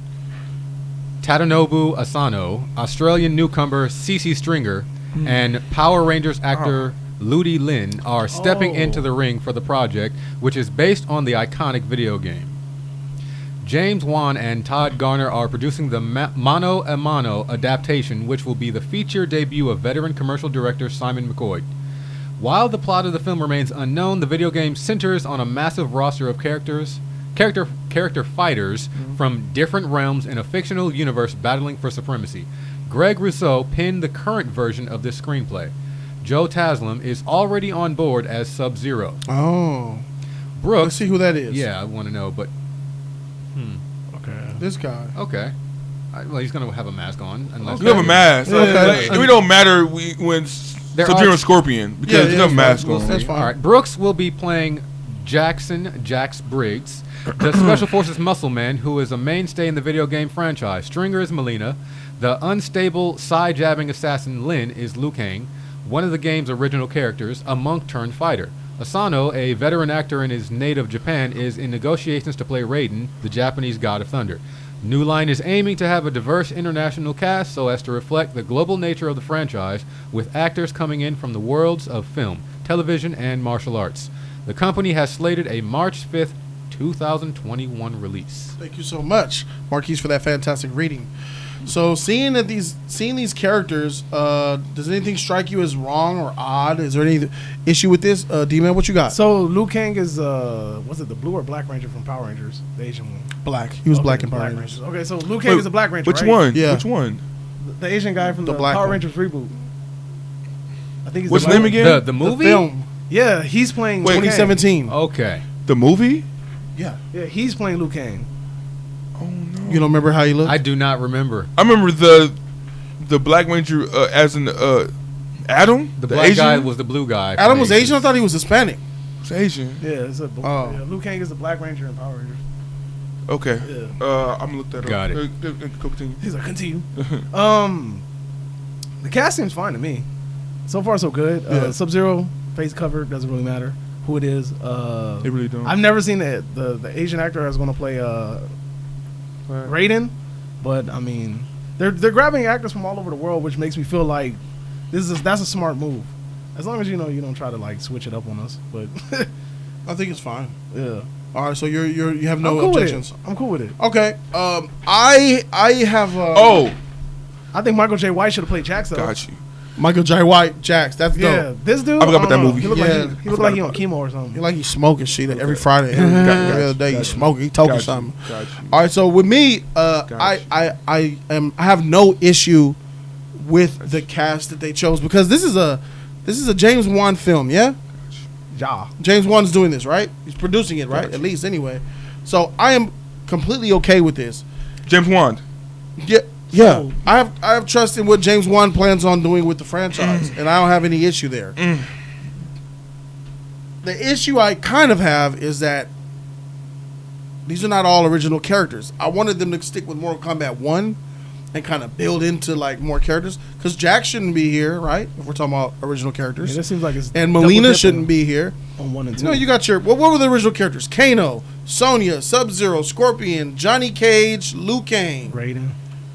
Tadanobu Asano, Australian newcomer Cece Stringer, and Power Rangers actor Ludi Lin are stepping into the ring for the project, which is based on the iconic video game. James Wan and Todd Garner are producing the Mano a Mano adaptation, which will be the feature debut of veteran commercial director Simon McCoy. While the plot of the film remains unknown, the video game centers on a massive roster of character fighters from different realms in a fictional universe battling for supremacy. Greg Rousseau penned the current version of this screenplay. Joe Taslim is already on board as Sub-Zero. oh, Brooks, let's see who that is. yeah, I want to know, but Okay. This guy. okay. Well, he's gonna have a mask on. Unless You have a mask. Okay. It don't matter when There Sub-Zero are- and Scorpion because Yeah, you yeah, have a mask that's on. That's fine. All right. Brooks will be playing Jax Briggs, the Special Forces muscle man who is a mainstay in the video game franchise. Stringer is Melina. The unstable, side-jabbing assassin Lin is Liu Kang, one of the game's original characters, a monk-turned-fighter. Asano, a veteran actor in his native Japan, is in negotiations to play Raiden, the Japanese god of thunder. New Line is aiming to have a diverse international cast so as to reflect the global nature of the franchise, with actors coming in from the worlds of film, television, and martial arts. The company has slated a March 5th, 2021 release. Thank you so much, Marquise, for that fantastic reading. So seeing these characters, does anything strike you as wrong or odd? Is there any issue with this? D-Man, what you got? So Liu Kang is was it the blue or black ranger from Power Rangers, the Asian one? Black. He was Okay, black in Power Rangers. Okay, so Liu Kang is a black ranger. Which right? one? Yeah. Which one? The Asian guy from The the, black Power one. Rangers reboot. I think he's What's the his name black- again? The The movie? film, Yeah, he's playing Wait, Liu Kang. 2017. Okay. The movie? Yeah. Yeah, he's playing Liu Kang. Oh no. You don't remember how he looked? I do not remember. I remember the Black Ranger as in Adam. The black Asian? guy was the blue guy. Adam from was Asian. I thought he was Hispanic. It's Asian. Yeah, it's a Oh. yeah, Liu Kang is the black ranger in Power Rangers. Okay. Yeah. I'm gonna look that Got up. it. Continue. He's like, continue. The cast seems fine to me. So far, so good. Yeah. Sub-Zero face cover doesn't really matter who it is. They really don't. I've never seen the Asian actor that's going to play Raiden, but I mean, they're grabbing actors from all over the world, which makes me feel like that's a smart move. As long as you don't try to like switch it up on us, but I think it's fine. yeah, All right, so you have no I'm cool objections. with it. I'm cool with it. Okay. I have. I think Michael J. White should have played Jax though. Got you. Michael J. White, Jax. That's Yeah, dope. this dude. I forgot about don't that know. movie. He looked Yeah. like he looked like he on chemo or something. He like he's smoking shit every Friday. Every other day he's smoking. He talking something. Got you. All right, so with me, I have no issue with the cast that they chose because this is a James Wan film, yeah. Ja. James Wan's doing this, right? He's producing it, right? Gotcha. At least anyway. So I am completely okay with this. James Wan. Yeah. Yeah, So- I have trust in what James Wan plans on doing with the franchise, and I don't have any issue there. The issue I kind of have is that these are not all original characters. I wanted them to stick with Mortal Kombat 1 and kind of build into like more characters. Because Jack shouldn't be here, right? If we're talking about original characters. Yeah, that seems like it's And double Melina dipping shouldn't be here. on 1 and 2. No, you got your what were the original characters? Kano, Sonya, Sub-Zero, Scorpion, Johnny Cage, Liu Kang,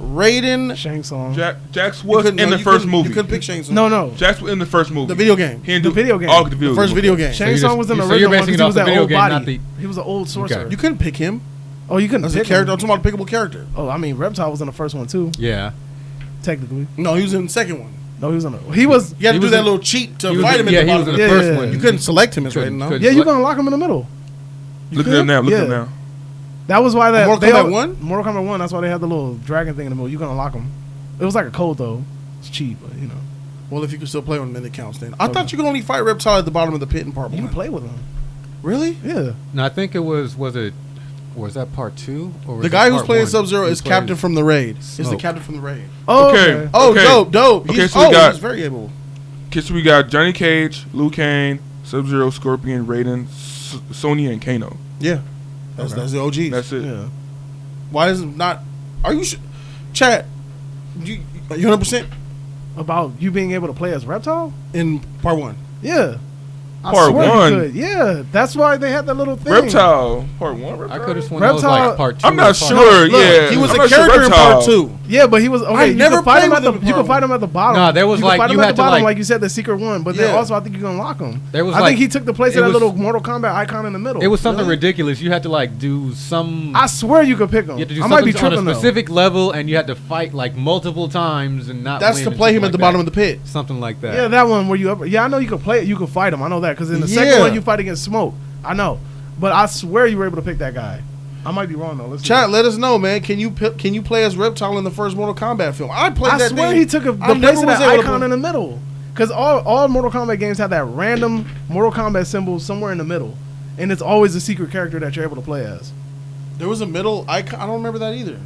Raiden. Shang Tsung. Jax was in the first movie. You couldn't pick Shang Tsung. No. Jax was in the first movie. The video game. He didn't The do video game. all the video First video game. Shang Tsung was in the so you're original one basing it because he was off the that video old game, body. not the. He was an old sorcerer. Okay. You couldn't pick him Oh, you couldn't as a pick character. him. I'm talking about a pickable character. Oh, I mean, Reptile was in the first one too, Yeah. technically. No, he was in the second one. No, he was on the. He was. You had to He do was that in- little cheat to He was fight in- him yeah, in the he was bottom. in the Yeah, first yeah, one. yeah. You couldn't select him as Couldn't- Raiden, no? couldn't Yeah, you select- can unlock him in the middle. Look at him now. Look at him Yeah. now. That was why that Mortal Kombat 1? Mortal Kombat 1. That's why they had the little dragon thing in the middle. You can unlock him. It was like a code though. It's cheap, but you know. Well, if you can still play with him, then it counts. Then I thought you could only fight Reptile at the bottom of the pit in part You one. can play with him. Really? Yeah. No, I think it was that part 2? Or was The it guy who's part playing 1? Sub-Zero Who is plays- Captain from the Raid. Is the Smoke. Captain from the Raid. Oh, Okay. Oh, Okay. dope. Okay, He's, so we got- he's very able. Okay, so we got Johnny Cage, Liu Kang, Sub-Zero, Scorpion, Raiden, Sonya, and Kano. Yeah. That's the OGs. That's it. Yeah. Why is it not? Are you Chat? You 100% About you being able to play as Reptile? in part one? Yeah. I Part swear you 1? could. Yeah. That's why they had that little thing. Reptile, part 1. Reptile? I could have sworn that was Reptile- like part 2. I'm not or part sure. Look, yeah, He was I'm a not sure character in Reptile. part two. Yeah, but he was okay. I You never could fight him played at the. with him You part could fight him at the bottom. No, there was you could like- fight him you at had the to, bottom, like- like you said, the secret one. But then Yeah. also, I think you can unlock him. There was I like- think he took the place it of that was- little Mortal Kombat icon in the middle. It was something Really? ridiculous. You had to like do some. I swear you could pick him. You had to do I might be something on tripping a though. specific level, and you had to fight like multiple times and not. That's win to and play him something at the like bottom that. of the pit. Something like that. Yeah, that one where you. Yeah, I know you could play it. You could fight him. I know that because in the second Yeah. one you fight against Smoke. I know, but I swear you were able to pick that guy. I might be wrong though. Let's see. Chat, let us know, man. Can you play as Reptile in the first Mortal Kombat film? I played I that. swear thing. he took the I place never of was that able to icon play- in the middle. Because all Mortal Kombat games have that random Mortal Kombat symbol somewhere in the middle, and it's always a secret character that you're able to play as. There was a middle icon. I don't remember that either.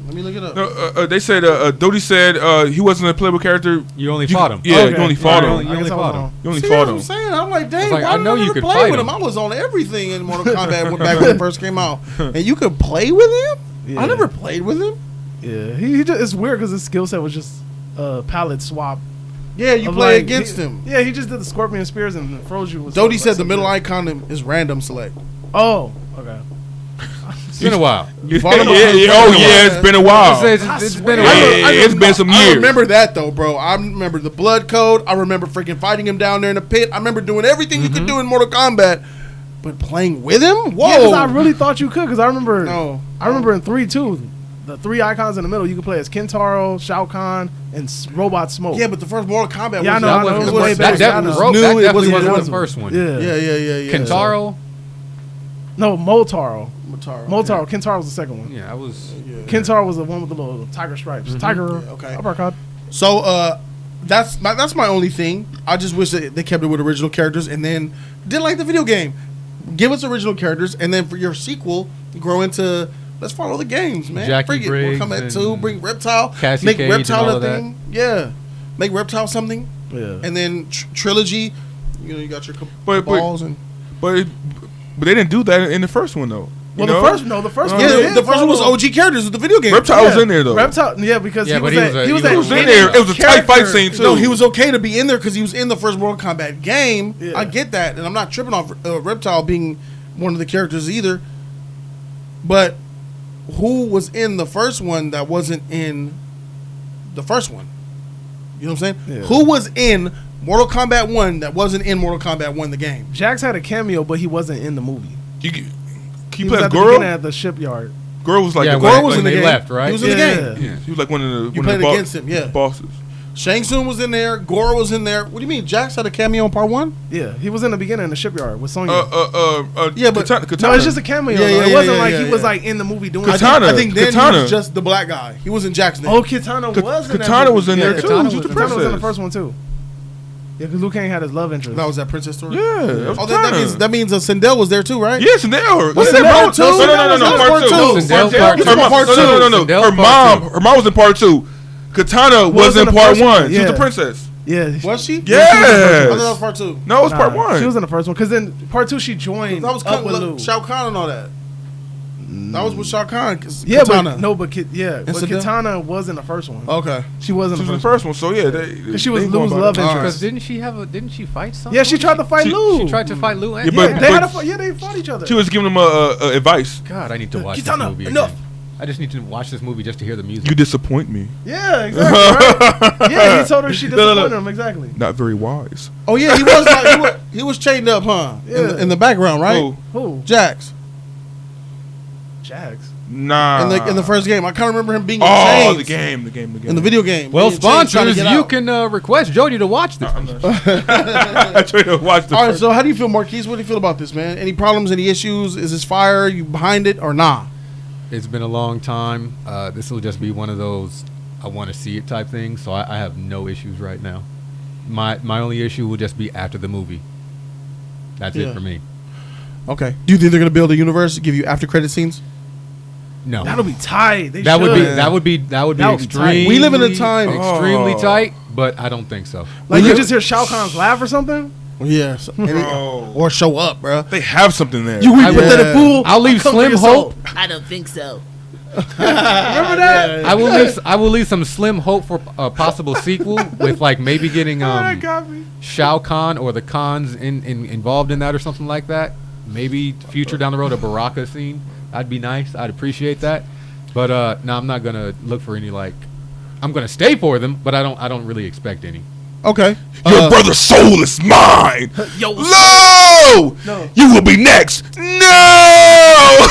Let me look it up. No, they said Jody said he wasn't a playable character. You only fought him. Yeah, Okay. you only fought Yeah, him. you only I guess I was fought him. wrong. You only See, fought that's what I'm him. saying. I'm like, dang, like, why I did know you never could play fight with him. him. I was on everything in Mortal Kombat back when it first came out, and you could play with him. Yeah. I never played with him. Yeah, he just, it's weird because his skill set was just palette swap. Yeah, you of play like, against he- him. Yeah, he just did the scorpion spears and froze you. With Dodie stuff, said the like middle something. icon is random select. Oh, okay. It's been a while. You fought him Yeah, on- yeah, oh yeah, it's been a while. It's been a while. Yeah, it's been some I years. remember that though, bro. I remember the blood code. I remember freaking fighting him down there in the pit. I remember doing everything you could do in Mortal Kombat, but playing with him? Whoa! Yeah, because I really thought you could. Because I remember, No. I remember in 3 too, the 3 icons in the middle. You could play as Kintaro, Shao Kahn, and Robot Smoke. Yeah, but the first Mortal Kombat Yeah, I was know, That I know. was, It was way that better. definitely, I know. New, that it definitely wasn't wasn't new. the first one. yeah. Yeah. Kentaro. No, Motaro. Motaro. Motaro. Kintaro was the second one. Yeah, I was. Kintaro was the one with the little tiger stripes. Tiger. Yeah, okay. Uppercut. So that's my only thing. I just wish that they kept it with original characters, and then did like the video game. Give us original characters, and then for your sequel, grow into let's follow the games, man. Jackie Bring it. We'll come Briggs at 2, and bring Reptile, Cassie make Cage Reptile and all a of that. thing. Yeah, make Reptile something, Yeah. and then trilogy. You know, you got your But- balls and But they didn't do that in the first one though. Well, You know? the first one. yeah. did The first one was follow- OG characters of the video game. Reptile was in there though. Reptile, yeah, because Yeah, he but was he was that He was in hidden there. It was a tight fight character. scene too. No, he was okay to be in there because he was in the first Mortal Kombat game. Yeah. I get that, and I'm not tripping off Reptile being one of the characters either. But who was in the first one that wasn't in the first one? You know what I'm saying? Yeah. Who was in Mortal Kombat 1 that wasn't in Mortal Kombat 1 the game? Jax had a cameo, but he wasn't in the movie. You He play was as at the beginning Goro. at the shipyard. Goro was like Yeah, the Goro when was in the they game. left, right? He was in the Yeah. game. Yeah, he was like one of the You one played of the against him, yeah. bosses. Shang Tsung was in there. Goro was in there. What do you mean? Jax had a cameo in part 1? Yeah, he was in the beginning in the shipyard with Sonya. Yeah, but- Katana. no, it's just a cameo. Yeah, though. yeah, It wasn't yeah, like yeah, he was yeah. like in the movie doing. Katana. I think then he Katana. was just the black guy. He wasn't Jackson. Oh, Katana was in that Katana movie. was in there Yeah, too. Katana She was was the in Katana was in the princess. first one too. Yeah, because Liu Kang had his love interest. That was that princess story. Yeah, that was Oh, Katana. that means Sindel was there too, right? Yes, and they were. Was Yeah, it part two? No, That was part two. Sindel part two. Her mom- Part no, two. no. Sindel Her part mom. Her mom was in part 2. Katana was in in the part first one, 1. She was yeah. the princess. Yeah, Was she? Yes. I thought that was part 2. No, it was part 1. She was in the first one because then part 2 she joined That was up with Liu. Shao Kahn and all that. That was with Shao Kahn. Yeah, Katana. but no, but Katana was in the first one. Okay. She was in She the was first the first one, so yeah. Because she was Lou's love Alright. interest. Because didn't she fight something? Yeah, she tried to fight Lou. She tried to fight Lou. And Yeah, but- They fought each other. She was giving him advice. God, I need to watch Katana, this movie enough. again. I just need to watch this movie just to hear the music. You disappoint me. Yeah, exactly. Right? Yeah, he told her she disappointed him. Exactly. Not very wise. Oh yeah, he was chained up, huh? Yeah. In the background, right? Who? Jax. Jax. Nah. In the first game, I can't remember him being in Oh, chains. the game. In the video game. Well, Being chained, trying to sponsors, get you out. can request Jody to watch this. I tried to watch the All right, first. so how do you feel, Marquise? What do you feel about this, man? Any problems? Any issues? Is this fire? Are you behind it or nah? It's been a long time. This will just be one of those I want to see it type things. So I have no issues right now. My only issue will just be after the movie. That's Yeah. it for me. Okay. Do you think they're gonna build a universe to give you after credit scenes? No, That'll be tight. They that would be should. that would be That would be tight. extremely. We live in a time- extremely Oh. tight, but I don't think so. Like you just hear Shao Kahn's laugh or something. Yeah. Bro. Or show up, bro. They have something there. You weak I- pathetic yeah. fool. I'll leave Come for Slim your soul. Hope. I don't think so. Remember that? I will leave some slim hope for a possible sequel with like maybe getting that got me. Shao Kahn or the Khans involved in that or something like that. Maybe future down the road a Baraka scene. That'd be nice. I'd appreciate that. But no, I'm not gonna look for any like. I'm gonna stay for them, but I don't really expect any. Okay. Your brother's soul is mine. Yo, No! No. You will be next. No!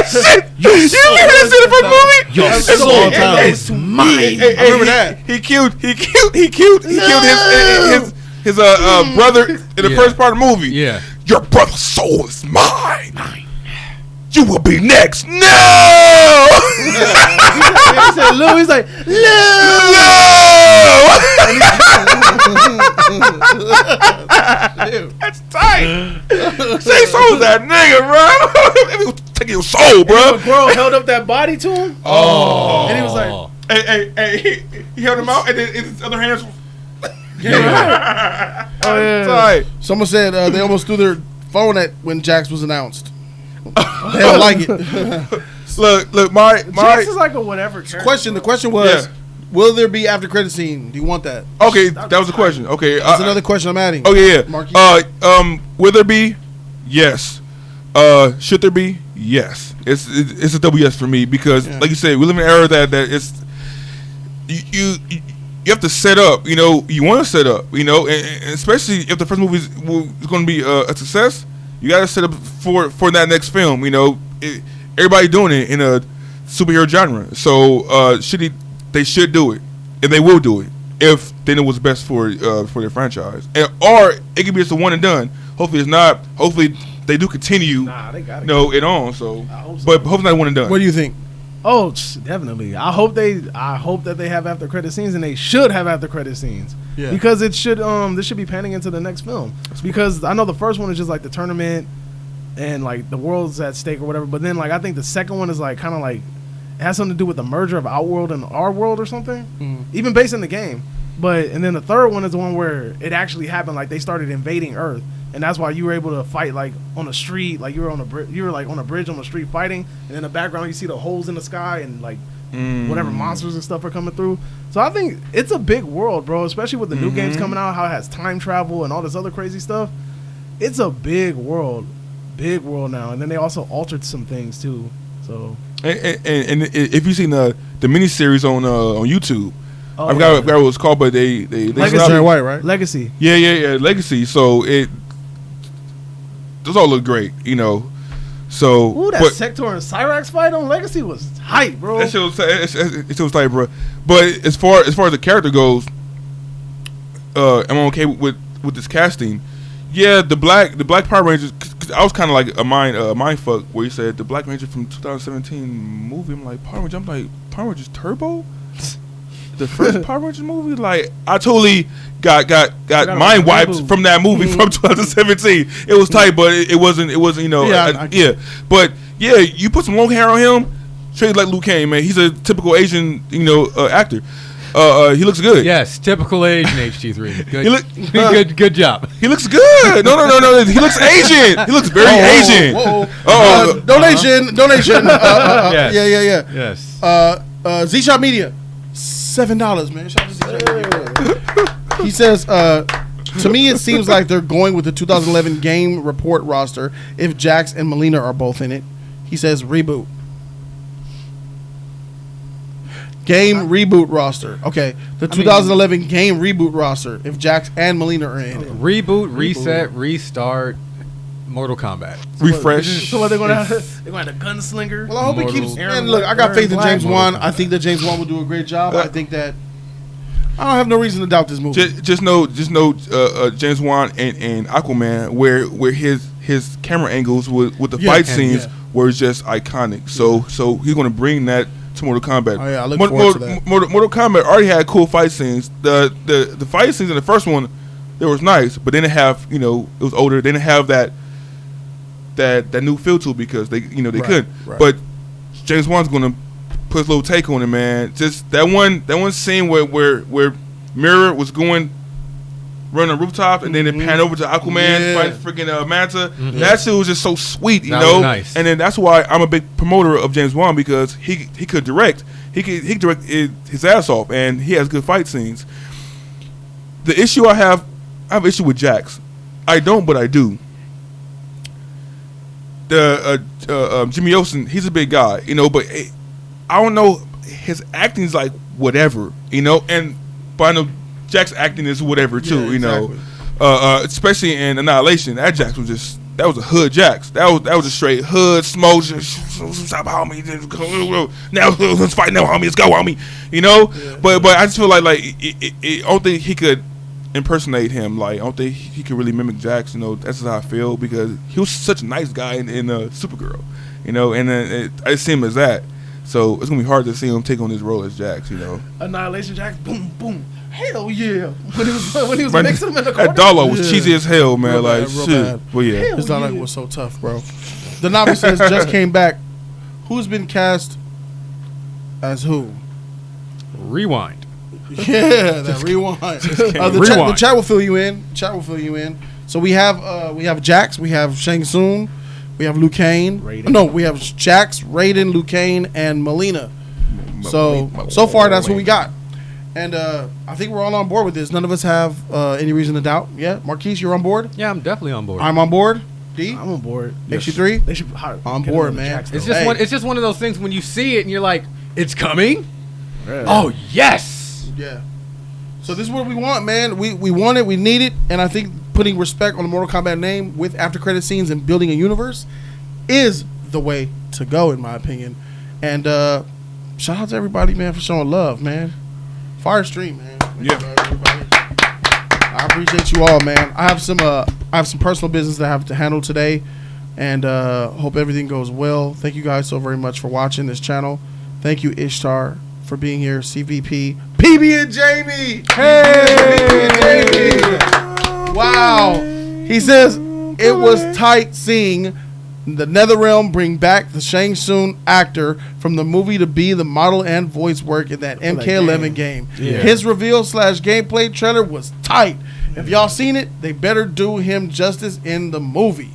Shit. You remember that shit in the first movie? Your It's soul all- is mine. I remember that. He killed his brother in the Yeah. first part of the movie. Yeah. Your brother's soul is mine. You will be next. No! he said Lou. He's like No! That's tight. Say so that nigga, bro. It was taking your soul, bro. the girl held up that body to him. Oh. And he was like, Hey, he held him out, and then his other hands. oh yeah. Tight. Someone said they almost threw their phone at when Jax was announced. They don't like it. Look, my Jax is like a whatever character. The question was, Yeah. will there be after credit scene? Do you want that? Okay, that was the question. Okay, That's another question I'm adding. Okay, yeah. Marquis? Will there be? Yes. Should there be? Yes. It's a WS for me because, like you said, we live in an era that it's you have to set up. You know, you want to set up. You know, and especially if the first movie is going to be a success, you got to set up for that next film. You know, everybody doing it in a superhero genre, so they should do it, and they will do it if they know what's best for their franchise, or it could be just a one and done. Hopefully, it's not. Hopefully, they do continue. Nah, they got it on. So, I hope so. but hopefully, not one and done. What do you think? Oh, definitely. I hope that they have after credit scenes, and they should have after credit scenes. Yeah. Because it should this should be panning into the next film. Because I know the first one is just like the tournament and like the world's at stake or whatever. But then like I think the second one is like kind of like it has something to do with the merger of Outworld and Our World or something, even based in the game. But and then the third one is the one where it actually happened. Like they started invading Earth, and that's why you were able to fight like on the street, like you were like on a bridge on the street fighting, and in the background you see the holes in the sky and like whatever monsters and stuff are coming through. So I think it's a big world, bro. Especially with the new games coming out, how it has time travel and all this other crazy stuff. It's a big world now. And then they also altered some things too. So and if you've seen the miniseries on YouTube. oh, I forgot what it was called, but they Legacy. Jerry White, right? Legacy. Yeah, Legacy. So those all look great, you know. So Ooh, that but Sector and Cyrax fight on Legacy was hype, bro. that shit was tight, bro. But as far as the character goes, I'm okay with this casting. Yeah, the black Power Rangers. 'Cause I was kind of like a mind fuck where you said the Black Ranger from 2017 movie. I'm like Power Rangers. I'm like Power Rangers Turbo. The first Power Rangers movie, like I totally got mind wiped from that movie from 2017. It was tight, but it wasn't. You know, Yeah, But yeah, you put some long hair on him, straight like Liu Kang, man. He's a typical Asian, you know, actor. he looks good. Yes, typical age in HT3. Good, He look- good job. He looks good. No. He looks Asian. He looks very Asian. Whoa. Donation. Yes. Yeah. Yes. Z-Shop Media, $7, man. Shout out to Z-Shop Media. He says, to me, it seems like they're going with the 2011 game report roster if Jax and Melina are both in it. He says, reboot. Game reboot roster. Okay, the 2011 game reboot roster if Jax and Melina are in it. Reboot, reset, restart, Mortal Kombat. Refresh. So what they're gonna have? They're gonna have the gunslinger. Well, I hope it Mortal- keeps. Man, look, I got faith in James Wan. I think that James Wan will do a great job. I think that I don't have no reason to doubt this movie. Just know, James Wan and Aquaman, where his camera angles with the fight scenes were just iconic. So he's gonna bring that to Mortal Kombat. Oh yeah, I look forward to that. Mortal Kombat already had cool fight scenes. The fight scenes in the first one, it was nice, but they didn't have, it was older. They didn't have that new feel to it because they couldn't. Right. But James Wan's gonna put his little take on it, man. Just that one scene where Mirror was running the rooftop, and then it panned over to Aquaman fighting freaking Manta. That shit was just so sweet, That was nice. And then that's why I'm a big promoter of James Wan, because he could direct. He could direct his ass off, and he has good fight scenes. The issue I have issue with Jax. I don't, but I do. Jimmy Olsen, he's a big guy, but I don't know, his acting's like whatever, but I know Jack's acting is whatever too, exactly. Especially in Annihilation. That Jax was that was a hood Jax. That was a straight hood smoke. Stop, homie. Now let's fight now, homie. Let's go, homie. But I just feel like I don't think he could impersonate him. Like, I don't think he could really mimic Jax. That's just how I feel, because he was such a nice guy in Supergirl. And then I see him as that. So it's gonna be hard to see him take on this role as Jax. Annihilation Jax, boom, boom. Hell yeah! When he was mixing them in the corner. That dollar was cheesy as hell, man. Real like bad, real shit. bad. Well, yeah. His dialogue was so tough, bro. The novice says just came back. Who's been cast as who? Rewind. Yeah, that rewind. The chat will fill you in. So we have Jax, we have Shang Tsung, we have Liu Kang. No, we have Jax, Raiden, Liu Kang, and Melina. So far that's who we got. And I think we're all on board with this. None of us have any reason to doubt. Yeah, Marquise, you're on board? Yeah, I'm definitely on board. I'm on board. D? I'm on board. XG3? They should hire. On board, man. Jax, It's though. just it's just one of those things when you see it and you're like, it's coming. Yeah. Oh yes. Yeah. So this is what we want, man. We want it. We need it. And I think putting respect on the Mortal Kombat name with after credit scenes and building a universe is the way to go, in my opinion. And shout out to everybody, man, for showing love, man. Fire stream, man. Yeah. Everybody. I appreciate you all, man. I have some personal business that I have to handle today, and hope everything goes well. Thank you guys so very much for watching this channel. Thank you, Ishtar, for being here. CVP, PB and Jamie. Hey, PB and Jamie. Wow. He says it was tight seeing the NetherRealm bring back the Shang Tsung actor from the movie to be the model and voice work in that MK11 game. Yeah. His reveal / gameplay trailer was tight. If y'all seen it, they better do him justice in the movie.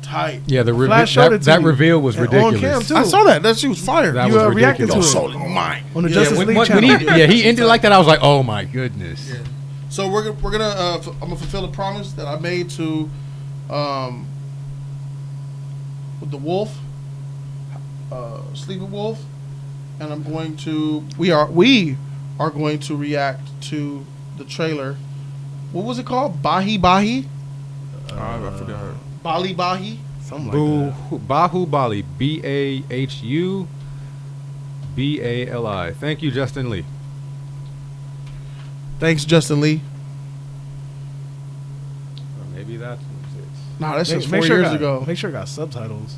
Tight. Yeah, Flash showed it to that me. reveal was And on ridiculous. cam, too. I saw that. That shit was fire. That You was reacted to ridiculous. it. Mine. On the Yeah, Justice League when channel. he ended like that, I was like, oh my goodness. Yeah. So we're gonna I'm gonna fulfill a promise that I made to with the wolf, Sleeping Wolf, and I'm going to we are going to react to the trailer. What was it called? Bahi Bahi? I forgot. Bali Bahi? Something like that. Bahubali, BAHUBALI. Thank you, Justin Lee. Thanks, Justin Lee. Or maybe that's what it is. Nah, that's just 4 Make sure years ago. Make sure it got subtitles.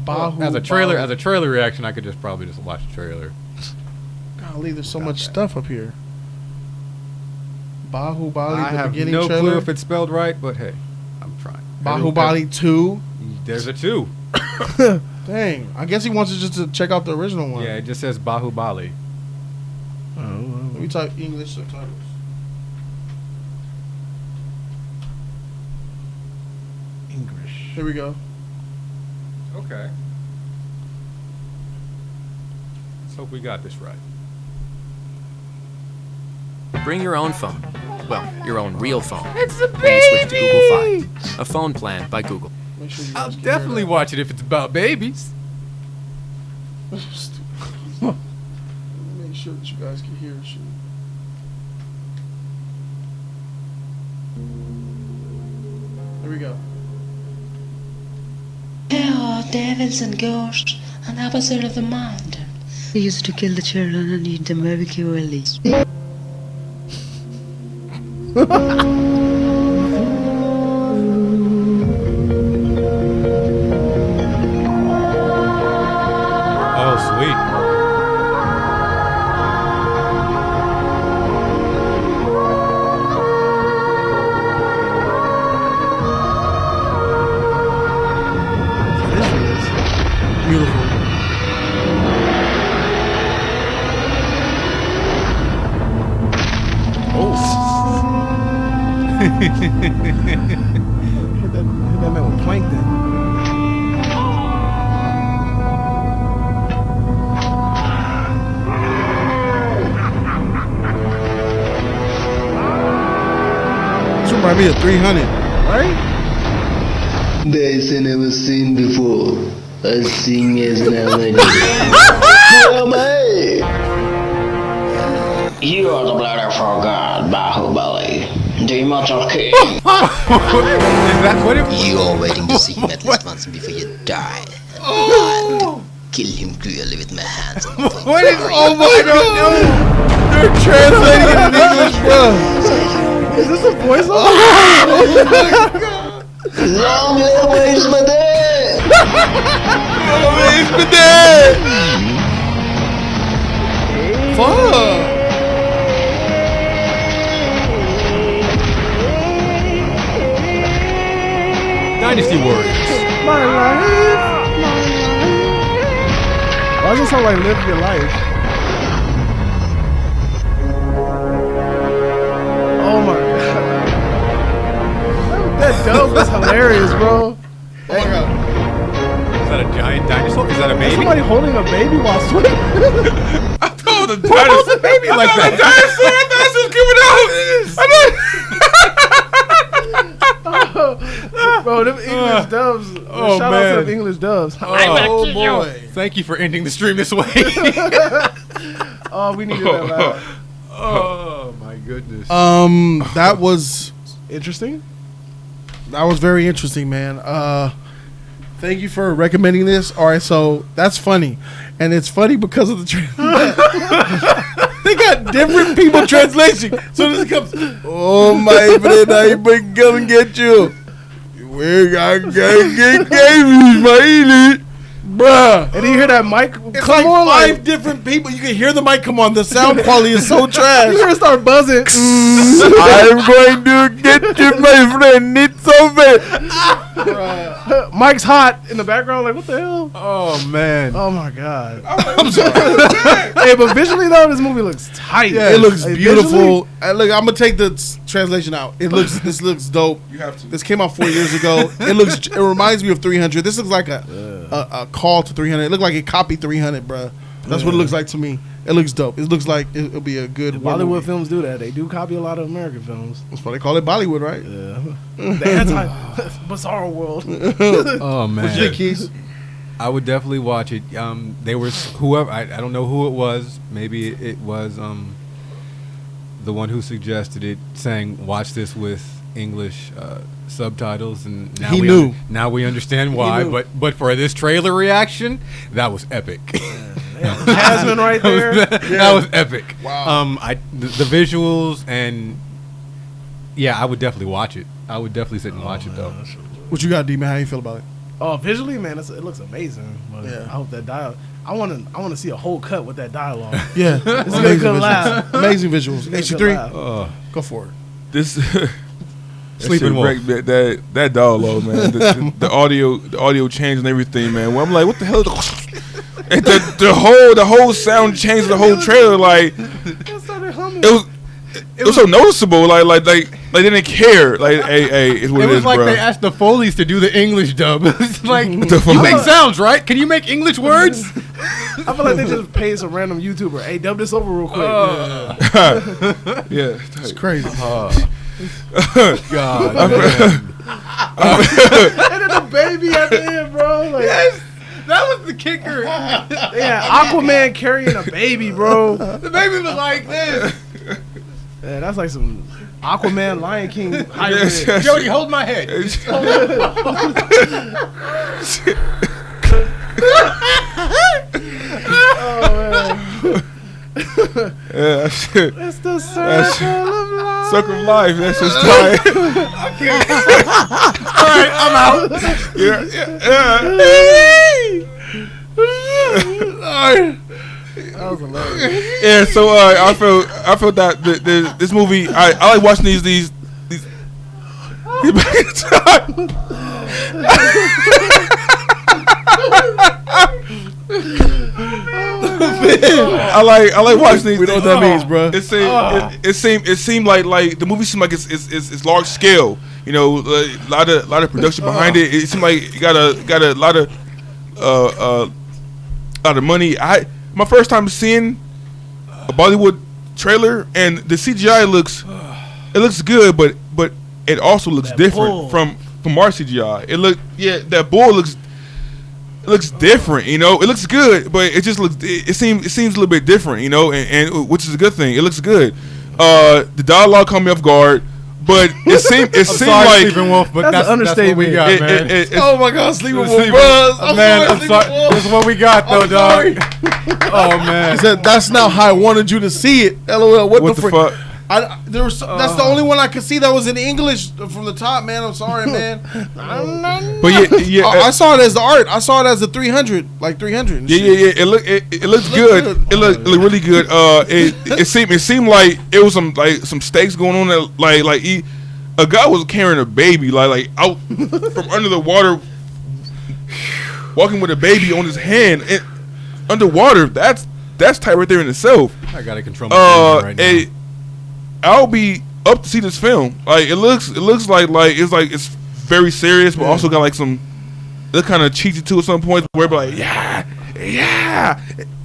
Bahu As a trailer reaction, I could probably just watch the trailer. Golly, there's so Got much that. stuff up here. Bahubali, I the have beginning no trailer. clue if it's spelled right, but hey, I'm trying. Bahubali 2. There's a 2. Dang. I guess he wants us just to check out the original one. Yeah, it just says Bahubali. Let me type English subtitles. English. Here we go. Okay. Let's hope we got this right. Bring your own phone. Well, your own real phone. It's a baby! Switch to Google Fi, a phone plan by Google. Make sure you I'll guys can definitely hear watch it if it's about babies. that. Make sure that you guys can hear shit. Here we go. There are devils and ghosts on the opposite of the mountain. They used to kill the children and eat them very cruelly. Oh, sweet. Beautiful. Hit that man with plankton. This remind me of 300. Right? Days I never seen before. A thing is never did. You are the bloody forgot, Bahubali. The immortal king. Is that what it was? You are waiting to see Metal's once before you die. I'll kill him cruelly with my hands. What is? Oh my God! They're translating it in English, bro. Is this a voiceover? Long live Ismael! Fuck. Dynasty Warriors. My life. Why does it sound like live your life? Oh my god. That dub was hilarious, bro. Oh my god. Is that a giant dinosaur? Is that a Is baby? somebody holding a baby while swimming? I thought the dinosaur. baby like that? Dinosaur. I thought it was coming out. Bro, them English dubs. oh, Shout out man. to them English dubs. Oh boy! Thank you for ending the stream this way. Oh, we needed that loud. Oh my goodness! That was Interesting. very interesting, man. Thank you for recommending this. All right, so that's funny, and it's funny because of the they got different people translation. So this comes, oh my friend, I been come and get you. We got get babies, bruh. And you hear that mic It's come like on, five like different people. You can hear the mic come on. The sound quality is so you trash. hear it start buzzing. I'm going to get you, my friend. It's over. Mike's hot in the background. Like, what the hell? oh man! Oh my god. I'm sorry. Hey, but visually though, this movie looks tight. Yeah, it looks Like, beautiful. Look, I'm gonna take the translation out. This looks dope. You have to. This came out 4 years ago. It reminds me of 300. This looks like a call to 300. It looked like it copied 300, bro. That's what it looks like to me. It looks dope. It looks like it'll be a good Bollywood movie. films do that. They do copy a lot of American films. That's why they call it Bollywood, right? Yeah. The anti bizarre world. Oh man! What you think, Keith? I would definitely watch it. There was whoever I don't know who it was. Maybe it was the one who suggested it, saying watch this with English subtitles, and now He we knew. now we understand why. knew. But for this trailer reaction, that was epic. Jasmine right there. That was epic. Wow. The visuals and yeah, I would definitely watch it. I would definitely sit and watch it though. What you got, D-Man? How you feel about it? Oh, visually, man, it looks amazing. But Yeah. I hope that dialogue. I want to see a whole cut with that dialogue. Yeah. It's gonna be a good laugh. Amazing visuals. It's gonna be a good HC3, laugh. go for it. This Sleeping Wolf. That dog low, man. The audio change and everything, man. Where I'm like, what the hell? And the whole sound changed the whole trailer. Like it was so noticeable. Like they didn't care. Like hey, it's what it is, like bro. they asked the Foleys to do the English dub. It's like you fuck? make sounds, right? Can you make English words? I feel like they just paid some random YouTuber. Hey, dub this over real quick. Yeah, It's crazy. God. And then the baby at the end, bro. Like, Yes, that was the kicker. yeah, Aquaman carrying a baby, bro. The baby was like this. Yeah, that's like some Aquaman Lion King hybrid. Jody, hold my head. Yeah, shit. It's the circle of life. Circle of life. That's just tight. All right, I'm out. That was hilarious. Yeah. So I felt that this movie. I like watching these. I like watching these. We know what that means, bro. It seemed like the movie seemed like it's large scale. You know, a lot of production behind it. It seemed like it got a lot of money. My first time seeing a Bollywood trailer, and the CGI looks good, but it also looks different from our CGI. That bull looks different, you know. It looks good, but it just looks. It seems a little bit different, you know, and which is a good thing. It looks good. The dialogue caught me off guard, but it seemed like Sleeping Wolf, but That's an that's what we understatement. got, man. Oh my God, Sleeping Wolf, Sleeping bro. Wolf. Man, I'm sorry. This is what we got, though, dog. Oh man. He said, "That's not how I wanted you to see it." LOL. What the frick? fuck? That's the only one I could see that was in English from the top, man. I'm sorry, man. But yeah, I saw it as the art. I saw it as the 300, like 300. and shit. Yeah. It looks good. It looked really good. It seemed like it was some stakes going on. That, a guy was carrying a baby like out from under the water, walking with a baby on his hand underwater. That's tight right there in itself. I gotta control my right now. I'll be up to see this film. Like it looks like it's very serious, but also got like some. It's kind of cheesy too at some points where it be like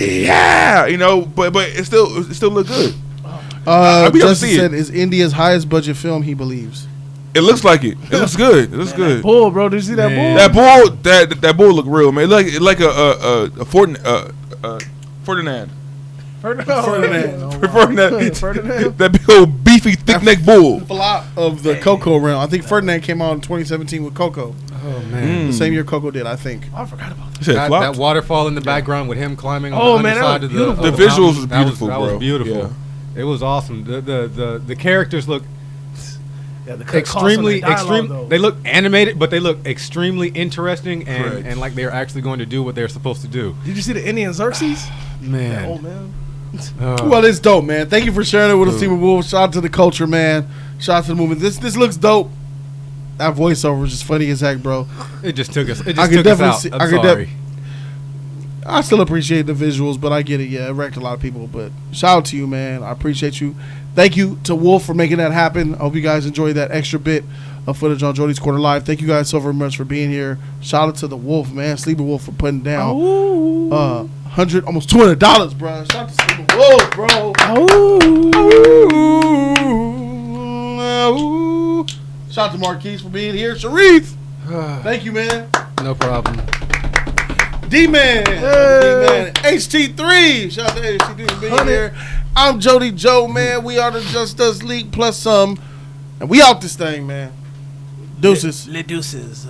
yeah, you know. But it still look good. Justin said is India's highest budget film. He believes it looks like it. It looks good. It looks good. Bull, bro. Did you see that bull? That bull look real, man. Like a Ferdinand. That big old beefy thick neck bull. Flop of the Coco realm. I think Ferdinand came out in 2017 with Coco. Oh man. The same year Coco did, I think. I forgot about that. That waterfall in the background with him climbing on the man, underside that of was beautiful. The of visuals mountain. was beautiful, That bro. was beautiful. Yeah. It was awesome. The characters look Yeah, the extremely though. they look animated, but they look extremely interesting Correct. and like they're actually going to do what they're supposed to do. Did you see the Indian Xerxes? Man. Oh man. Well, it's dope, man. Thank you for sharing it with us, Steven Wolf. Shout out to the culture, man. Shout out to the movie. This looks dope. That voiceover is just funny as heck, bro. It just took us. It I just could took us definitely out. see- I'm I could sorry. I still appreciate the visuals, but I get it. Yeah, it wrecked a lot of people. But shout out to you, man. I appreciate you. Thank you to Wolf for making that happen. I hope you guys enjoyed that extra bit of footage on Jody's Corner Live. Thank you guys so very much for being here. Shout out to the Wolf, man. Sleeping Wolf for putting down $100, almost $200, bro. Shout out to Sleeping Wolf, bro. Shout out to Marquise for being here. Sharif, thank you, man. No problem. D-Man, D-Man, HT3. Shout out to HT3 for being here. I'm Jody Joe, man. We are the Just Us League plus some. And we out this thing, man. Deuces. Le deuces.